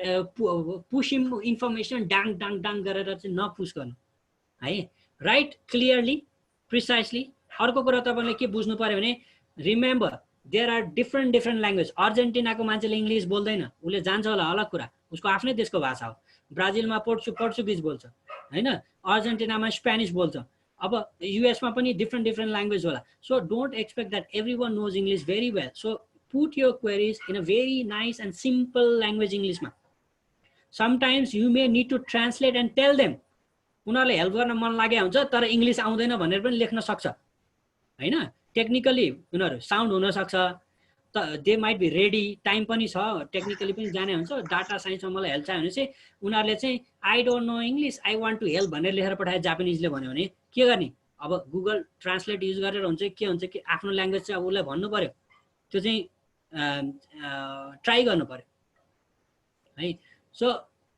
पुश इन्फर्मेसन डाङ गरेर चाहिँ नपुश गर्नु, है? Write clearly, precisely. अर्को कुरा तपाईले के बुझ्नु पर्यो भने, remember there are different language. अर्जेन्टिनाको मान्छेले इङ्ग्लिस बोल्दैन, उसले जान्छ होला, अलग कुरा, उसको आफ्नै देशको भाषा हो। ब्राजिलमा पोर्चुगिज बोल्छ, हैन? अर्जेन्टिनामा स्पेनिस बोल्छ। अब युएसमा पनि डिफ्रेन्ट ल्याङ्ग्वेज होला। So don't expect that everyone knows English very well. So put your queries in a very nice and simple language English ma. Sometimes you may need to translate and tell them, उनीहरुले help गर्न मन लागे हुन्छ तर English आउँदैन भनेर पनि लेख्न सक्छ, हैन? टेक्निकली उनीहरु साउन्ड हुन सक्छ, they might be ready, time पनि छ, टेक्निकली पनि जाने हुन्छ। डाटा साइन्समा मलाई हेल्प चाहियो भने चाहिँ उनीहरुले चाहिँ I don't know English, I want to help भनेर लेखेर पठाए जापानिजले भन्यो भने के गर्ने? अब गुगल ट्रान्सलेट युज गरेर हुन्छ के हुन्छ कि आफ्नो ल्याङ्ग्वेज चाहिँ अब उलाई भन्नु पर्यो, त्यो चाहिँ ट्राई गर्नु पर्यो, है? So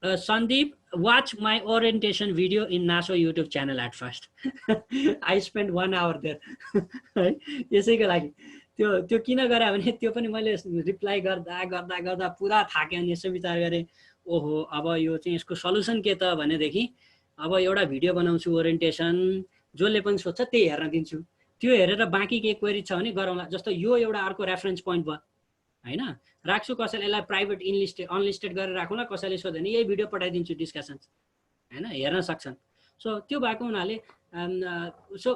Sandeep, watch my orientation video in NASA YouTube channel at first. I spent 1 hour there. यसैको लागि त्यो किन गरे भने त्यो पनि मैले रिप्लाई गर्दा पुरा थाके अनि यसो विचार गरे, ओहो अब यो चाहिँ यसको सल्युसन के त भनेदेखि अब एउटा भिडियो बनाउँछु ओरिएन्टेसन, जसले पनि सोध्छ त्यही हेर्न दिन्छु, त्यो हेरेर बाँकी के क्वेरी छ भने गरौँला। जस्तो यो एउटा अर्को रेफरेन्स पोइन्ट भयो होइन, राख्छु कसैले यसलाई प्राइभेट अनलिस्टेड गरेर राखौँला, कसैले सोध्यो भने यही भिडियो पठाइदिन्छु डिस्कसन्स होइन, हेर्न सक्छन्। सो त्यो भएको हुनाले so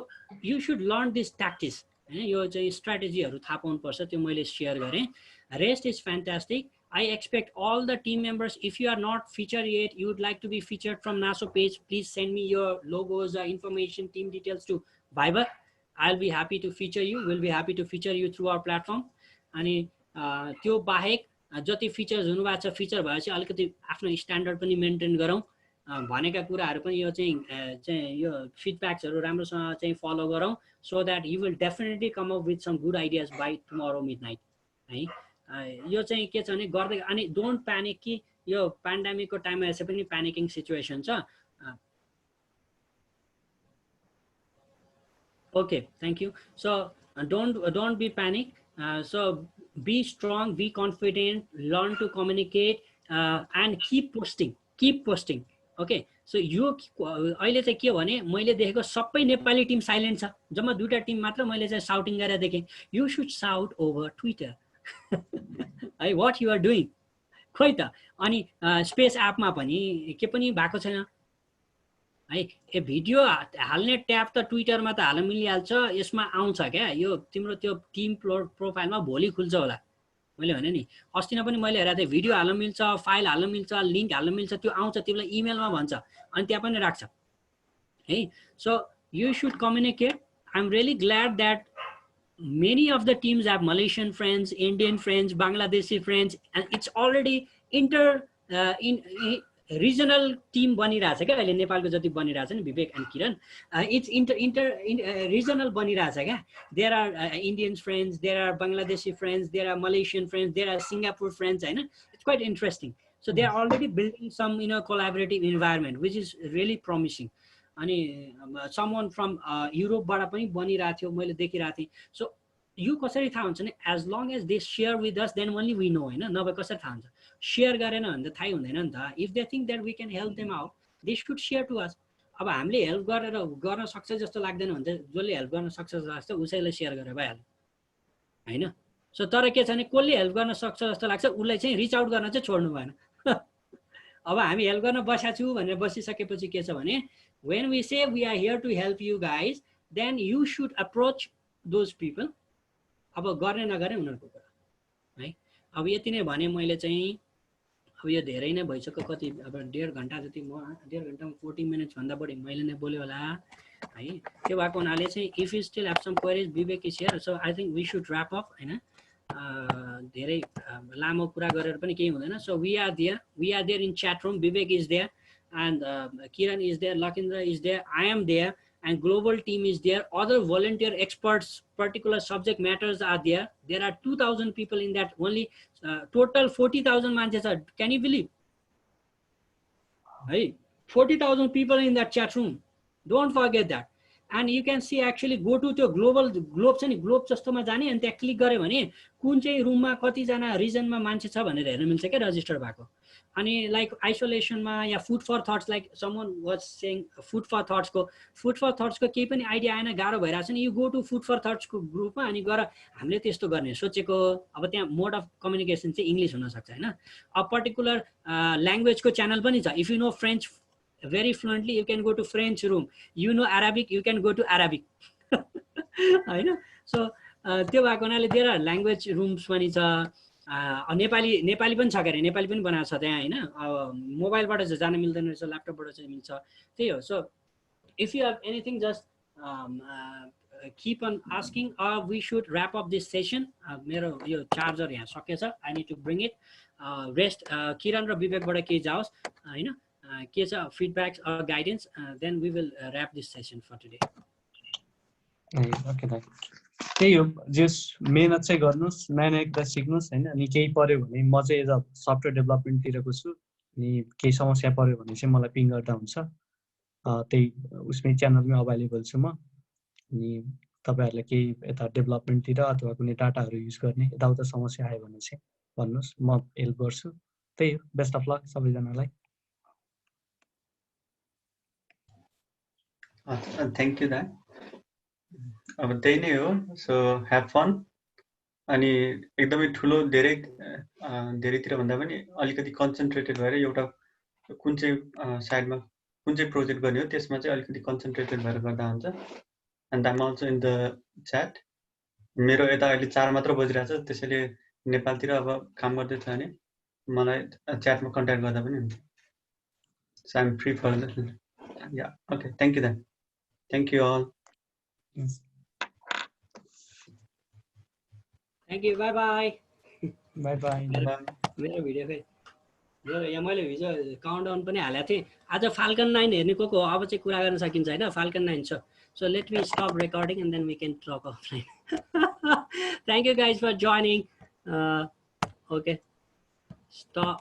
you should learn this tactics होइन, यो चाहिँ स्ट्राटेजीहरू थाहा पाउनुपर्छ, त्यो मैले सेयर गरेँ। Rest is fantastic. I expect all the team members, if you are not featured yet, you would like to be featured from NASO page, please send me your logos, information, team details to Viber. I'll be happy to feature you. We'll be happy to feature you through our platform. अनि त्यो बाहेक जति features हुनुभएको छ, feature भएपछि अलिकति आफ्नो standard पनि मेन्टेन गरौँ, भनेका कुराहरू पनि यो चाहिँ यो फिडब्याक्सहरू राम्रोसँग चाहिँ फलो गरौँ, so that you will definitely come up with some good ideas by tomorrow midnight है। यो चाहिँ के छ भने गर्दै, अनि डोन्ट प्यानिक कि यो पेन्डेमिकको टाइममा यसै पनि प्यानिकिङ सिचुएसन छ। Okay, thank you. So don't be panic, so be strong, be confident, learn to communicate and keep posting. Okay, so यो अहिले चाहिँ के भने मैले देखेको सबै नेपाली टिम साइलेन्ट छ, जम्मा 2टा टिम मात्र मैले चाहिँ साउटिङ गरेर देखेँ। You should shout over Twitter है, वाट यु आर डुइङ खोइ त। अनि स्पेस एपमा पनि के पनि भएको छैन है, ए भिडियो हाल्ने ट्याब त ट्विटरमा त हाल्न मिलिहाल्छ, यसमा आउँछ क्या, यो तिम्रो त्यो टिम प्रोफाइलमा भोलि खुल्छ होला। मैले भने नि अस्ति नै पनि मैले हेरेको थिएँ, भिडियो हाल्न मिल्छ, फाइल हाल्न मिल्छ, लिङ्क हाल्न मिल्छ, त्यो आउँछ, तिमीलाई इमेलमा भन्छ, अनि त्यहाँ पनि राख्छ है। So you should communicate. I am really glad that many of the teams have Malaysian friends, Indian friends, Bangladeshi friends, and it's already regional team बनिरहेछ क्या अहिले, नेपालको जति बनिरहेछ नि विवेक एन्ड किरण, it's regional बनिरहेछ क्या। There are Indian friends, there are Bangladeshi friends, there are Malaysian friends, there are Singapore friends होइन, it's quite interesting. So they are already building some collaborative environment which is really promising. अनि someone from युरोपबाट पनि बनिरहेको थियो, मैले देखिरहेको थिएँ। So यो कसरी थाहा हुन्छ भने as long as they share with us then only we know होइन, नभए कसरी थाहा हुन्छ? सेयर गरेन भने त थाहै हुँदैन नि त। If they think that we can help them out, they should share to us. अब हामीले हेल्प गरेर गर्न सक्छ जस्तो लाग्दैन भने त जसले हेल्प गर्न सक्छ जस्तो लाग्छ उसैले सेयर गरेर भइहाल्यो होइन। सो तर के छ भने कसले हेल्प गर्न सक्छ जस्तो लाग्छ उसलाई चाहिँ रिच आउट गर्न चाहिँ छोड्नु भएन। अब हामी हेल्प गर्न बसेको छु भनेर बसिसकेपछि के छ भने when we say we are here to help you guys, then you should approach those people. अब गर्ने नगर्ने उनीहरूको कुरा है। अब यति नै भने मैले चाहिँ, अब यो धेरै नै भइसक्यो, कति अब 1.5 घन्टा जति, म 1.5 घन्टामा 40 मिनट्स भन्दा बढी मैले नै बोल्यो होला है। त्यो भएको हुनाले चाहिँ if you still have some queries, Vivek is here, so I think we should wrap up होइन। धेरै लामो कुरा गरेर पनि केही हुँदैन। So we are there in chat room, Vivek is there and Kiran is there, Lakindra is there, I am there, and global team is there, other volunteer experts, particular subject matters are there. There are 2,000 people in that, only total 40,000 manches. Can you believe? Hey, 40,000 people in that chat room. Don't forget that. And you can see actually go to the globe छ नि, globe जस्तोमा जाने अनि त्यहाँ click गरे भने कुन चाहिँ रुममा कतिजना रिजनमा मान्छे छ भनेर हेर्न मिल्छ क्या रजिस्टर भएको। अनि लाइक आइसोलेसनमा या food for thoughts, like someone was saying food for थट्सको केही पनि आइडिया आएन, गाह्रो भइरहेको छ नि, you go to food for थट्सको ग्रुपमा अनि गएर हामीले त्यस्तो गर्ने सोचेको। अब त्यहाँ मोड अफ कम्युनिकेसन चाहिँ इङ्ग्लिस हुनसक्छ होइन। अब पर्टिकुलर ल्याङ्ग्वेजको च्यानल पनि छ। If you know French very fluently, you can go to French room. You know Arabic, you can go to Arabic. होइन। सो त्यो भएको हुनाले there are language rooms पनि छ। नेपाली पनि छ के अरे, नेपाली पनि बनाएको छ त्यहाँ होइन। मोबाइलबाट चाहिँ जान मिल्दैन रहेछ, ल्यापटपबाट चाहिँ मिल्छ, त्यही हो। So if you have anything, just keep on asking, or we should wrap up this session. मेरो यो चार्जर यहाँ सकेछ, I need to bring it. Rest किरण र विवेकबाट केही जाओस् होइन, के छ feedbacks or guidance, then we will wrap this session for today. Okay दाइ, त्यही हो, जस मेहनत चाहिँ गर्नुहोस्, नयाँ कुरा सिक्नुहोस् होइन। अनि केही पर्यो भने म चाहिँ एज अ सफ्टवेयर डेभलपमेन्टतिरको छु, अनि केही समस्या पर्यो भने चाहिँ मलाई पिङ गर्दा हुन्छ। त्यही उसमै च्यानलमै अभाइलेबल छु म। अनि तपाईँहरूलाई केही यता डेभलपमेन्टतिर अथवा कुनै डाटाहरू युज गर्ने यताउता समस्या आयो भने चाहिँ भन्नुहोस्, म हेल्प गर्छु। त्यही हो, बेस्ट अफ लक सबैजनालाई। थ्याङ्क यू दाइ। अब त्यही नै हो, सो ह्याभ फन। अनि एकदमै ठुलो धेरैतिर भन्दा पनि अलिकति कन्सन्ट्रेटेड भएर एउटा कुन चाहिँ साइडमा कुन चाहिँ प्रोजेक्ट गर्ने हो त्यसमा चाहिँ अलिकति कन्सन्ट्रेटेड भएर गर्दा हुन्छ। And I'm also in the chat. मेरो यता अहिले 4 मात्र बजिरहेछ, त्यसैले नेपालतिर अब काम गर्दैछ भने मलाई च्याटमा कन्ट्याक्ट गर्दा पनि हुन्छ। So I'm free for the या ओके। थ्याङ्क यू दाइ। Thank you all. Thank you, bye bye. Bye bye. मेरो भिडियो फेरि यहाँ मैले हिजो काउन्टडाउन पनि हालेको थिएँ। आज फाल्कन 9 हेर्ने को हो, अब चाहिँ कुरा गर्न सकिन्छ होइन। फाल्कन 9 छ। So let me stop recording and then we can talk offline. Thank you guys for joining. Okay, stop.